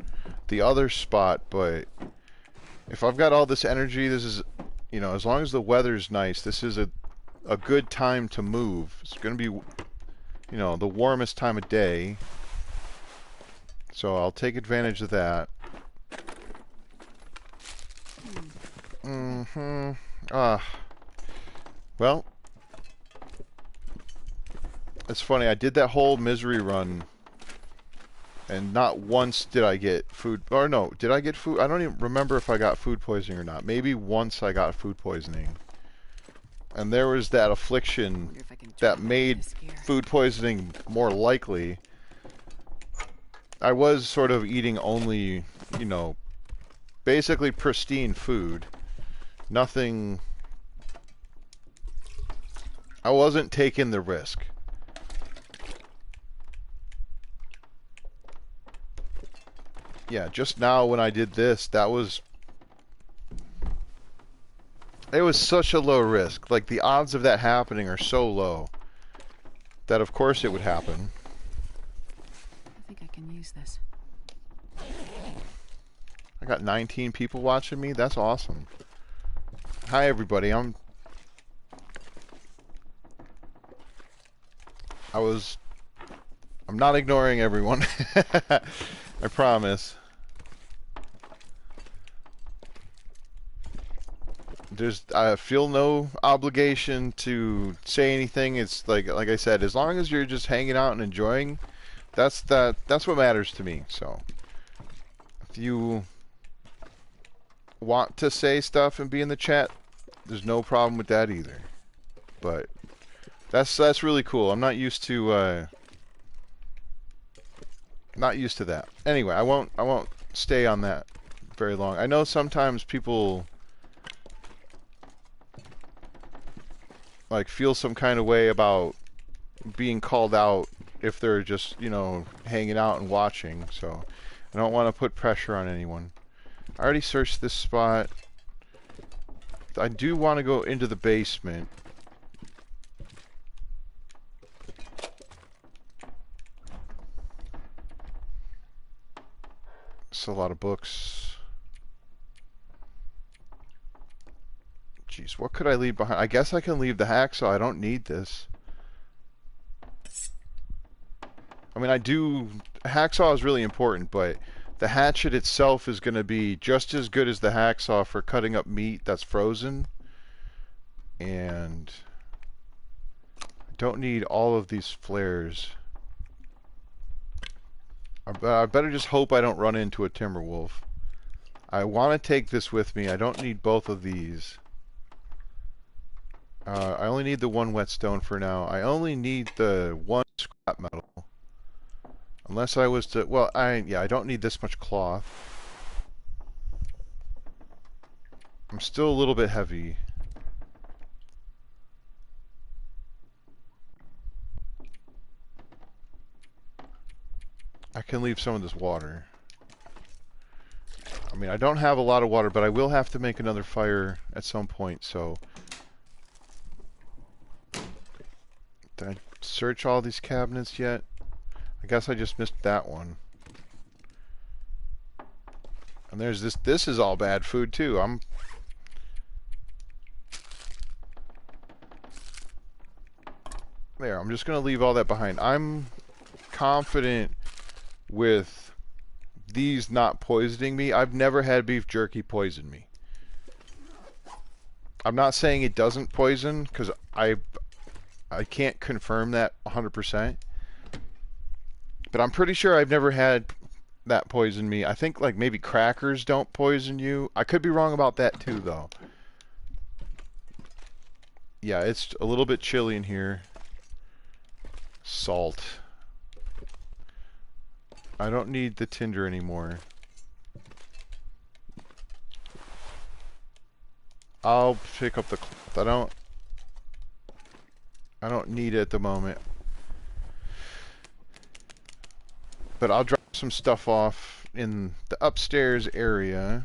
the other spot, but if I've got all this energy, this is, you know, as long as the weather's nice, this is a good time to move. It's gonna be, you know, the warmest time of day. So I'll take advantage of that. Well, it's funny. I did that whole misery run, and not once did I get food. Or no, did I get food? I don't even remember if I got food poisoning or not. Maybe once I got food poisoning. And there was that affliction that made food poisoning more likely. I was sort of eating only, you know, basically pristine food. Nothing. I wasn't taking the risk. Yeah, just now when I did this, that was... It was such a low risk. Like, the odds of that happening are so low that of course it would happen. I think I can use this. I got 19 people watching me. That's awesome. Hi everybody. I'm not ignoring everyone. I promise. I feel no obligation to say anything. It's like I said, as long as you're just hanging out and enjoying, that's what matters to me. So if you want to say stuff and be in the chat, there's no problem with that either. But that's really cool. I'm not used to that. Anyway, I won't stay on that very long. I know sometimes people like feel some kind of way about being called out if they're just, you know, hanging out and watching. So I don't want to put pressure on anyone. I already searched this spot. I do want to go into the basement. It's a lot of books. Jeez, what could I leave behind? I guess I can leave the hacksaw. I don't need this. I mean, hacksaw is really important, but the hatchet itself is going to be just as good as the hacksaw for cutting up meat that's frozen. And I don't need all of these flares. I better just hope I don't run into a timber wolf. I want to take this with me. I don't need both of these. I only need the one whetstone for now. I only need the one scrap metal. Unless I was to... Well, I don't need this much cloth. I'm still a little bit heavy. I can leave some of this water. I mean, I don't have a lot of water, but I will have to make another fire at some point, so... Did I search all these cabinets yet? I guess I just missed that one. And there's this. This is all bad food too. There, I'm just going to leave all that behind. I'm confident with these not poisoning me. I've never had beef jerky poison me. I'm not saying it doesn't poison, because I can't confirm that 100%. But I'm pretty sure I've never had that poison me. I think like maybe crackers don't poison you. I could be wrong about that too, though. Yeah, it's a little bit chilly in here. Salt. I don't need the tinder anymore. I'll pick up the cloth. I don't need it at the moment. But I'll drop some stuff off in the upstairs area.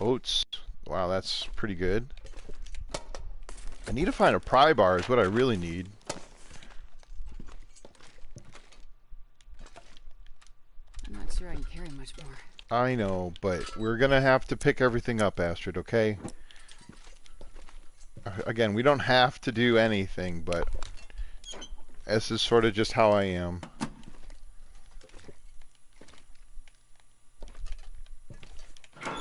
Oats. Wow, that's pretty good. I need to find a pry bar is what I really need. I'm not sure I can carry much more. I know, but we're going to have to pick everything up, Astrid, okay? Again, we don't have to do anything, but this is sort of just how I am. Well,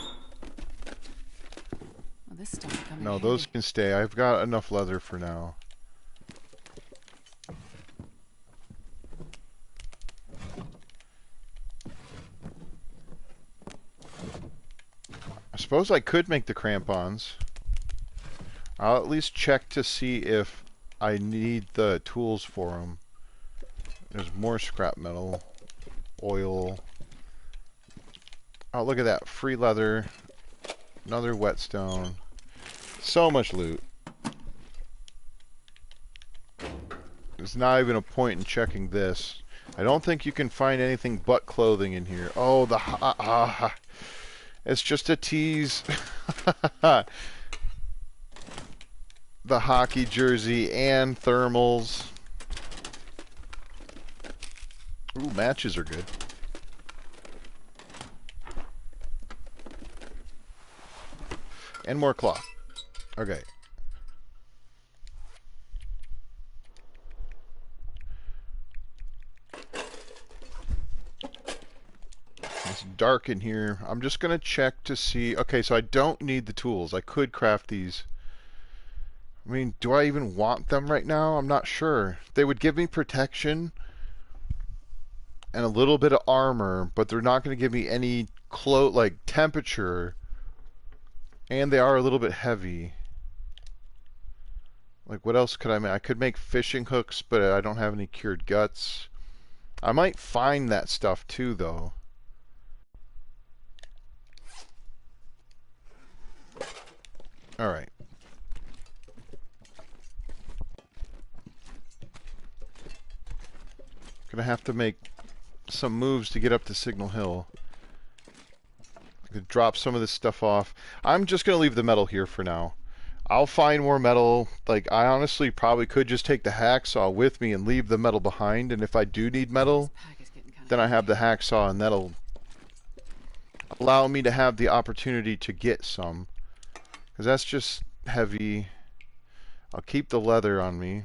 this stuff coming No, handy. those can stay. I've got enough leather for now. I suppose I could make the crampons. I'll at least check to see if I need the tools for them. There's more scrap metal, oil. Oh, look at that. Free leather. Another whetstone. So much loot. There's not even a point in checking this. I don't think you can find anything but clothing in here. Oh, it's just a tease. The hockey jersey and thermals. Ooh, matches are good. And more cloth. Okay. It's dark in here. I'm just going to check to see. Okay, so I don't need the tools. I could craft these. I mean, do I even want them right now? I'm not sure. They would give me protection and a little bit of armor, but they're not going to give me any like temperature. And they are a little bit heavy. Like, what else could I make? I could make fishing hooks, but I don't have any cured guts. I might find that stuff too, though. Alright. Gonna have to make some moves to get up to Signal Hill. I could drop some of this stuff off. I'm just gonna leave the metal here for now. I'll find more metal. Like, I honestly probably could just take the hacksaw with me and leave the metal behind, and if I do need metal, then I have the hacksaw, and that'll allow me to have the opportunity to get some. Because that's just heavy. I'll keep the leather on me.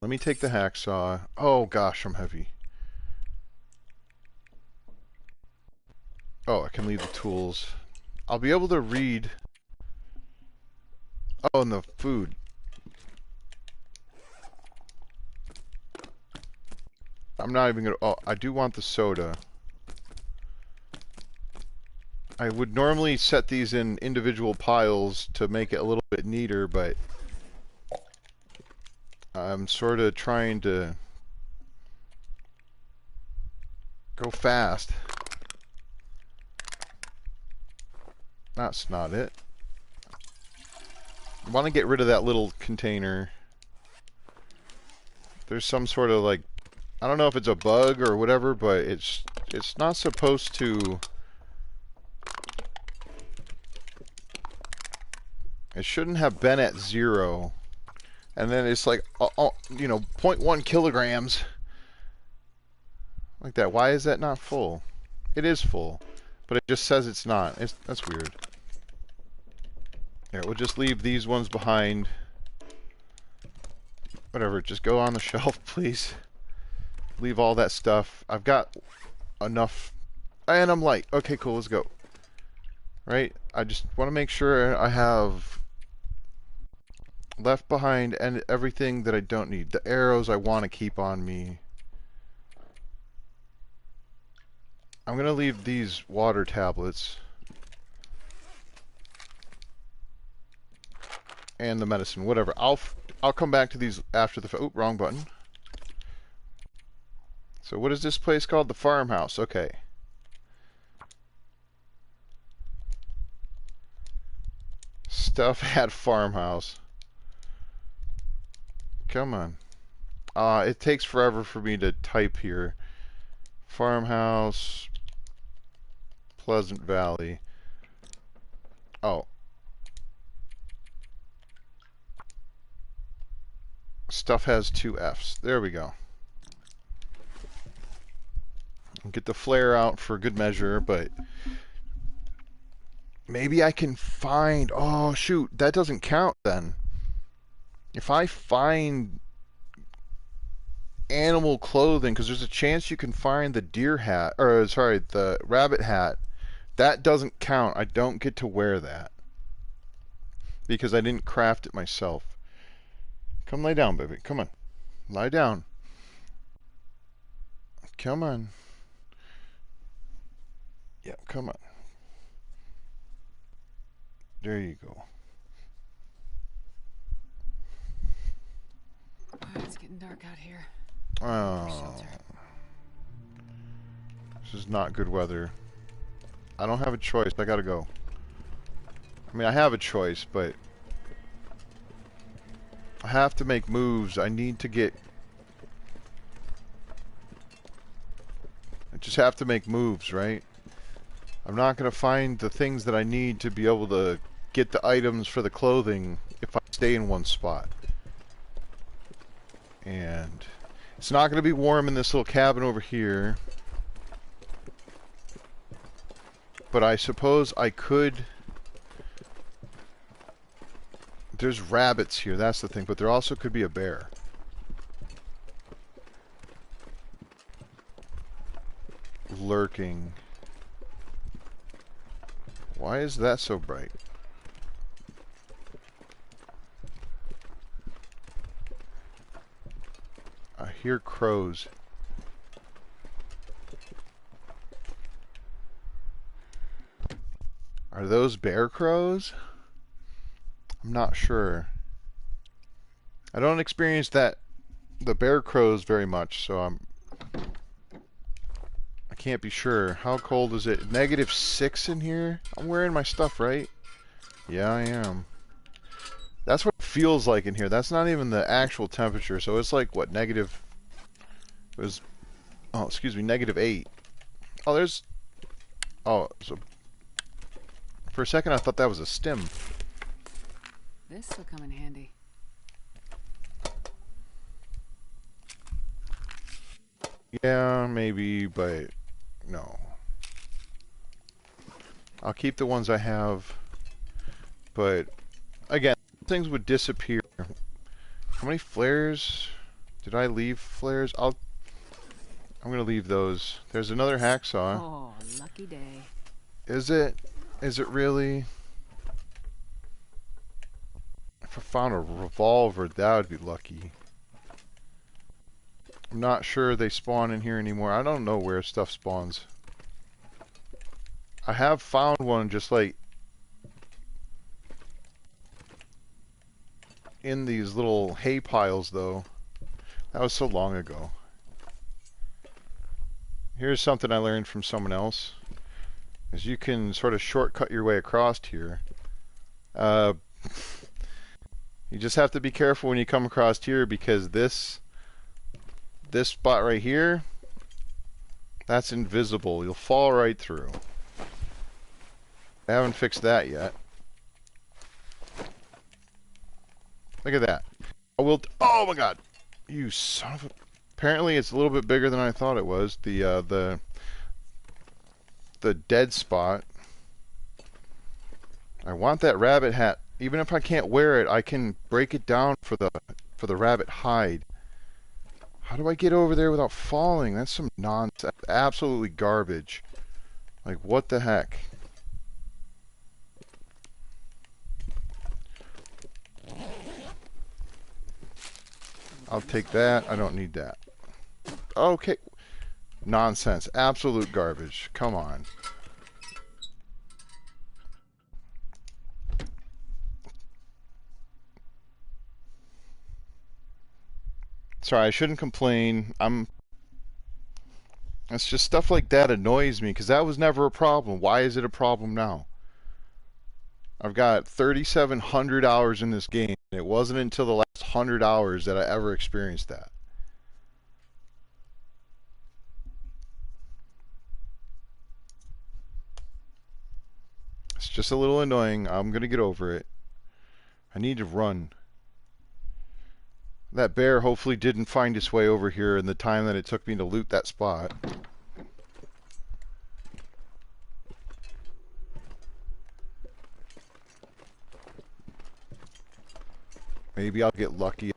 Let me take the hacksaw. Oh gosh, I'm heavy. Oh, I can leave the tools. I'll be able to read. Oh, and the food. I'm not even gonna. Oh, I do want the soda. I would normally set these in individual piles to make it a little bit neater, but I'm sort of trying to go fast. That's not it. I want to get rid of that little container. There's some sort of, like, I don't know if it's a bug or whatever, but it's not supposed to. It shouldn't have been at 0. And then it's like, you know, 0.1 kilograms. Like that. Why is that not full? It is full. But it just says it's not. That's weird. Here, we'll just leave these ones behind. Whatever, just go on the shelf, please. Leave all that stuff. I've got enough. And I'm light. Okay, cool, let's go. Right? I just want to make sure I have left behind and everything that I don't need. The arrows I want to keep on me. I'm going to leave these water tablets. And the medicine, whatever. I'll come back to these after the... Oh, wrong button. So what is this place called? The farmhouse. Okay. Stuff at farmhouse. Come on. It takes forever for me to type here. Farmhouse. Pleasant Valley. Oh. Stuff has 2 F's. There we go. I'll get the flare out for good measure, but maybe I can find... Oh, shoot. That doesn't count then. If I find animal clothing, because there's a chance you can find the deer hat, or sorry, the rabbit hat, that doesn't count. I don't get to wear that because I didn't craft it myself. Come lay down, baby. Come on. Lie down. Come on. Yeah, come on. There you go. Oh, it's getting dark out here. Oh. This is not good weather. I don't have a choice. I gotta go. I mean, I have a choice, but I have to make moves. I need to get... I just have to make moves, right? I'm not gonna find the things that I need to be able to get the items for the clothing if I stay in one spot. And it's not gonna be warm in this little cabin over here. But I suppose I could... There's rabbits here, that's the thing, but there also could be a bear. Lurking. Why is that so bright? I hear crows. Are those bear crows? I'm not sure. I don't experience the bear crows very much, so I can't be sure. How cold is it? -6 in here? I'm wearing my stuff, right? Yeah, I am. That's what it feels like in here. That's not even the actual temperature, so it's like, what, negative... It was... Oh, excuse me, -8. Oh, there's... Oh, so... For a second I thought that was a stim. This will come in handy. Yeah, maybe, but no. I'll keep the ones I have, but again, things would disappear. How many flares? Did I leave flares? I'm gonna leave those. There's another hacksaw. Oh, lucky day. Is it? Is it really? If I found a revolver, that would be lucky. I'm not sure they spawn in here anymore. I don't know where stuff spawns. I have found one just like in these little hay piles though. That was so long ago. Here's something I learned from someone else. Is you can sort of shortcut your way across here. You just have to be careful when you come across here because this spot right here, that's invisible. You'll fall right through. I haven't fixed that yet. Look at that. I will. Oh my God! You son of a. Apparently, it's a little bit bigger than I thought it was. The dead spot. I want that rabbit hat. Even if I can't wear it, I can break it down for the rabbit hide. How do I get over there without falling? That's some nonsense. Absolutely garbage. Like, what the heck? I'll take that. I don't need that. Okay. Nonsense. Absolute garbage. Come on. Sorry, I shouldn't complain. It's just stuff like that annoys me because that was never a problem. Why is it a problem now? I've got 3,700 hours in this game, and it wasn't until the last 100 hours that I ever experienced that. It's just a little annoying. I'm gonna get over it. I need to run. That bear hopefully didn't find its way over here in the time that it took me to loot that spot. Maybe I'll get lucky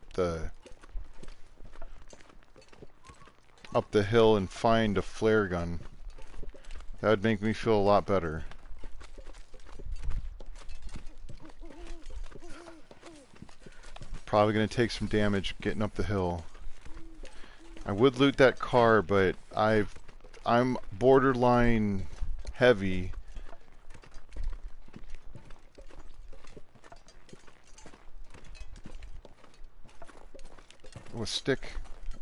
up the hill and find a flare gun. That would make me feel a lot better. Probably going to take some damage getting up the hill. I would loot that car, but I'm borderline heavy. Oh, a stick.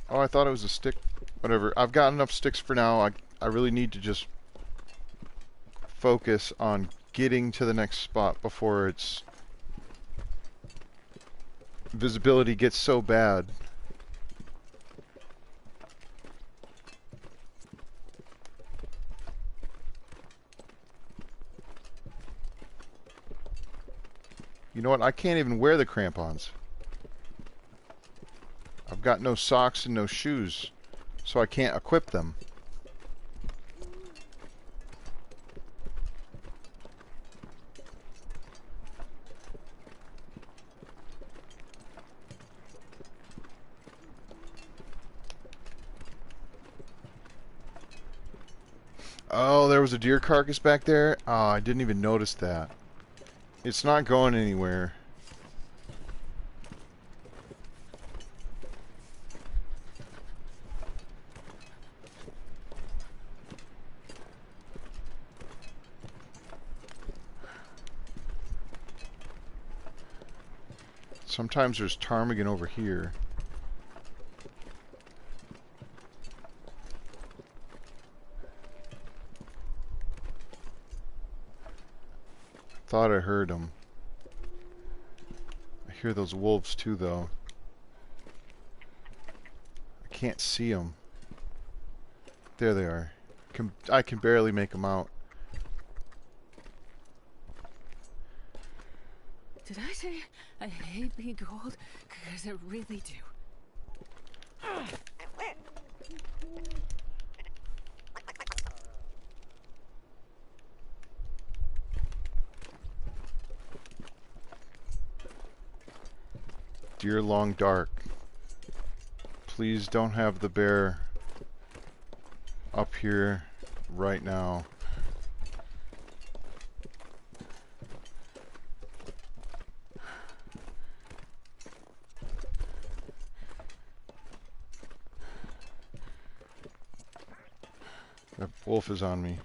Oh, I thought it was a stick. Whatever. I've got enough sticks for now. I really need to just focus on getting to the next spot before its visibility gets so bad. You know what? I can't even wear the crampons. I've got no socks and no shoes, so I can't equip them. Oh, there was a deer carcass back there? Oh, I didn't even notice that. It's not going anywhere. Sometimes there's ptarmigan over here. Thought I heard them. I hear those wolves too, though. I can't see them. There they are. I can barely make them out. Did I say I hate being cold? Because I really do. Deer long dark. Please don't have the bear up here right now. That wolf is on me.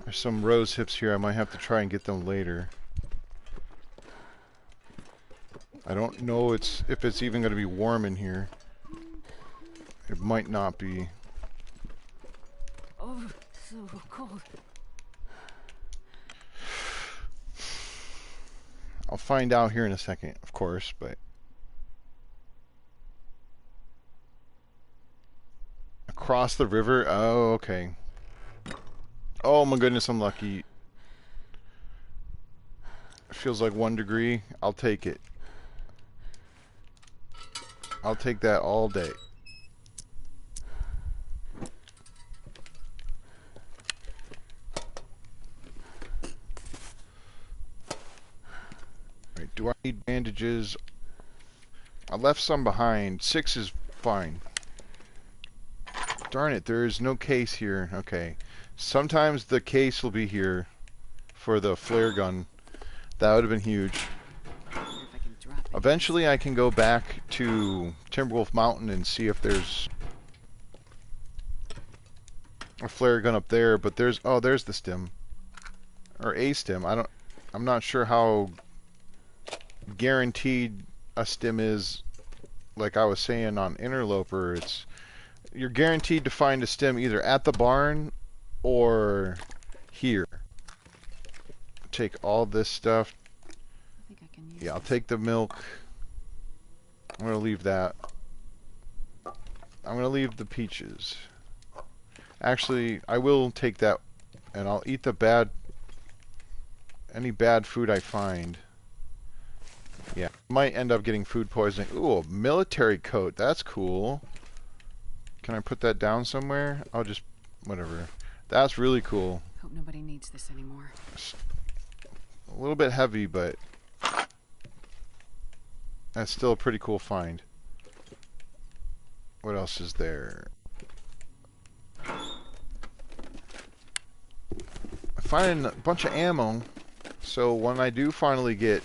There's some rose hips here. I might have to try and get them later. I don't know if it's even going to be warm in here. It might not be. Oh, so cold. I'll find out here in a second, of course, but... Across the river? Oh, okay. Oh my goodness, I'm lucky. It feels like 1 degree. I'll take it. I'll take that all day. Right, do I need bandages? I left some behind. 6 is fine. Darn it, there is no case here. Okay. Sometimes the case will be here for the flare gun. That would have been huge. Eventually I can go back to Timberwolf Mountain and see if there's a flare gun up there, but there's the stim. Or a stim. I'm not sure how guaranteed a stim is. Like I was saying on Interloper, you're guaranteed to find a stim either at the barn or here. Take all this stuff. Yeah, I'll take the milk. I'm gonna leave that. I'm gonna leave the peaches. Actually, I will take that, and I'll eat any bad food I find. Yeah, might end up getting food poisoning. Ooh, a military coat. That's cool. Can I put that down somewhere? I'll just, whatever. That's really cool. Hope nobody needs this anymore. A little bit heavy, but that's still a pretty cool find. What else is there? I find a bunch of ammo, so when I do finally get...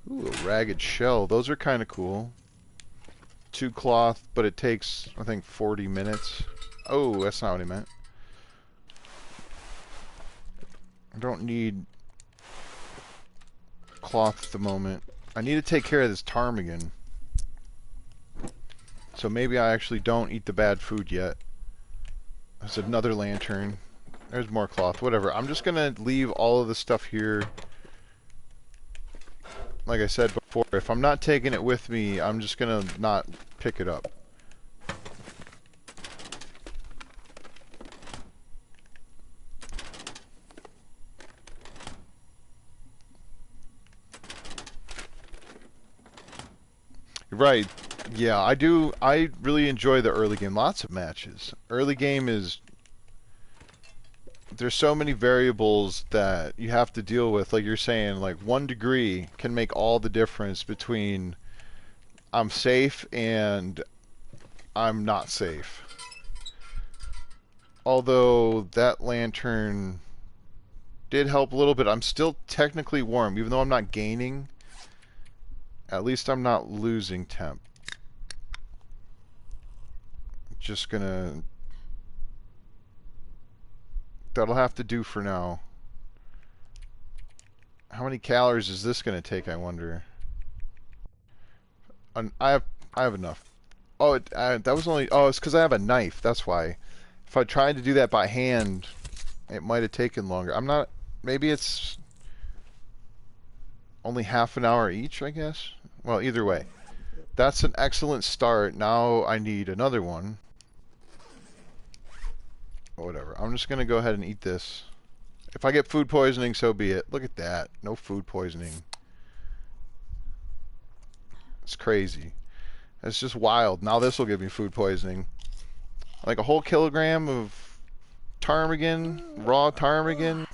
Ooh, a ragged shell. Those are kind of cool. 2 cloth, but it takes, I think, 40 minutes. Oh, that's not what I meant. I don't need cloth at the moment. I need to take care of this ptarmigan. So maybe I actually don't eat the bad food yet. There's another lantern. There's more cloth. Whatever. I'm just going to leave all of the stuff here. Like I said before, if I'm not taking it with me, I'm just going to not pick it up. Right. Yeah, I do. I really enjoy the early game. Lots of matches. Early game is... There's so many variables that you have to deal with. Like you're saying, like 1 degree can make all the difference between I'm safe and I'm not safe. Although that lantern did help a little bit. I'm still technically warm. Even though I'm not gaining, at least I'm not losing temp. Just gonna... That'll have to do for now. How many calories is this gonna take, I wonder? I have enough. Oh, that was only... Oh, it's because I have a knife. That's why. If I tried to do that by hand, it might have taken longer. I'm not... Maybe it's only half an hour each, I guess? Well, either way. That's an excellent start. Now I need another one. Whatever. I'm just going to go ahead and eat this. If I get food poisoning, so be it. Look at that. No food poisoning. It's crazy. It's just wild. Now this will give me food poisoning. Like a whole kilogram of ptarmigan, raw ptarmigan.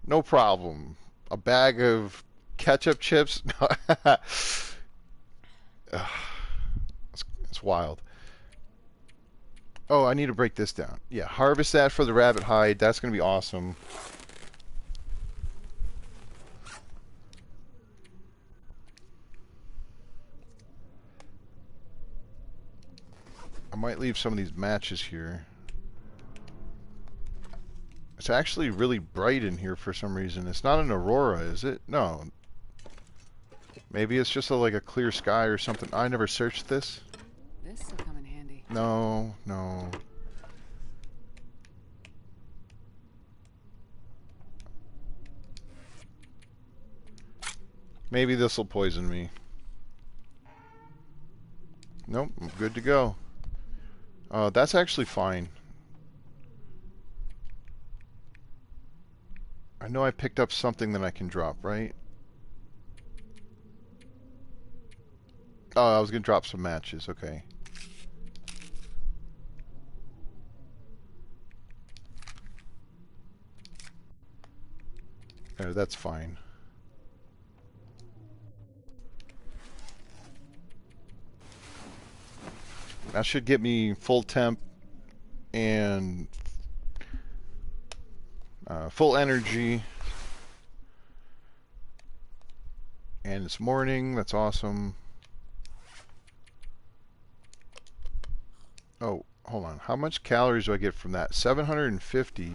No problem. A bag of ketchup chips. It's wild. Oh, I need to break this down. Yeah, harvest that for the rabbit hide. That's going to be awesome. I might leave some of these matches here. It's actually really bright in here for some reason. It's not an aurora, is it? No. Maybe it's just like a clear sky or something. I never searched this. This will come in handy. No, no. Maybe this will poison me. Nope, I'm good to go. That's actually fine. I know I picked up something that I can drop, right? Oh, I was going to drop some matches. Okay. There, that's fine. That should get me full temp and full energy. And it's morning. That's awesome. Oh, hold on. How much calories do I get from that? 750.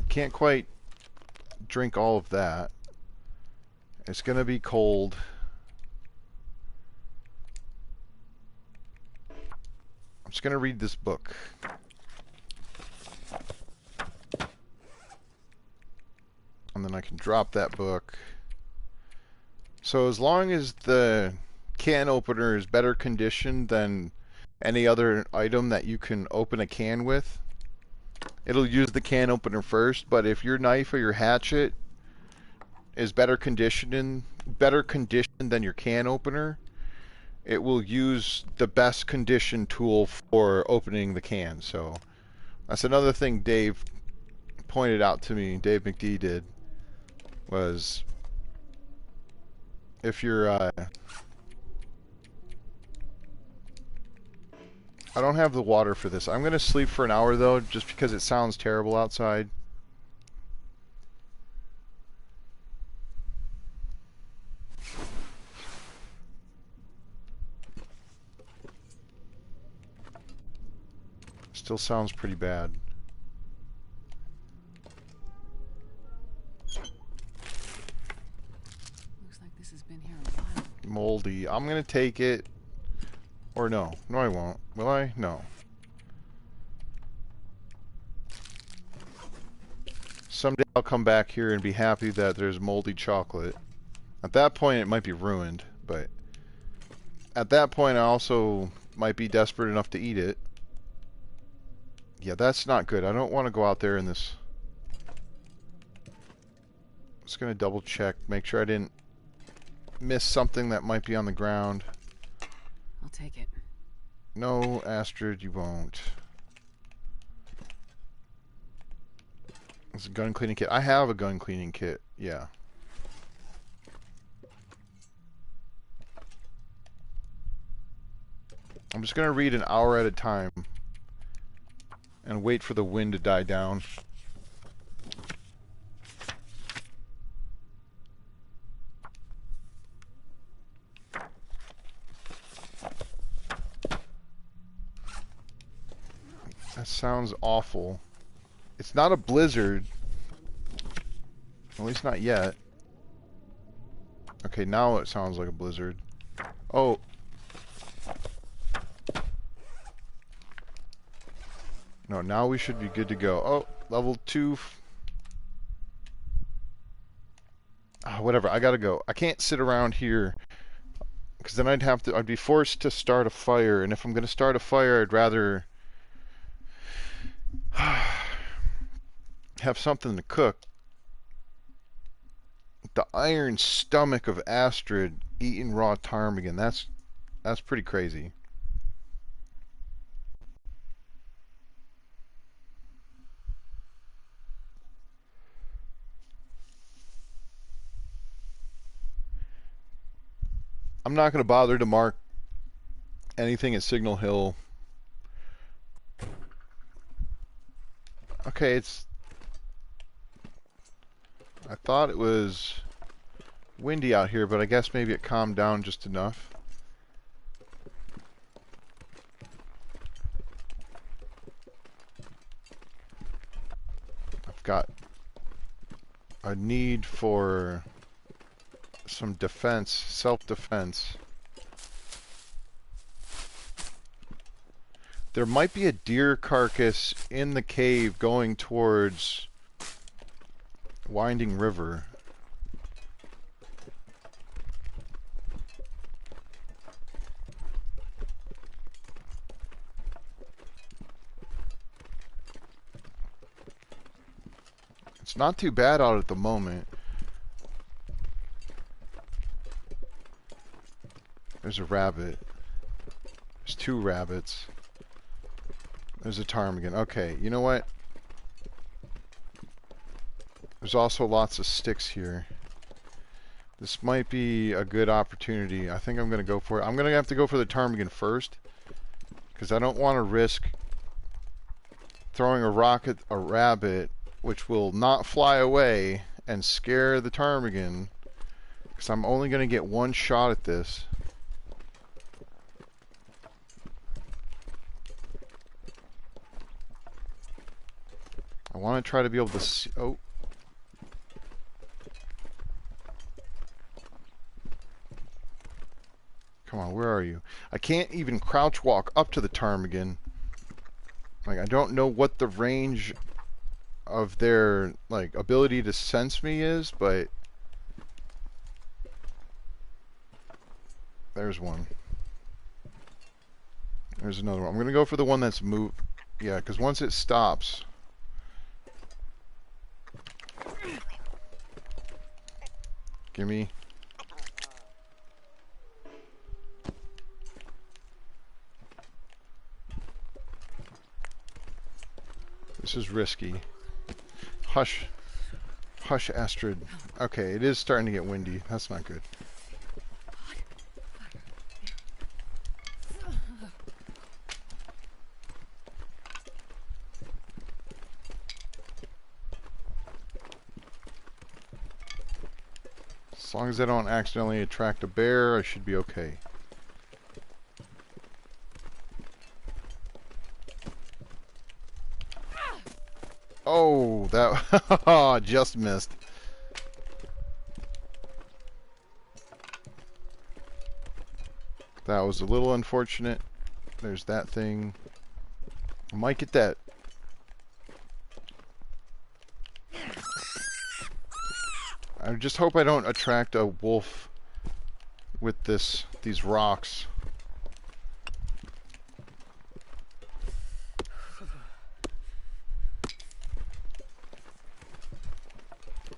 Can't quite drink all of that. It's going to be cold. I'm just going to read this book. And then I can drop that book. So as long as the can opener is better conditioned than any other item that you can open a can with, it'll use the can opener first. But if your knife or your hatchet is better conditioned than your can opener, it will use the best conditioned tool for opening the can. So that's another thing Dave pointed out to me, Dave McD did, was if you're I don't have the water for this. I'm going to sleep for an hour though, just because it sounds terrible outside. Still sounds pretty bad. moldy. I'm gonna take it. Or no. No, I won't. Will I? No. Someday I'll come back here and be happy that there's moldy chocolate. At that point, it might be ruined, but at that point, I also might be desperate enough to eat it. Yeah, that's not good. I don't want to go out there in this. Just gonna double check, make sure I didn't miss something that might be on the ground. I'll take it. No, Astrid, you won't. It's a gun cleaning kit. I have a gun cleaning kit, yeah. I'm just gonna read an hour at a time and wait for the wind to die down. That sounds awful. It's not a blizzard. At least not yet. Okay, now it sounds like a blizzard. Oh. No, now we should be good to go. Oh, level 2. Whatever, I gotta go. I can't sit around here because then I'd be forced to start a fire, and if I'm gonna start a fire, I'd rather have something to cook. The iron stomach of Astrid eating raw ptarmigan. That's pretty crazy. I'm not going to bother to mark anything at Signal Hill. Okay, I thought it was windy out here, but I guess maybe it calmed down just enough. I've got a need for some defense, self-defense. There might be a deer carcass in the cave going towards Winding River. It's not too bad out at the moment. There's a rabbit. There's 2 rabbits. There's a ptarmigan. Okay, you know what? There's also lots of sticks here. This might be a good opportunity. I think I'm going to go for it. I'm going to have to go for the ptarmigan first, because I don't want to risk throwing a rock at a rabbit, which will not fly away and scare the ptarmigan, because I'm only going to get one shot at this. I want to try to be able to see. Oh. Come on, where are you? I can't even crouch walk up to the ptarmigan. Like, I don't know what the range of their, like, ability to sense me is, but there's one. There's another one. I'm going to go for the one that's moved. Yeah, because once it stops. Gimme. This is risky. Hush. Hush, Astrid. Okay, it is starting to get windy. That's not good. As long as I don't accidentally attract a bear, I should be okay. Oh, that just missed. That was a little unfortunate. There's that thing. I might get that. I just hope I don't attract a wolf with these rocks.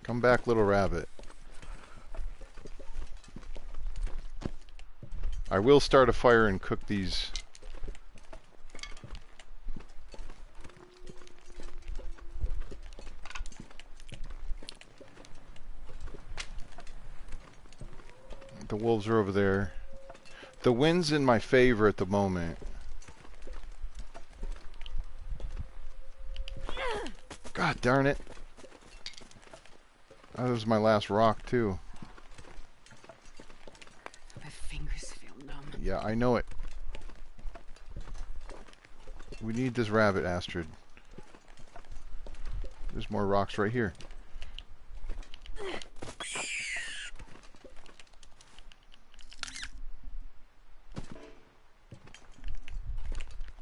Come back, little rabbit. I will start a fire and cook these. The wolves are over there. The wind's in my favor at the moment. God darn it. That was my last rock, too. My fingers feel numb. Yeah, I know it. We need this rabbit, Astrid. There's more rocks right here.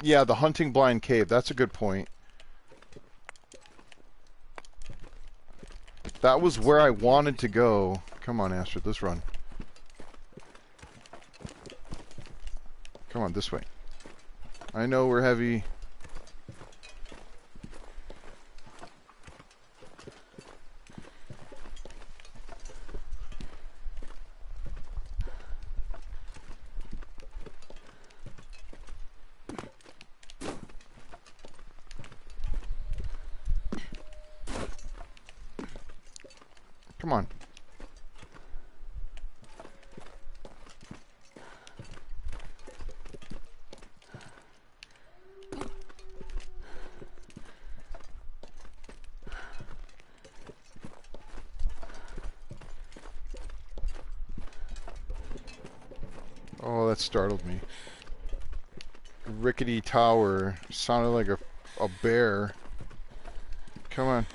Yeah, the hunting blind cave. That's a good point. That was where I wanted to go. Come on, Astrid, let's run. Come on, this way. I know we're heavy. Come on. Oh, that startled me. Rickety tower sounded like a bear. Come on.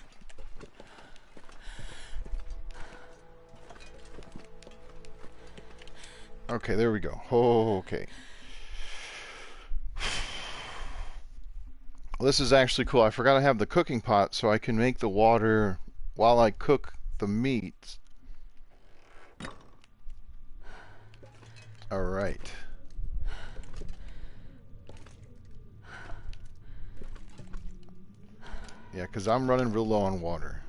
Okay, there we go. Oh, okay. Well, this is actually cool. I forgot I have the cooking pot, so I can make the water while I cook the meat. All right. Yeah, because I'm running real low on water.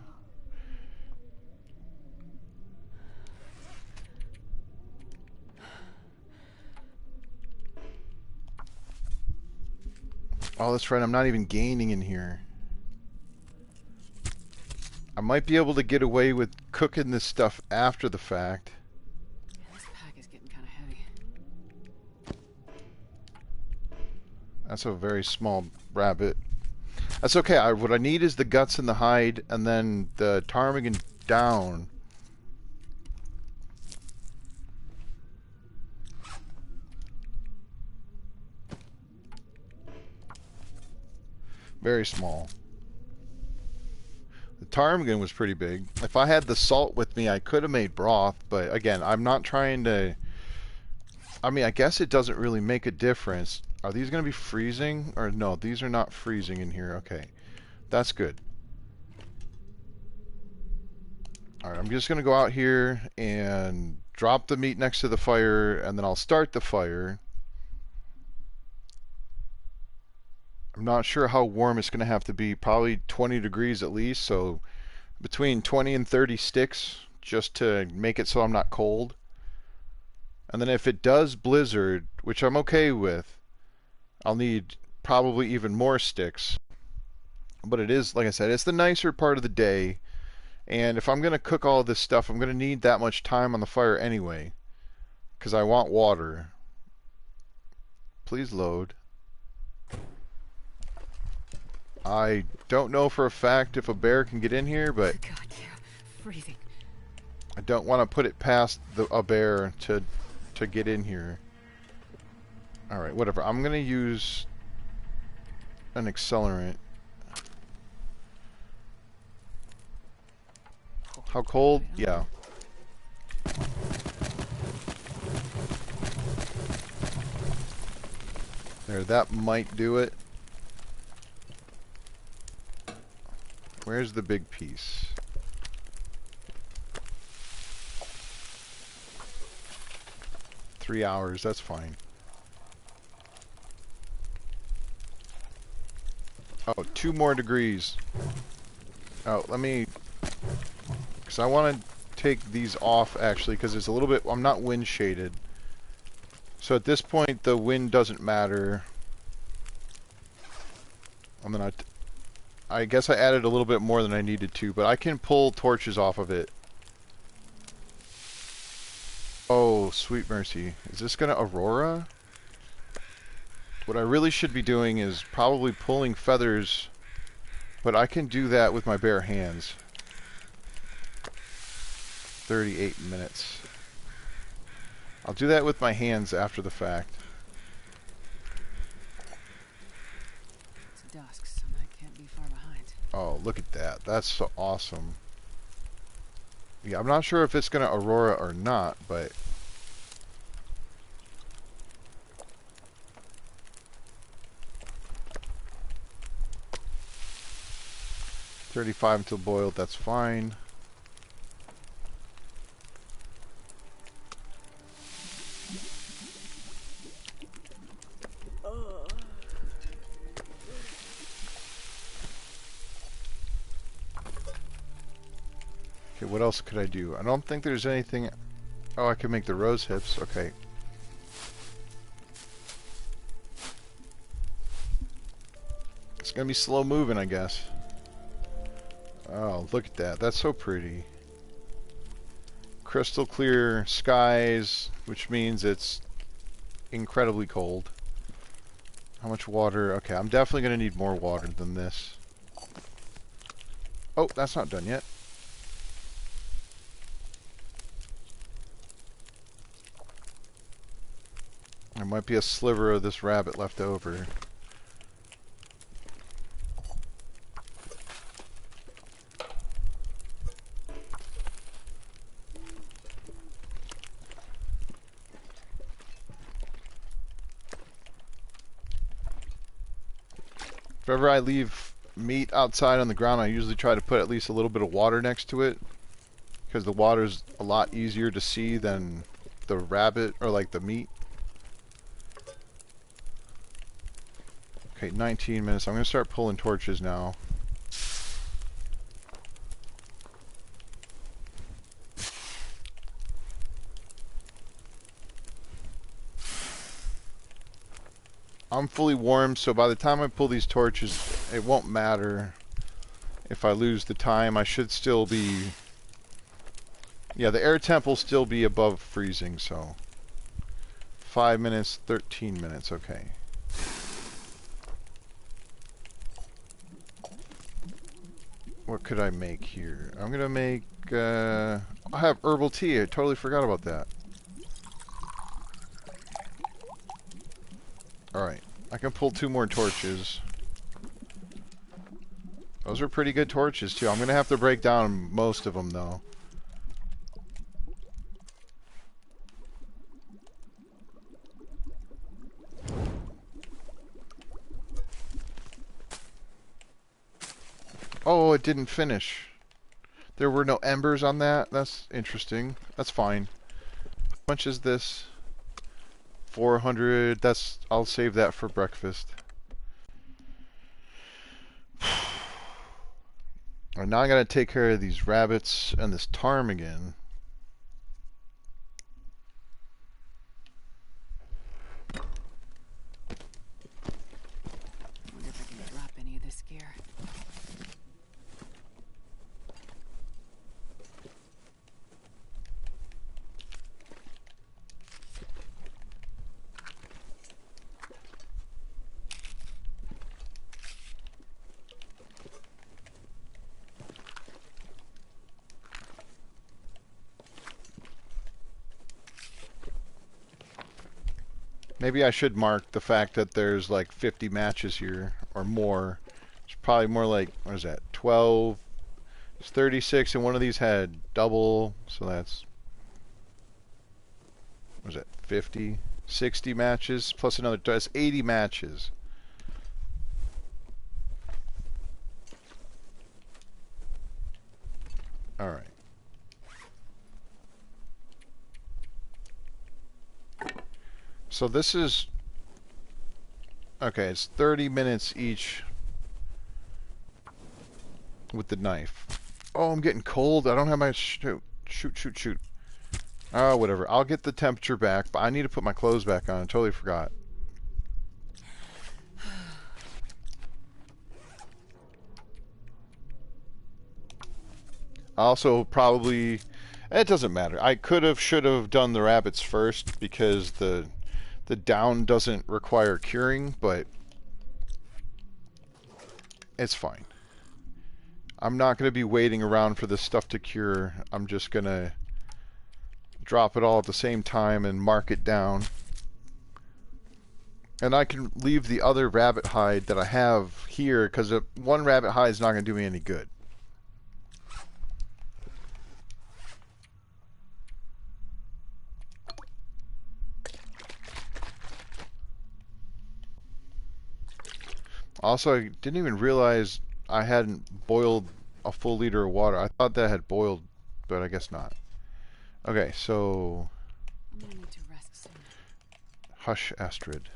Oh, that's right. I'm not even gaining in here. I might be able to get away with cooking this stuff after the fact. Yeah, this pack is getting kind of heavy. That's a very small rabbit. That's okay. What I need is the guts and the hide, and then the ptarmigan down. Very small. The ptarmigan was pretty big. If I had the salt with me, I could have made broth, but again, I'm not trying to... I mean, I guess it doesn't really make a difference. Are these going to be freezing? Or no, these are not freezing in here. Okay, that's good. Alright, I'm just going to go out here and drop the meat next to the fire, and then I'll start the fire. I'm not sure how warm it's going to have to be. Probably 20 degrees at least, so between 20 and 30 sticks just to make it so I'm not cold. And then if it does blizzard, which I'm okay with, I'll need probably even more sticks. But it is, like I said, it's the nicer part of the day. And if I'm going to cook all this stuff, I'm going to need that much time on the fire anyway. Because I want water. Please load. I don't know for a fact if a bear can get in here, but God, yeah, freezing. I don't want to put it past a bear to get in here. Alright, whatever. I'm going to use an accelerant. How cold? Yeah. There, that might do it. Where's the big piece? $3, that's fine. Oh, 2 more degrees. Oh, let me... Because I want to take these off, actually, because it's a little bit... I'm not wind shaded. So at this point, the wind doesn't matter. I'm gonna... I guess I added a little bit more than I needed to, but I can pull torches off of it. Oh, sweet mercy. Is this gonna Aurora? What I really should be doing is probably pulling feathers, but I can do that with my bare hands. 38 minutes. I'll do that with my hands after the fact. It's dusk, so I can't be far behind. Oh, look at that. That's so awesome. Yeah, I'm not sure if it's going to Aurora or not, but... $35 until boiled, that's fine. Okay, what else could I do? I don't think there's anything... Oh, I can make the rose hips. Okay. It's going to be slow moving, I guess. Oh, look at that. That's so pretty. Crystal clear skies, which means it's incredibly cold. How much water? Okay, I'm definitely going to need more water than this. Oh, that's not done yet. There might be a sliver of this rabbit left over. If ever I leave meat outside on the ground, I usually try to put at least a little bit of water next to it, because the water's a lot easier to see than the rabbit or like the meat. Okay, 19 minutes. I'm going to start pulling torches now. I'm fully warm, so by the time I pull these torches, it won't matter if I lose the time. I should still be... Yeah, the air temp will still be above freezing, so... 5 minutes, 13 minutes, okay. What could I make here? I'm gonna make... I have herbal tea. I totally forgot about that. Alright, I can pull 2 more torches. Those are pretty good torches, too. I'm going to have to break down most of them, though. Oh, it didn't finish. There were no embers on that? That's interesting. That's fine. How much is this? 400. That's... I'll save that for breakfast. Alright, now I gotta take care of these rabbits and this ptarmigan. Wonder if I can drop any of this gear. Maybe I should mark the fact that there's like 50 matches here, or more. It's probably more like, what is that, 12? It's 36, and one of these had double, so that's... What is that, 50? 60 matches plus another. That's 80 matches. All right. So this is okay. It's 30 minutes each with the knife. Oh, I'm getting cold. I don't have my shoot. Oh, whatever. I'll get the temperature back, but I need to put my clothes back on. I totally forgot. Also, probably, it doesn't matter. I should have done the rabbits first because the down doesn't require curing, but it's fine. I'm not going to be waiting around for this stuff to cure. I'm just going to drop it all at the same time and mark it down. And I can leave the other rabbit hide that I have here because one rabbit hide is not going to do me any good. Also, I didn't even realize I hadn't boiled a full liter of water. I thought that had boiled, but I guess not. Okay, so I'm gonna need to rest soon. hush, Astrid.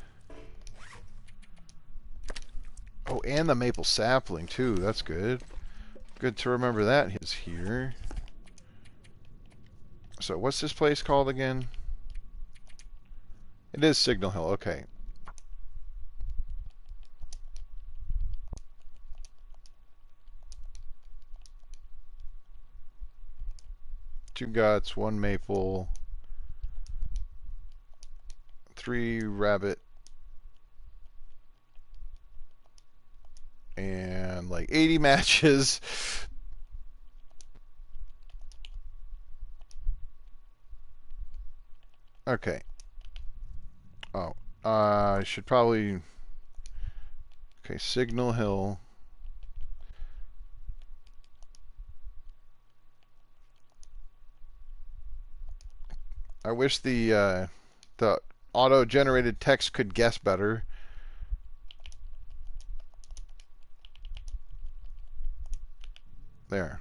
Oh, and the maple sapling too. That's good. Good to remember that is here. So what's this place called again? It is Signal Hill. Okay. Two guts, one maple, 3 rabbit, and like 80 matches. Okay. Oh, I should probably. Okay, Signal Hill. I wish the auto-generated text could guess better. There.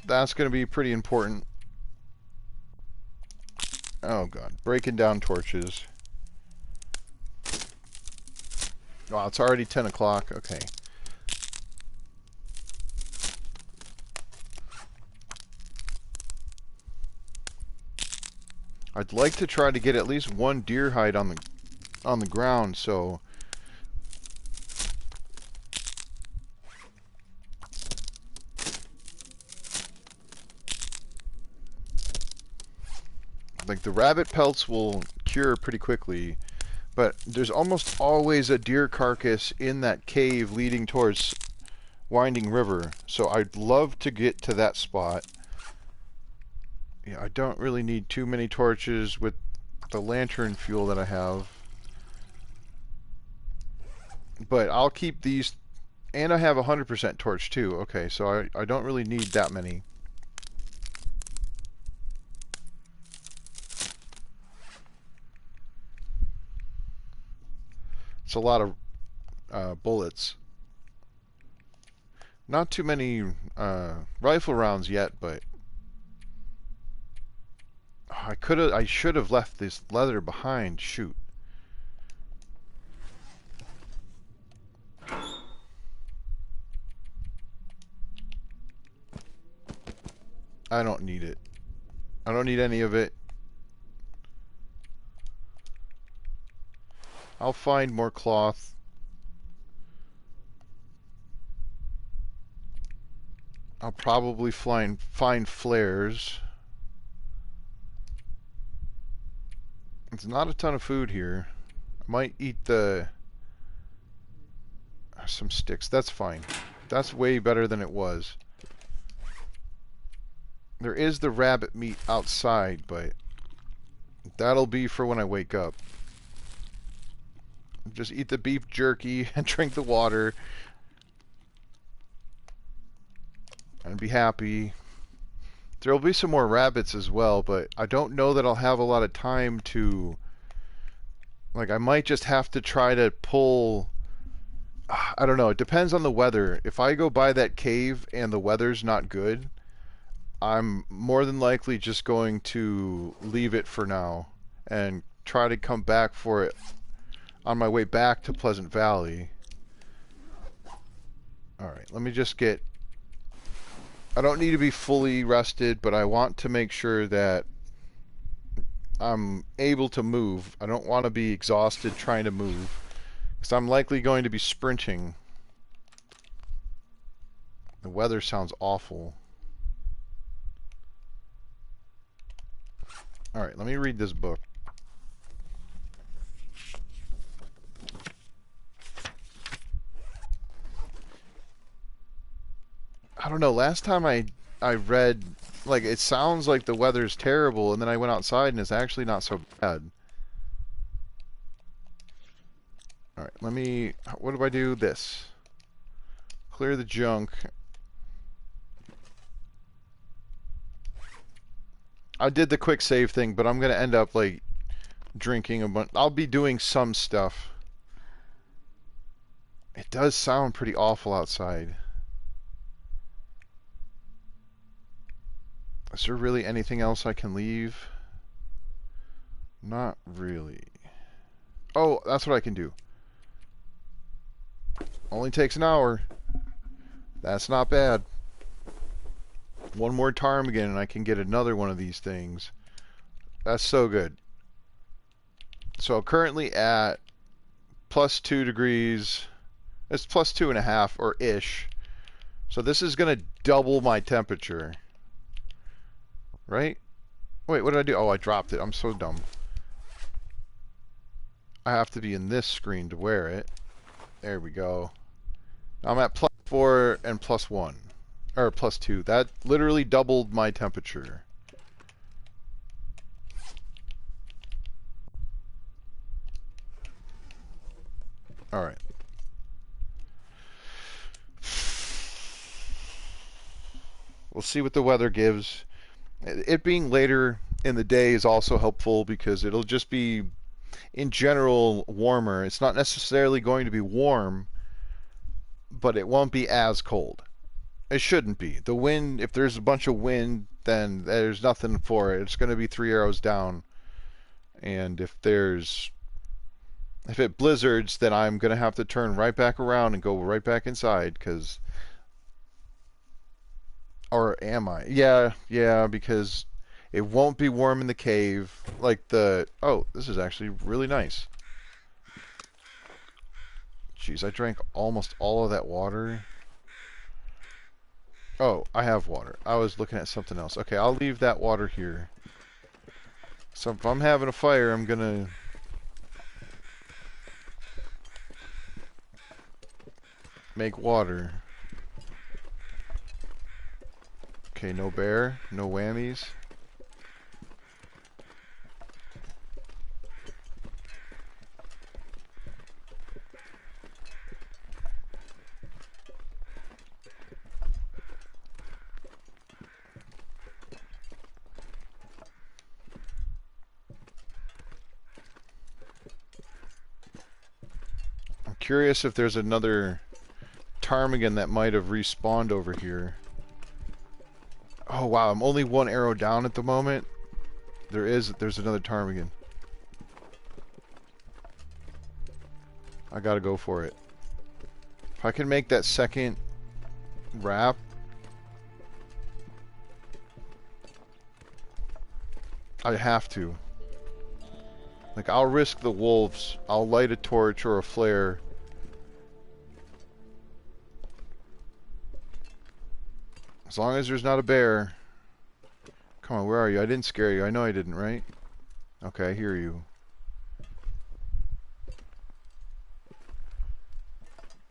That's going to be pretty important. Oh god, breaking down torches. Wow, it's already 10 o'clock. Okay. I'd like to try to get at least one deer hide on the ground, so like the rabbit pelts will cure pretty quickly, but there's almost always a deer carcass in that cave leading towards Winding River, so I'd love to get to that spot. Yeah, I don't really need too many torches with the lantern fuel that I have. But I'll keep these, and I have 100% torch too. Okay, so I don't really need that many. It's a lot of bullets. Not too many rifle rounds yet, but I should have left this leather behind. Shoot. I don't need it. I don't need any of it. I'll find more cloth. I'll probably find flares. It's not a ton of food here. I might eat some sticks. That's fine. That's way better than it was. There is the rabbit meat outside, but that'll be for when I wake up. Just eat the beef jerky and drink the water and be happy. There'll be some more rabbits as well, but I don't know that I'll have a lot of time to... Like, I might just have to try to pull... I don't know. It depends on the weather. If I go by that cave and the weather's not good, I'm more than likely just going to leave it for now and try to come back for it on my way back to Pleasant Valley. Alright, let me just get... I don't need to be fully rested, but I want to make sure that I'm able to move. I don't want to be exhausted trying to move, because I'm likely going to be sprinting. The weather sounds awful. Alright, let me read this book. I don't know, last time I read, like, it sounds like the weather's terrible, and then I went outside and it's actually not so bad. Alright, let me... What do I do? This. Clear the junk. I did the quick save thing, but I'm going to end up, like, drinking a bunch. I'll be doing some stuff. It does sound pretty awful outside. Is there really anything else I can leave? Not really. Oh, that's what I can do. Only takes an hour. That's not bad. One more ptarmigan and I can get another one of these things. That's so good. So currently at +2 degrees. It's +2.5 or ish. So this is going to double my temperature. Right? Wait, what did I do? Oh, I dropped it. I'm so dumb. I have to be in this screen to wear it. There we go. I'm at +4 and +1. Or +2. That literally doubled my temperature. Alright. We'll see what the weather gives. It being later in the day is also helpful because it'll just be, in general, warmer. It's not necessarily going to be warm, but it won't be as cold. It shouldn't be. The wind, if there's a bunch of wind, then there's nothing for it. It's going to be 3 arrows down. And if it blizzards, then I'm going to have to turn right back around and go right back inside, because... Or am I? Yeah, because it won't be warm in the cave. Like the... Oh, this is actually really nice. Jeez, I drank almost all of that water. Oh, I have water. I was looking at something else. Okay, I'll leave that water here. So if I'm having a fire, I'm gonna... make water. Okay, no bear, no whammies. I'm curious if there's another ptarmigan that might have respawned over here. Oh wow, I'm only 1 arrow down at the moment. There's another ptarmigan. I gotta go for it. If I can make that second wrap. I have to. Like, I'll risk the wolves. I'll light a torch or a flare. As long as there's not a bear. Come on, where are you? I didn't scare you. I know I didn't, right? Okay, I hear you.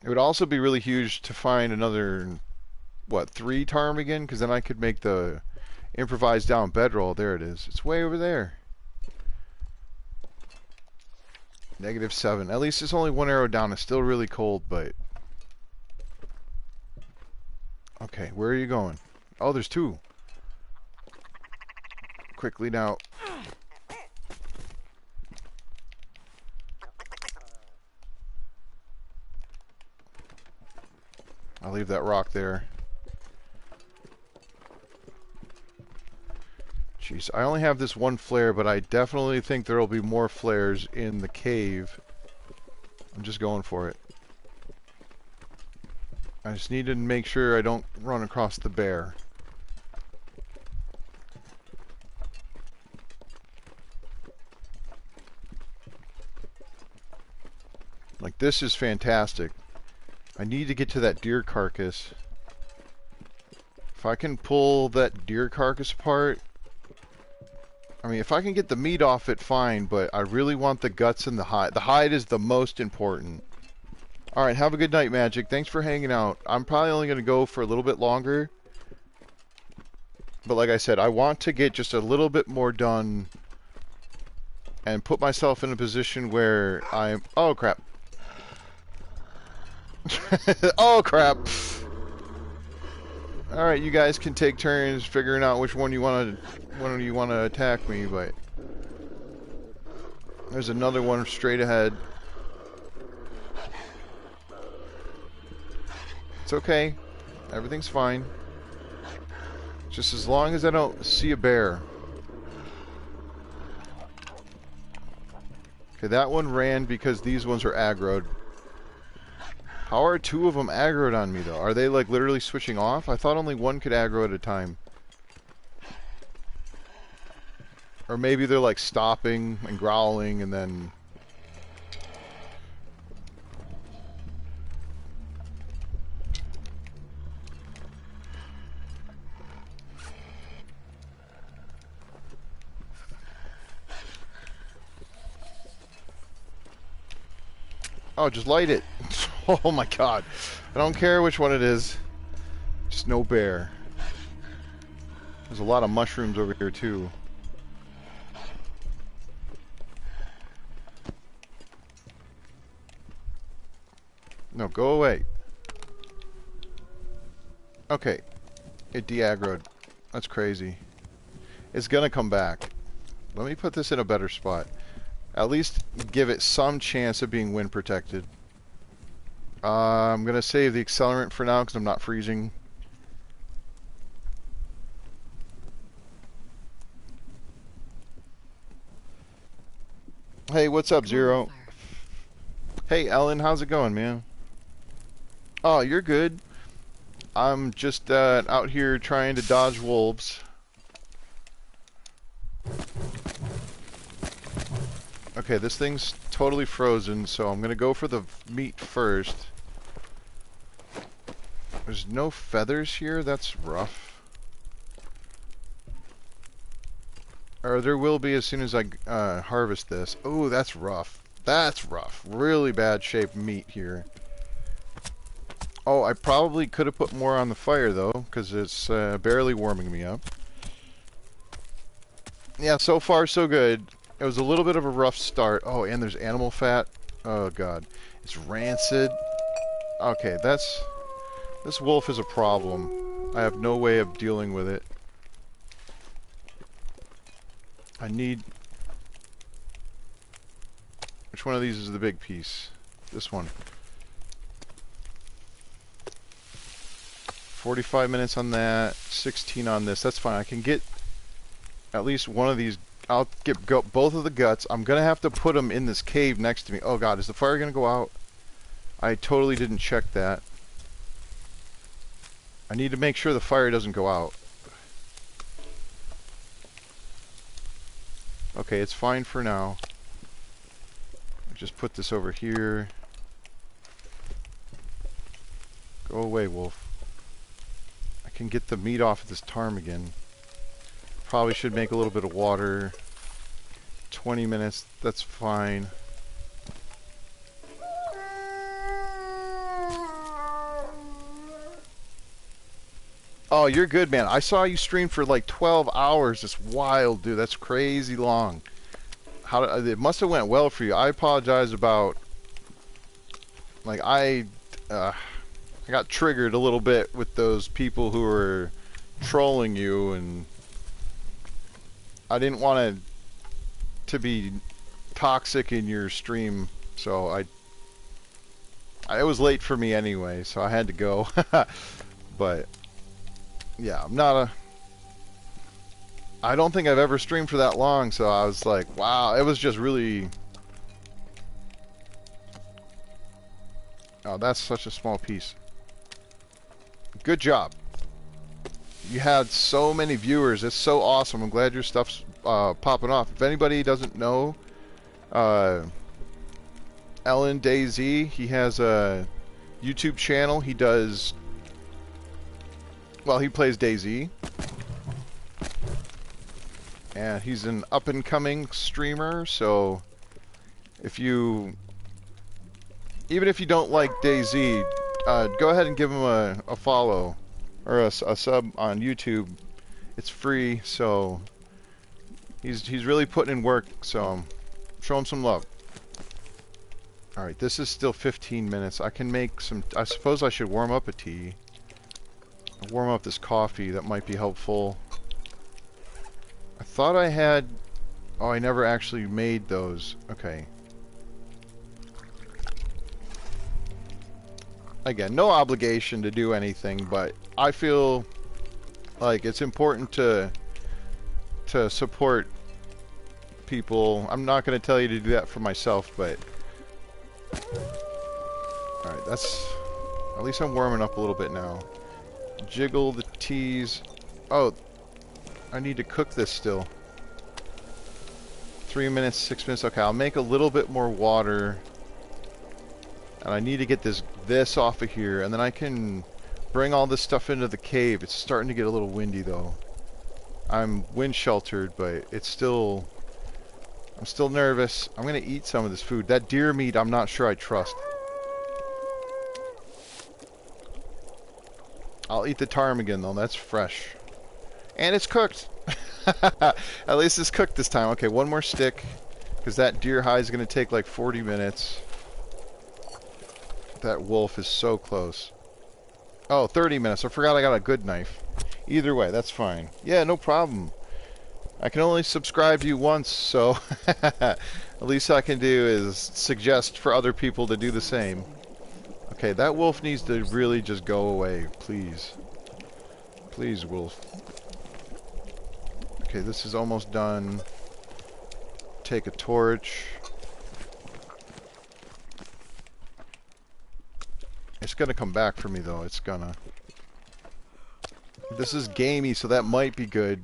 It would also be really huge to find another, what, 3 ptarmigan? Because then I could make the improvised down bedroll. There it is. It's way over there. -7. At least it's only 1 arrow down. It's still really cold, but... Okay, where are you going? Oh, there's 2. quickly now. I'll leave that rock there. Jeez, I only have this one flare, but I definitely think there will be more flares in the cave. I'm just going for it. I just need to make sure I don't run across the bear. Like, this is fantastic. I need to get to that deer carcass. If I can pull that deer carcass apart... I mean, if I can get the meat off it, fine, but I really want the guts and the hide. The hide is the most important. Alright, have a good night, Magic. Thanks for hanging out. I'm probably only going to go for a little bit longer. But like I said, I want to get just a little bit more done and put myself in a position where I'm... Oh, crap. Oh, crap. Alright, you guys can take turns figuring out which one you want to attack me, but there's another one straight ahead. It's okay. Everything's fine. Just as long as I don't see a bear. Okay, that one ran because these ones are aggroed. How are two of them aggroed on me, though? Are they, like, literally switching off? I thought only one could aggro at a time. Or maybe they're, like, stopping and growling and then... Oh, just light it. Oh my god. I don't care which one it is. Just no bear. There's a lot of mushrooms over here too. No, go away. Okay. It de-aggroed. That's crazy. It's gonna come back. Let me put this in a better spot. At least give it some chance of being wind protected. I'm gonna save the accelerant for now because I'm not freezing. Hey, what's up, Zero? Hey, Ellen, how's it going, man? Oh, you're good. I'm just out here trying to dodge wolves. Okay, this thing's totally frozen, so I'm gonna go for the meat first. There's no feathers here? That's rough. Or there will be as soon as I harvest this. Oh, that's rough. That's rough. Really bad shape meat here. Oh, I probably could have put more on the fire, though, because it's barely warming me up. Yeah, so far so good. It was a little bit of a rough start. Oh, and there's animal fat. Oh, God. It's rancid. Okay, that's... This wolf is a problem. I have no way of dealing with it. I need... Which one of these is the big piece? This one. 45 minutes on that, 16 on this. That's fine. I can get at least one of these. I'll get both of the guts. I'm going to have to put them in this cave next to me. Oh god, is the fire going to go out? I totally didn't check that. I need to make sure the fire doesn't go out. Okay, it's fine for now. I'll just put this over here. Go away, wolf. I can get the meat off of this ptarmigan. Probably should make a little bit of water. 20 minutes, that's fine. Oh, you're good, man. I saw you stream for like 12 hours. It's wild, dude. That's crazy long. It must have went well for you. I apologize about... Like, I got triggered a little bit with those people who were trolling you and I didn't want to be toxic in your stream, so it was late for me anyway, so I had to go. But yeah, I don't think I've ever streamed for that long, so I was like, wow, it was just really. Oh, that's such a small piece. Good job. You had so many viewers. It's so awesome. I'm glad your stuff's popping off. If anybody doesn't know, Ellen DayZ, he has a YouTube channel. He does. Well, he plays DayZ. And he's an up-and-coming streamer, so if you... Even if you don't like DayZ, go ahead and give him a follow or a sub on YouTube. It's free, so he's really putting in work, so show him some love. Alright, this is still 15 minutes. I can make some... I suppose I should warm up a tea. Warm up this coffee. That might be helpful. I thought I had... Oh, I never actually made those. Okay. Again, no obligation to do anything, but I feel like it's important to support people. I'm not going to tell you to do that for myself, but... Alright, that's... At least I'm warming up a little bit now. Jiggle the teas. Oh, I need to cook this still. 3 minutes, 6 minutes. Okay, I'll make a little bit more water. And I need to get this off of here, and then I can bring all this stuff into the cave. It's starting to get a little windy though. I'm wind sheltered, but it's still... I'm still nervous. I'm gonna eat some of this food. That deer meat, I'm not sure I trust. I'll eat the ptarmigan though, that's fresh. And it's cooked! At least it's cooked this time. Okay, one more stick, because that deer hide is gonna take like 40 minutes. That wolf is so close. Oh, 30 minutes. I forgot I got a good knife. Either way, that's fine. Yeah, no problem. I can only subscribe to you once, so at least I can do is suggest for other people to do the same. Okay, that wolf needs to really just go away, please. Please, wolf. Okay, this is almost done. Take a torch. It's gonna come back for me though, it's gonna. This is gamey, so that might be good.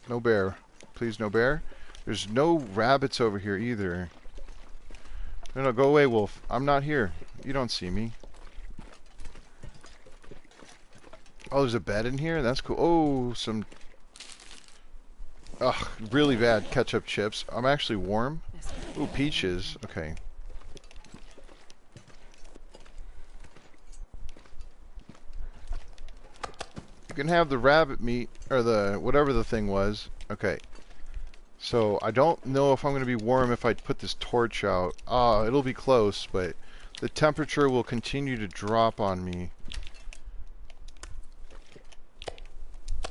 No bear. Please, no bear. There's no rabbits over here either. No, go away, wolf. I'm not here. You don't see me. Oh, there's a bed in here? That's cool. Oh, some... Ugh, really bad ketchup chips. I'm actually warm. Ooh, peaches. Okay. You can have the rabbit meat, or the whatever the thing was. Okay. So, I don't know if I'm going to be warm if I put this torch out. Ah, it'll be close, but the temperature will continue to drop on me.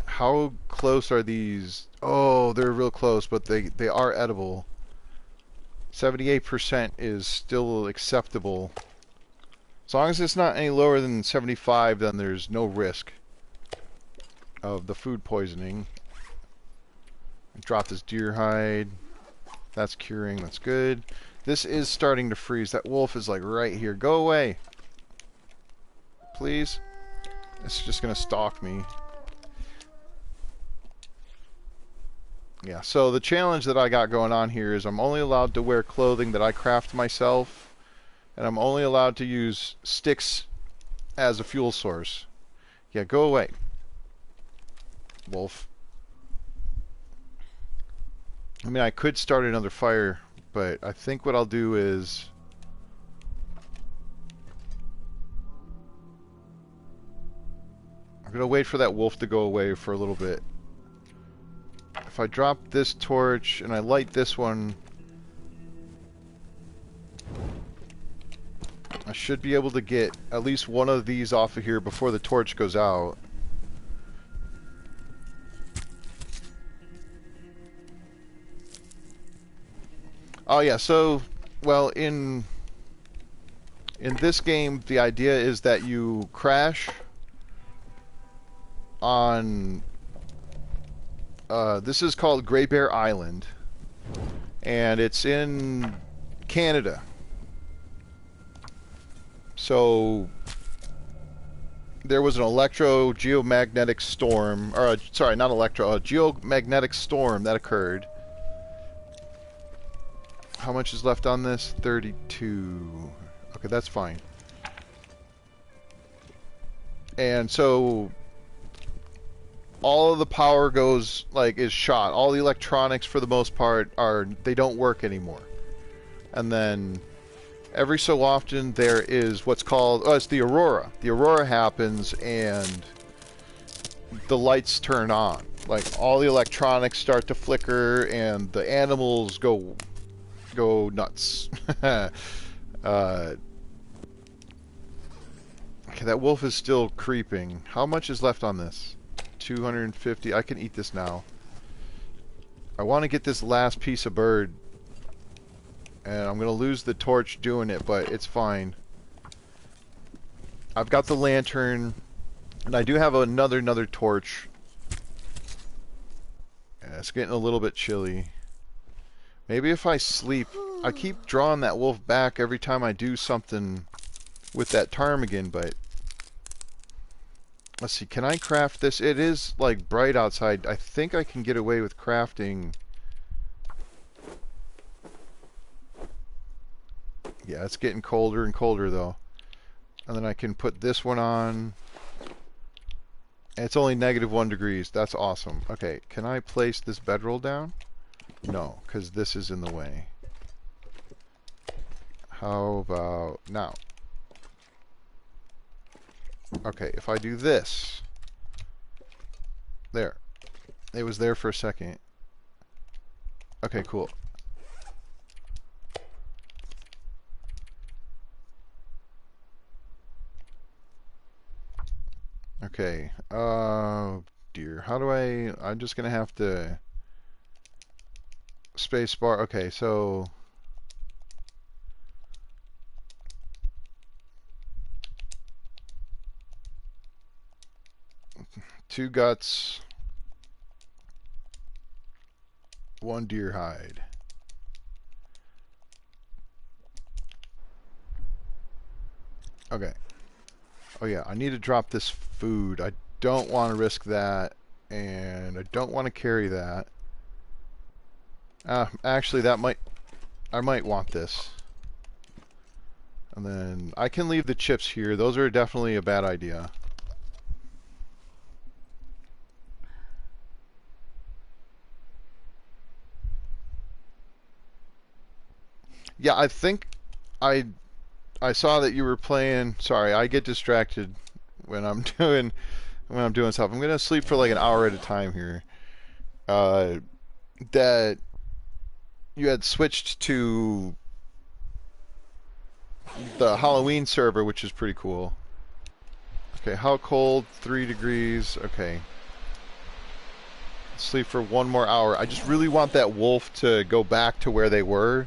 How close are these? Oh, they're real close, but they are edible. 78% is still acceptable. As long as it's not any lower than 75, then there's no risk of the food poisoning. Drop this deer hide. That's curing. That's good. This is starting to freeze. That wolf is like right here. Go away. Please. It's just gonna stalk me. Yeah, so the challenge that I got going on here is I'm only allowed to wear clothing that I craft myself, and I'm only allowed to use sticks as a fuel source. Yeah, go away, wolf. I mean, I could start another fire, but I think what I'll do is... I'm gonna wait for that wolf to go away for a little bit. If I drop this torch and I light this one, I should be able to get at least one of these off of here before the torch goes out. Oh yeah, so well in this game the idea is that you crash on this is called Great Bear Island, and it's in Canada. So there was an electrogeomagnetic storm, or sorry, not electro, a geomagnetic storm that occurred. How much is left on this? 32. Okay, that's fine. And so all of the power goes, like, is shot. All the electronics, for the most part, they don't work anymore. And then every so often there is what's called, it's the aurora. The aurora happens and the lights turn on. Like, all the electronics start to flicker and the animals go nuts. Okay, that wolf is still creeping. How much is left on this? 250. I can eat this now. I want to get this last piece of bird. And I'm going to lose the torch doing it, but it's fine. I've got the lantern. And I do have another torch. Yeah, it's getting a little bit chilly. Maybe if I sleep... I keep drawing that wolf back every time I do something with that ptarmigan, but... Let's see, can I craft this? It is, like, bright outside. I think I can get away with crafting... Yeah, it's getting colder and colder, though. And then I can put this one on. And it's only -1 degrees. That's awesome. Okay, can I place this bedroll down? No, because this is in the way. How about now? Okay, if I do this. There. It was there for a second. Okay, cool. Okay, dear, how do I'm just gonna have to space bar. Okay, so two guts, one deer hide. Okay. Oh yeah, I need to drop this food. I don't want to risk that, and I don't want to carry that. Actually, I might want this. And then I can leave the chips here. Those are definitely a bad idea. Yeah, I think I saw that you were playing. Sorry, I get distracted when I'm doing stuff. I'm gonna sleep for like an hour at a time here. That you had switched to the Halloween server, which is pretty cool. Okay, how cold? 3 degrees. Okay. Sleep for one more hour. I just really want that wolf to go back to where they were.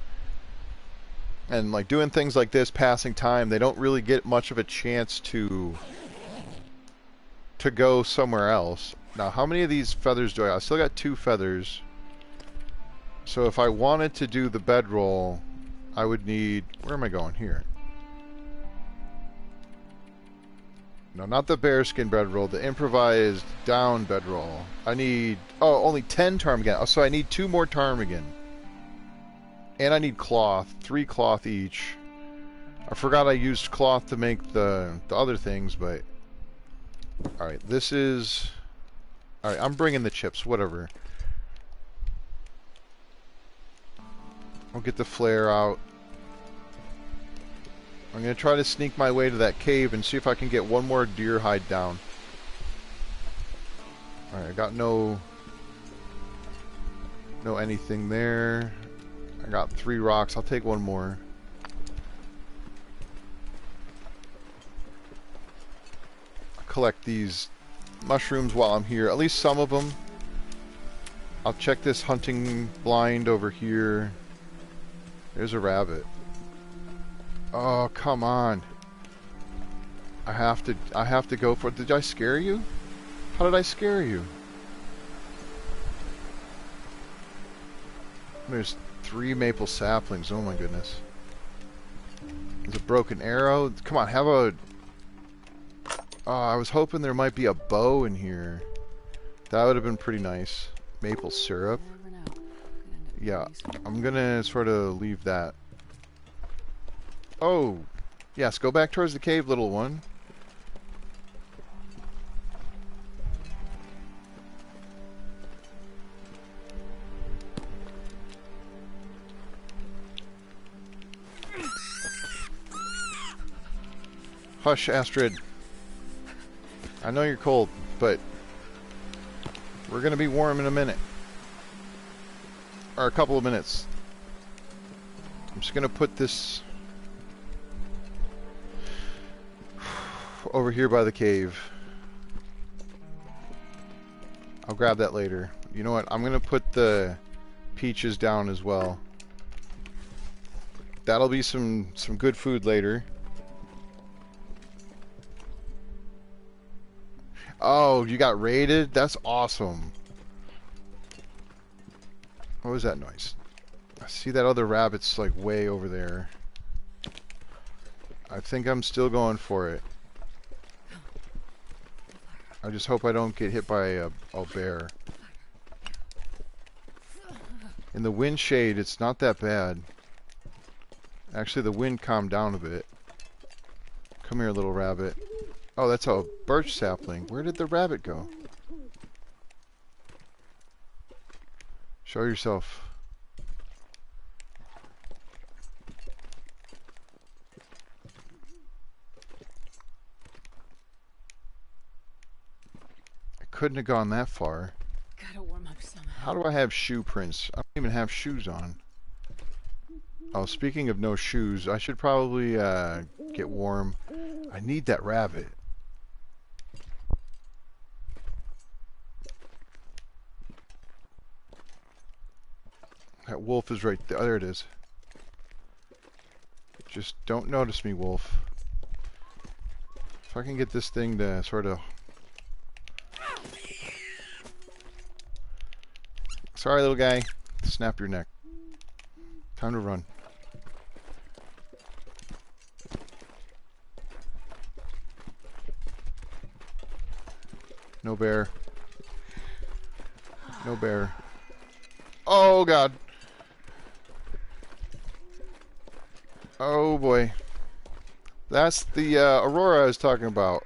And like doing things like this, passing time, they don't really get much of a chance to go somewhere else. Now, how many of these feathers do I got? I still got 2 feathers. So if I wanted to do the bedroll, I would need... Where am I going? Here. No, not the bearskin bedroll. The improvised down bedroll. I need... Oh, only 10 ptarmigan. Oh, so I need 2 more ptarmigan. And I need cloth. 3 cloth each. I forgot I used cloth to make the other things, but... Alright, this is... Alright, I'm bringing the chips, whatever. I'll get the flare out. I'm going to try to sneak my way to that cave and see if I can get one more deer hide down. Alright, I got no anything there. I got 3 rocks. I'll take one more. I'll collect these mushrooms while I'm here. At least some of them. I'll check this hunting blind over here. There's a rabbit. Oh, come on. I have to go for it. Did I scare you? How did I scare you? There's 3 maple saplings. Oh my goodness. There's a broken arrow. Come on, have a... Oh, I was hoping there might be a bow in here. That would have been pretty nice. Maple syrup. Yeah, I'm gonna sort of leave that. Oh, yes, go back towards the cave, little one. Hush, Astrid. I know you're cold, but we're gonna be warm in a minute. Or a couple of minutes. I'm just gonna put this over here by the cave. I'll grab that later. You know what? I'm gonna put the peaches down as well. That'll be some good food later. Oh, you got raided? That's awesome. What was that noise? I see that other rabbit's like way over there. I think I'm still going for it. I just hope I don't get hit by a bear. In the wind shade, it's not that bad. Actually, the wind calmed down a bit. Come here, little rabbit. Oh, that's a birch sapling. Where did the rabbit go? Show yourself. I couldn't have gone that far. Gotta warm up somehow. How do I have shoe prints? I don't even have shoes on. Oh, speaking of no shoes, I should probably get warm. I need that rabbit. That wolf is right there. There it is. Just don't notice me, wolf. If I can get this thing to sort of... Sorry, little guy. Snap your neck. Time to run. No bear. No bear. Oh, God. Oh, boy. That's the Aurora I was talking about.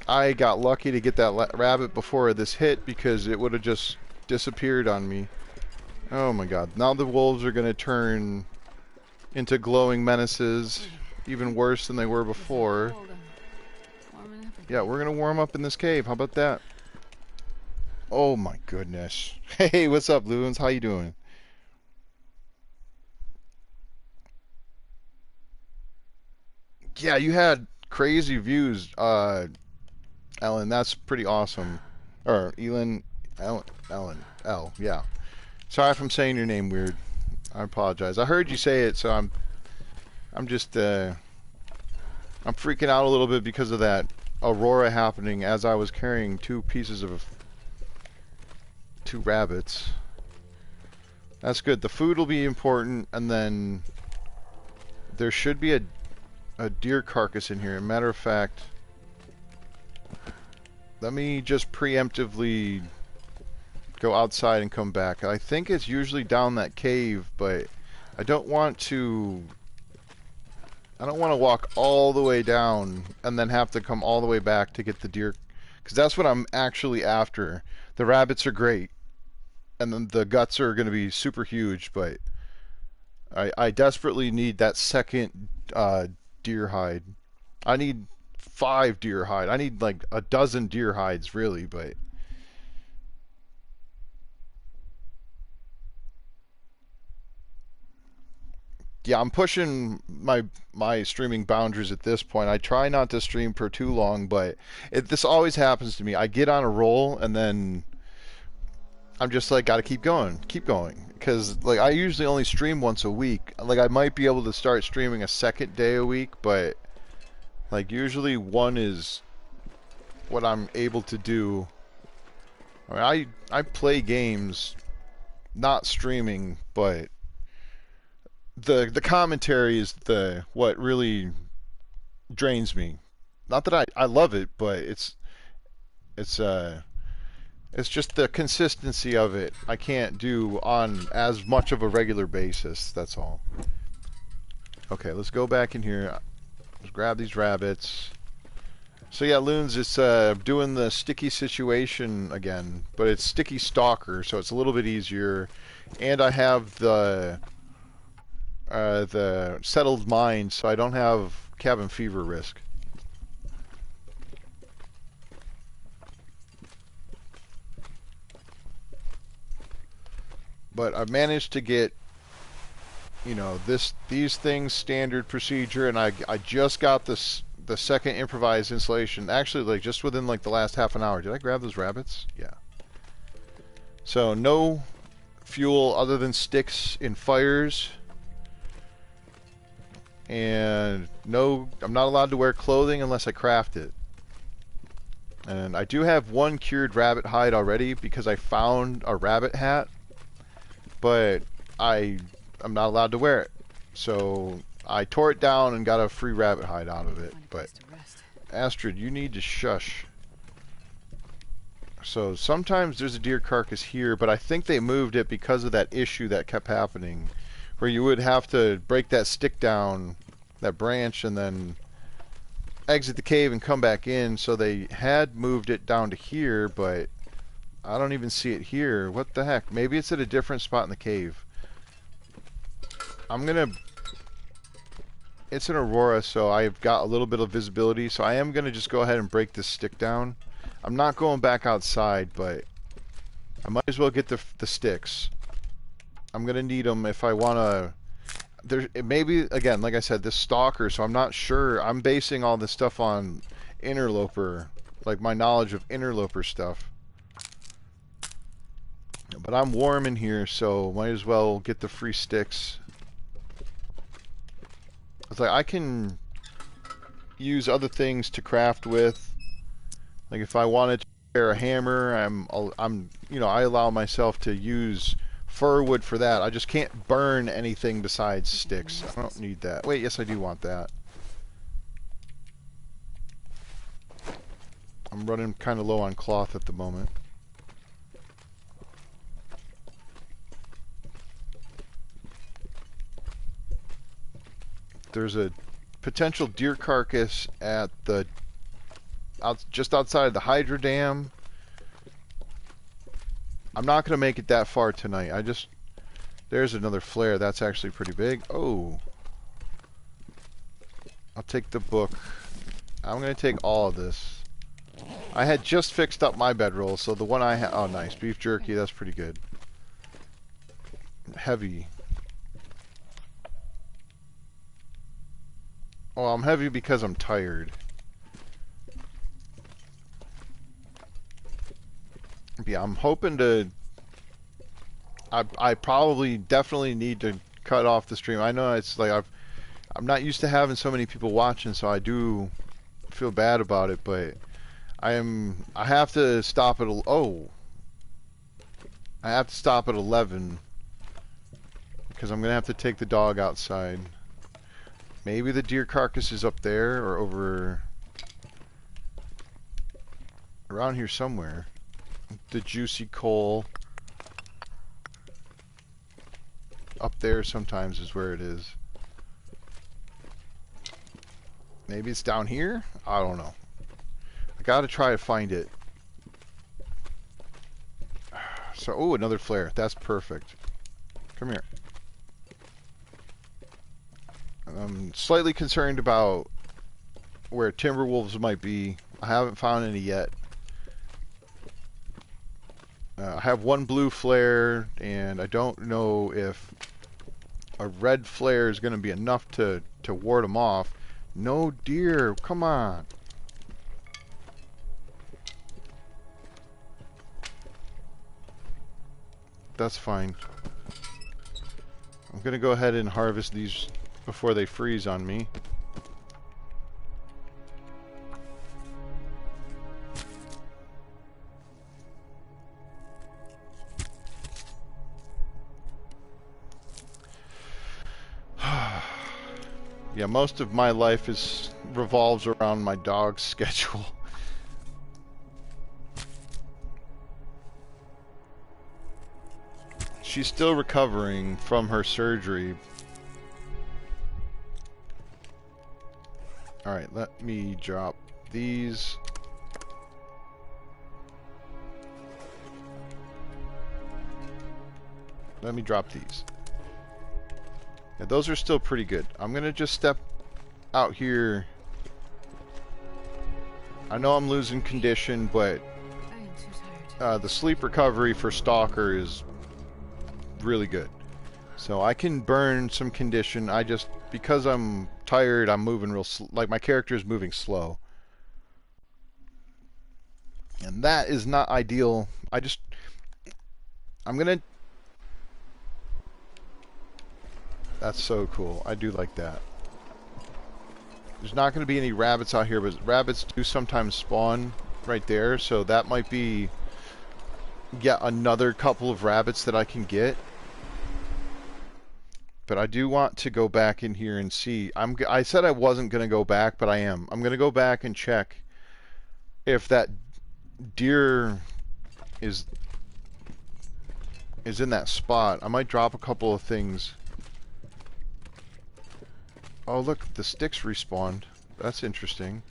I got lucky to get that rabbit before this hit because it would have just disappeared on me. Oh, my God. Now the wolves are going to turn into glowing menaces, even worse than they were before. Yeah, we're going to warm up in this cave. How about that? Oh, my goodness. Hey, what's up, Loons? How you doing? Yeah, you had crazy views, Ellen. That's pretty awesome. Or Ellen, L. Yeah. Sorry if I'm saying your name weird. I apologize. I heard you say it, so I'm just I'm freaking out a little bit because of that aurora happening as I was carrying two rabbits. That's good. The food will be important, and then there should be a deer carcass in here. Matter of fact, let me just preemptively go outside and come back. I think it's usually down that cave, but I don't want to walk all the way down and then have to come all the way back to get the deer, because that's what I'm actually after. The rabbits are great, and then the guts are going to be super huge, but I desperately need that second deer hide. I need 5 deer hide. I need like a dozen deer hides, really, but yeah, I'm pushing my streaming boundaries at this point. I try not to stream for too long, but this always happens to me. I get on a roll, and then I'm just like, gotta keep going, because like I usually only stream once a week. Like I might be able to start streaming a second day a week, but like usually one is what I'm able to do. I mean, I play games, not streaming, but the commentary is the what really drains me. Not that I love it, but it's it's just the consistency of it. I can't do on as much of a regular basis. That's all. Okay, let's go back in here. Let's grab these rabbits. So yeah, Loons, it's doing the sticky situation again, but it's sticky stalker, so it's a little bit easier. And I have the settled mind, so I don't have cabin fever risk. But I've managed to get, you know, these things standard procedure, and I just got the second improvised installation actually like just within like the last half an hour. Did I grab those rabbits? Yeah. So no fuel other than sticks in fires, and no, I'm not allowed to wear clothing unless I craft it. And I do have one cured rabbit hide already because I found a rabbit hat, but I'm not allowed to wear it. So I tore it down and got a free rabbit hide out of it. But Astrid, you need to shush. So sometimes there's a deer carcass here, but I think they moved it because of that issue that kept happening, where you would have to break that stick down, that branch, and then exit the cave and come back in. So they had moved it down to here, but I don't even see it here. What the heck? Maybe it's at a different spot in the cave. It's an Aurora, so I've got a little bit of visibility, so I am gonna just go ahead and break this stick down. I'm not going back outside, but I might as well get the sticks. I'm gonna need them if I wanna. There, maybe again, like I said, this stalker. So I'm not sure. I'm basing all this stuff on interloper, like my knowledge of interloper stuff. But I'm warm in here, so might as well get the free sticks. It's like I can use other things to craft with. Like if I wanted to repair a hammer, you know, I allow myself to use fir wood for that. I just can't burn anything besides sticks. I don't need that. Wait, yes, I do want that. I'm running kind of low on cloth at the moment. There's a potential deer carcass at the just outside the Hydro Dam. I'm not going to make it that far tonight. There's another flare. That's actually pretty big. Oh. I'll take the book. I'm going to take all of this. I had just fixed up my bedroll, so the one I had... Oh, nice. Beef jerky. That's pretty good. Heavy. Oh, I'm heavy because I'm tired. Yeah, I'm hoping to... I probably definitely need to cut off the stream. I know it's like I'm not used to having so many people watching, so I do feel bad about it, but I have to stop at I have to stop at 11 because I'm gonna have to take the dog outside. Maybe the deer carcass is up there or over around here somewhere. The juicy coal up there sometimes is where it is. Maybe it's down here? I don't know. I gotta try to find it. So, oh, another flare. That's perfect. Come here. I'm slightly concerned about where timber wolves might be. I haven't found any yet. I have one blue flare, and I don't know if a red flare is going to be enough to ward them off. No deer, come on. That's fine. I'm gonna go ahead and harvest these before they freeze on me. Yeah, most of my life revolves around my dog's schedule. She's still recovering from her surgery. Alright, let me drop these. Let me drop these. Yeah, those are still pretty good. I'm gonna just step out here. I know I'm losing condition, but I am too tired. the sleep recovery for Stalker is really good. So I can burn some condition. I just, because I'm tired, I'm moving real like my character is moving slow. And that is not ideal. I'm gonna... That's so cool. I do like that. There's not going to be any rabbits out here, but rabbits do sometimes spawn right there, so that might be yet another couple of rabbits that I can get. But I do want to go back in here and see. I said I wasn't going to go back, but I am. I'm going to go back and check if that deer is in that spot. I might drop a couple of things. Oh, look, the sticks respawned. That's interesting.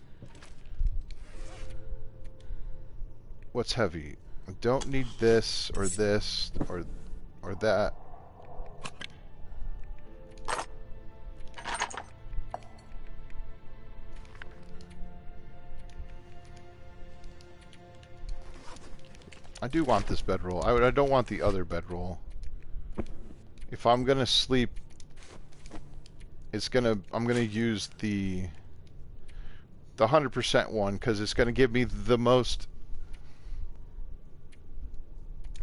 What's heavy? I don't need this or that. I do want this bedroll. I don't want the other bedroll. If I'm gonna sleep, I'm gonna use the 100% one because it's gonna give me the most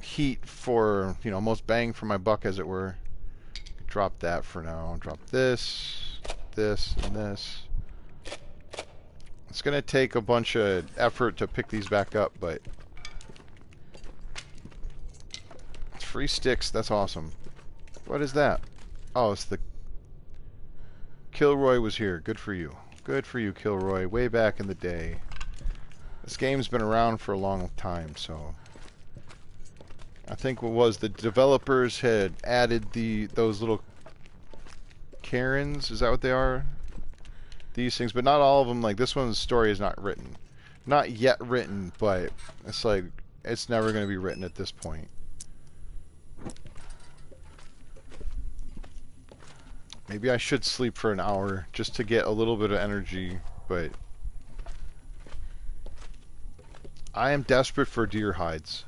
heat for, you know, most bang for my buck, as it were. Drop that for now. Drop this, this, and this. It's gonna take a bunch of effort to pick these back up, but free sticks. That's awesome. What is that? Oh, it's the Kilroy was here. Good for you. Good for you, Kilroy. Way back in the day. This game's been around for a long time, so I think what was the developers had added those little Karens. Is that what they are? These things, but not all of them. Like this one's story is not written, not yet written, but it's like it's never going to be written at this point. Maybe I should sleep for an hour just to get a little bit of energy, but I am desperate for deer hides.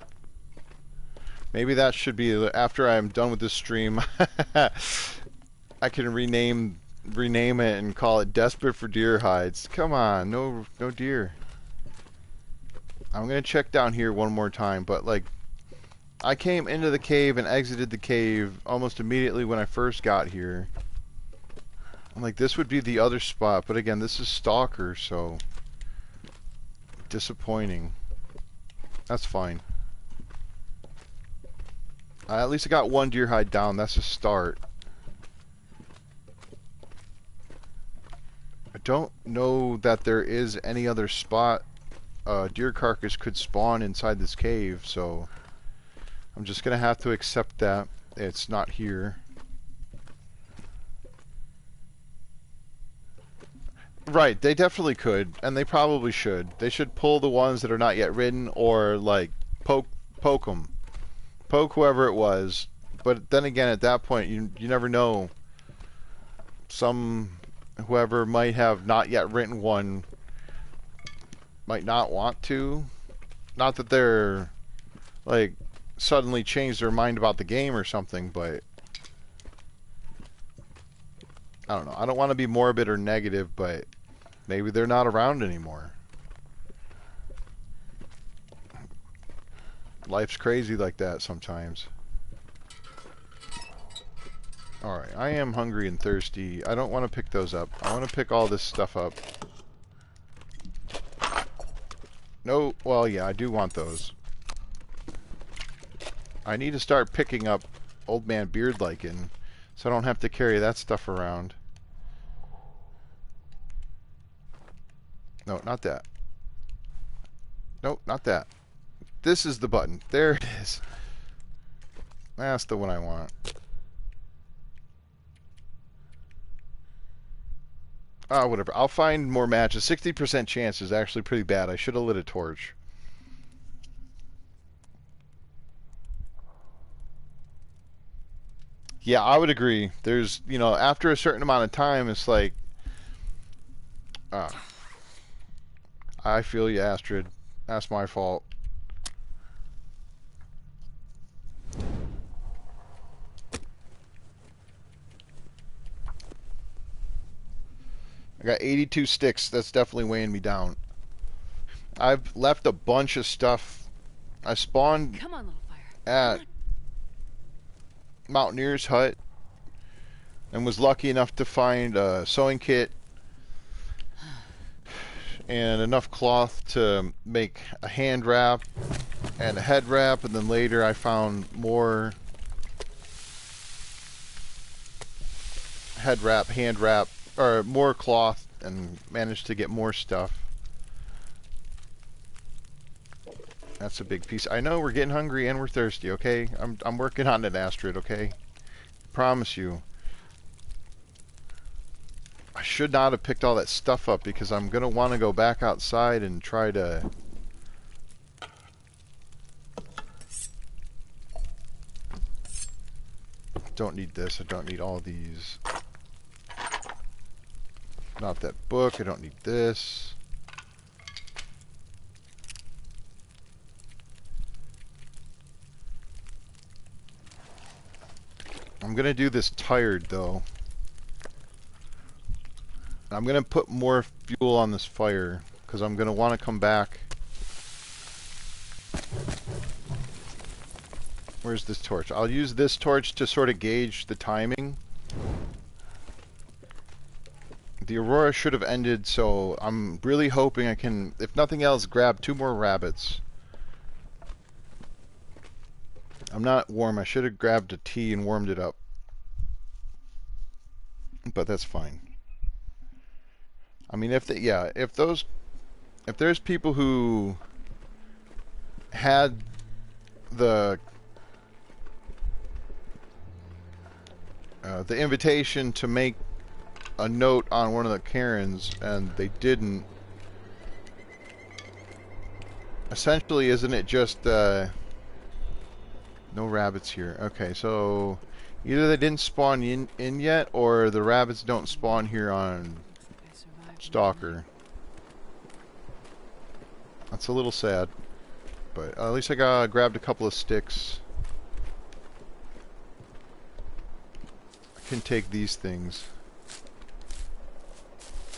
Maybe that should be, after I'm done with this stream, I can rename it and call it Desperate for Deer Hides. Come on, no deer. I'm gonna check down here one more time, but like, I came into the cave and exited the cave almost immediately when I first got here. I'm like, this would be the other spot, but again, this is Stalker, so disappointing. That's fine. At least I got one deer hide down. That's a start. I don't know that there is any other spot deer carcass could spawn inside this cave, so I'm just gonna have to accept that it's not here. Right, they definitely could, and they probably should. They should pull the ones that are not yet ridden, or like poke them, poke whoever it was. But then again, at that point, you never know. Whoever might have not yet written one might not want to. Not that they're like suddenly changed their mind about the game or something, but I don't know. I don't want to be morbid or negative, but maybe they're not around anymore. Life's crazy like that sometimes. Alright, I am hungry and thirsty. I don't want to pick those up. I want to pick all this stuff up. No, well, yeah, I do want those. I need to start picking up Old Man Beard Lichen, so I don't have to carry that stuff around. No, not that. Nope, not that. This is the button. There it is. That's the one I want. Ah, whatever. I'll find more matches. 60% chance is actually pretty bad. I should have lit a torch. Yeah, I would agree. There's, you know, after a certain amount of time, it's like, uh, I feel you, Astrid. That's my fault. I got 82 sticks. That's definitely weighing me down. I've left a bunch of stuff. I spawned Come on, little fire. at Mountaineer's hut and was lucky enough to find a sewing kit and enough cloth to make a hand wrap and a head wrap, and then later I found more head wrap, hand wrap, or more cloth, and managed to get more stuff. That's a big piece. I know we're getting hungry and we're thirsty, okay? I'm working on it, Astrid, okay? Promise you. I should not have picked all that stuff up because I'm going to want to go back outside and try to... Don't need this. I don't need all these. Not that book. I don't need this. I'm going to do this tired, though. I'm going to put more fuel on this fire because I'm going to want to come back. Where's this torch? I'll use this torch to sort of gauge the timing. The aurora should have ended, so I'm really hoping I can, if nothing else, grab 2 more rabbits. I'm not warm. I should have grabbed a tea and warmed it up. But that's fine. I mean, if there's people who had the invitation to make a note on one of the Karens and they didn't, essentially, isn't it just no rabbits here? Okay, so either they didn't spawn in yet, or the rabbits don't spawn here on Stalker. That's a little sad, but at least I grabbed a couple of sticks. I can take these things.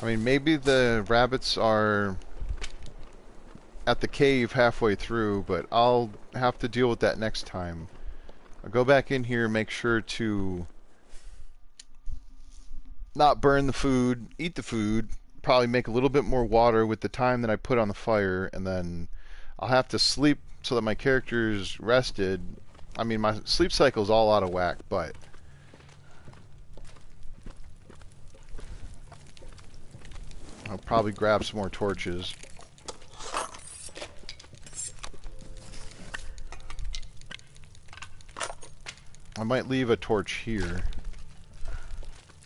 I mean, maybe the rabbits are at the cave halfway through, but I'll have to deal with that next time. I'll go back in here, make sure to not burn the food, eat the food, probably make a little bit more water with the time that I put on the fire, and then I'll have to sleep so that my character's rested. I mean, my sleep cycle's all out of whack, but I'll probably grab some more torches. I might leave a torch here.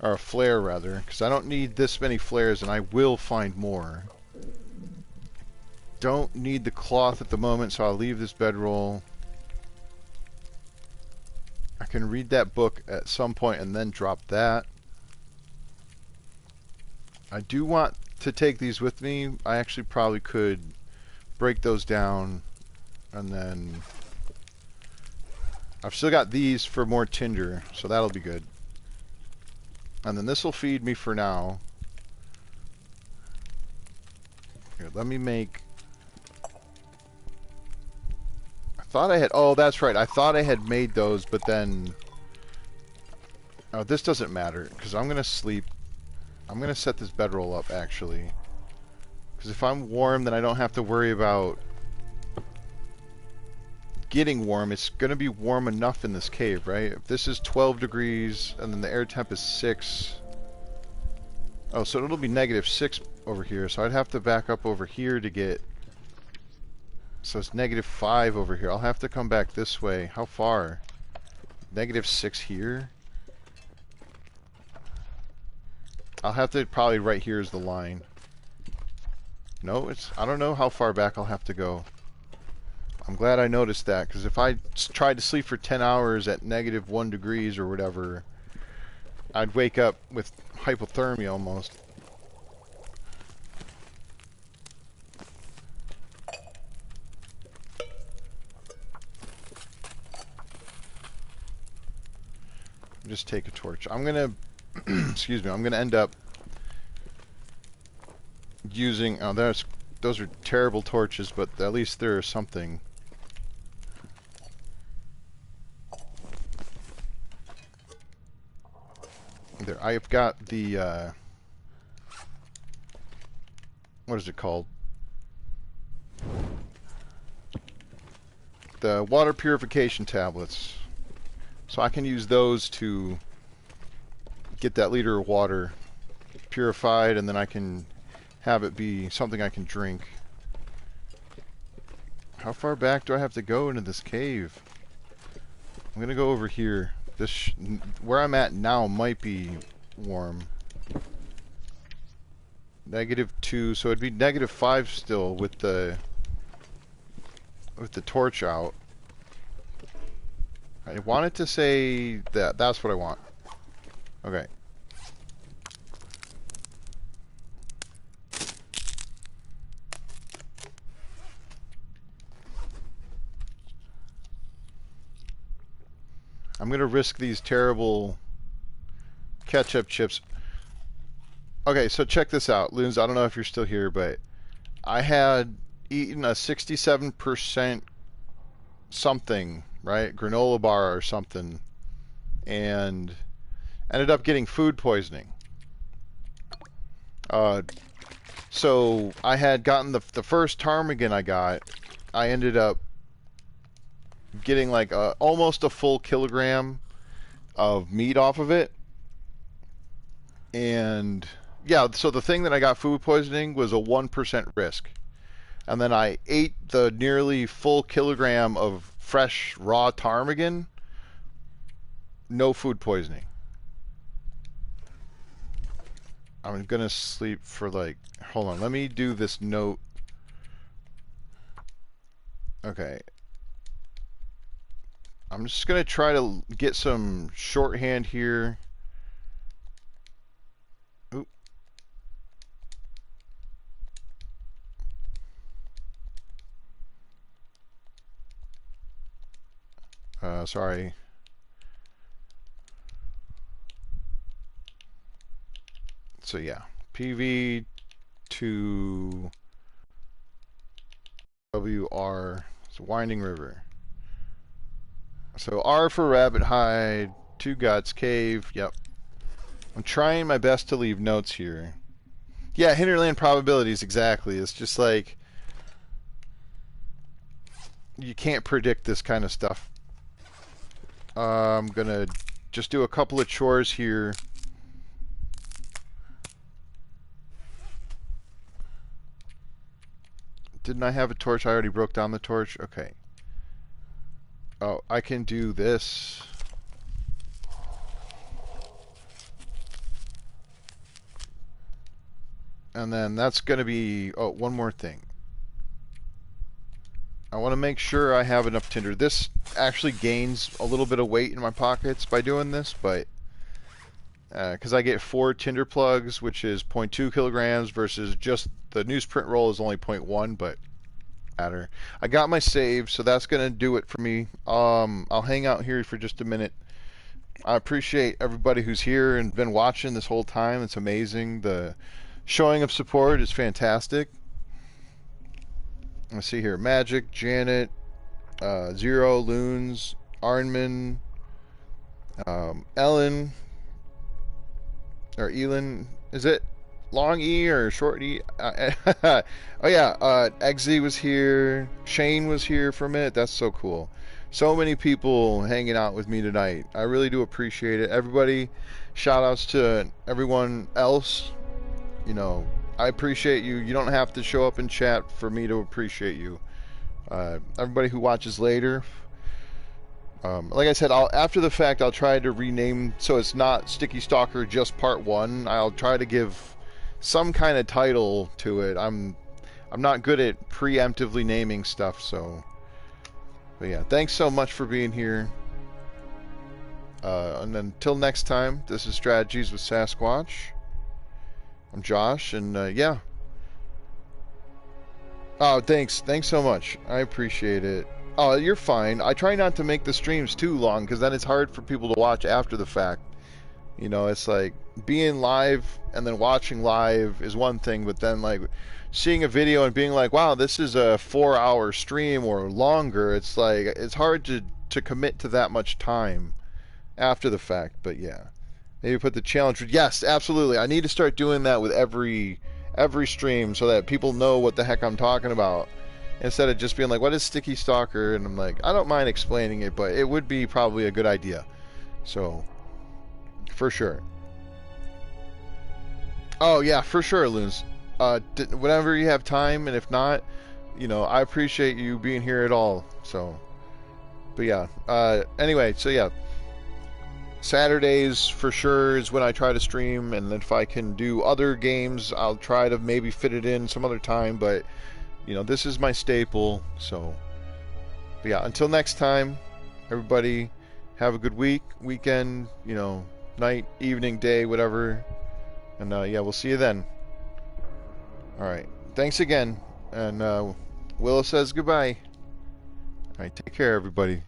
Or a flare, rather, because I don't need this many flares, and I will find more. Don't need the cloth at the moment, so I'll leave this bedroll. I can read that book at some point and then drop that. I do want to take these with me. I actually probably could break those down, and then I've still got these for more tinder, so that'll be good. And then this will feed me for now. Here, let me make... I thought I had... Oh, that's right. I thought I had made those, but then Oh, this doesn't matter because I'm gonna sleep. I'm gonna set this bedroll up actually, because if I'm warm, then I don't have to worry about getting warm. It's gonna be warm enough in this cave, right? If this is 12 degrees and then the air temp is 6. Oh, so it'll be -6 over here. So I'd have to back up over here to get. So it's -5 over here. I'll have to come back this way. How far? -6 here. I'll have to probably right here is the line. No, it's. I don't know how far back I'll have to go. I'm glad I noticed that, because if I tried to sleep for 10 hours at -1 degrees or whatever, I'd wake up with hypothermia almost. Just take a torch. I'm gonna, excuse me, I'm gonna end up using, oh, those are terrible torches, but at least there is something. There, I've got the, what is it called? The water purification tablets. So I can use those to get that liter of water purified, and then I can have it be something I can drink. How far back do I have to go into this cave? I'm gonna go over here. This where I'm at now might be warm. -2, so it'd be -5 still with the torch out. I wanted to say that. That's what I want. Okay. I'm gonna risk these terrible ketchup chips. Okay, so check this out, Loons. I don't know if you're still here, but I had eaten a 67% something, right? Granola bar or something, and ended up getting food poisoning. So I had gotten the first ptarmigan I got. I ended up getting like almost a full kilogram of meat off of it. And yeah, so the thing that I got food poisoning was a 1% risk. And then I ate the nearly full kilogram of fresh raw ptarmigan, no food poisoning. I'm gonna sleep for like, hold on, let me do this note. Okay. I'm just gonna try to get some shorthand here. Oop. Sorry. So yeah, PV to WR, it's Winding River. So R for rabbit hide, 2 guts, cave, yep. I'm trying my best to leave notes here. Yeah, hinterland probabilities, exactly. It's just like, you can't predict this kind of stuff. I'm gonna just do a couple of chores here. Didn't I have a torch? I already broke down the torch. Okay. Oh, I can do this. And then that's going to be... Oh, one more thing. I want to make sure I have enough tinder. This actually gains a little bit of weight in my pockets by doing this, but... Because I get 4 tinder plugs, which is 0.2 kilograms, versus just the newsprint roll is only 0.1, but... matter. I got my save, so that's going to do it for me. I'll hang out here for just a minute. I appreciate everybody who's here and been watching this whole time. It's amazing. The showing of support is fantastic. Let's see here. Magic, Janet, Zero, Loons, Arnman, Ellen, or Elin. Is it long E or short E? Oh yeah, Eggsy was here. Shane was here for a minute. That's so cool. So many people hanging out with me tonight. I really do appreciate it. Everybody, shout outs to everyone else. You know, I appreciate you. You don't have to show up in chat for me to appreciate you. Everybody who watches later, like I said, after the fact I'll try to rename so it's not Sticky Stalker just Part 1. I'll try to give some kind of title to it. I'm not good at preemptively naming stuff, so. But yeah, thanks so much for being here. And until next time, this is Strategies with Sasquatch. I'm Josh, and yeah. Oh, thanks so much. I appreciate it. Oh, you're fine. I try not to make the streams too long because then it's hard for people to watch after the fact. You know, it's like being live and then watching live is one thing, but then like seeing a video and being like, wow, this is a 4-hour stream or longer. It's like it's hard to commit to that much time after the fact. But yeah, maybe put the challenge. Yes, absolutely. I need to start doing that with every stream so that people know what the heck I'm talking about. Instead of just being like, what is Sticky Stalker? And I'm like, I don't mind explaining it, but it would be probably a good idea. So, for sure. Oh, yeah, for sure, Loons. Whenever you have time, and if not, you know, I appreciate you being here at all. So, but yeah. Anyway, so yeah. Saturdays for sure is when I try to stream, and then if I can do other games, I'll try to maybe fit it in some other time, but you know, this is my staple. So but yeah, until next time, everybody have a good weekend, you know, night, evening, day, whatever, and yeah, we'll see you then. All right, thanks again, and Willow says goodbye. All right, take care, everybody.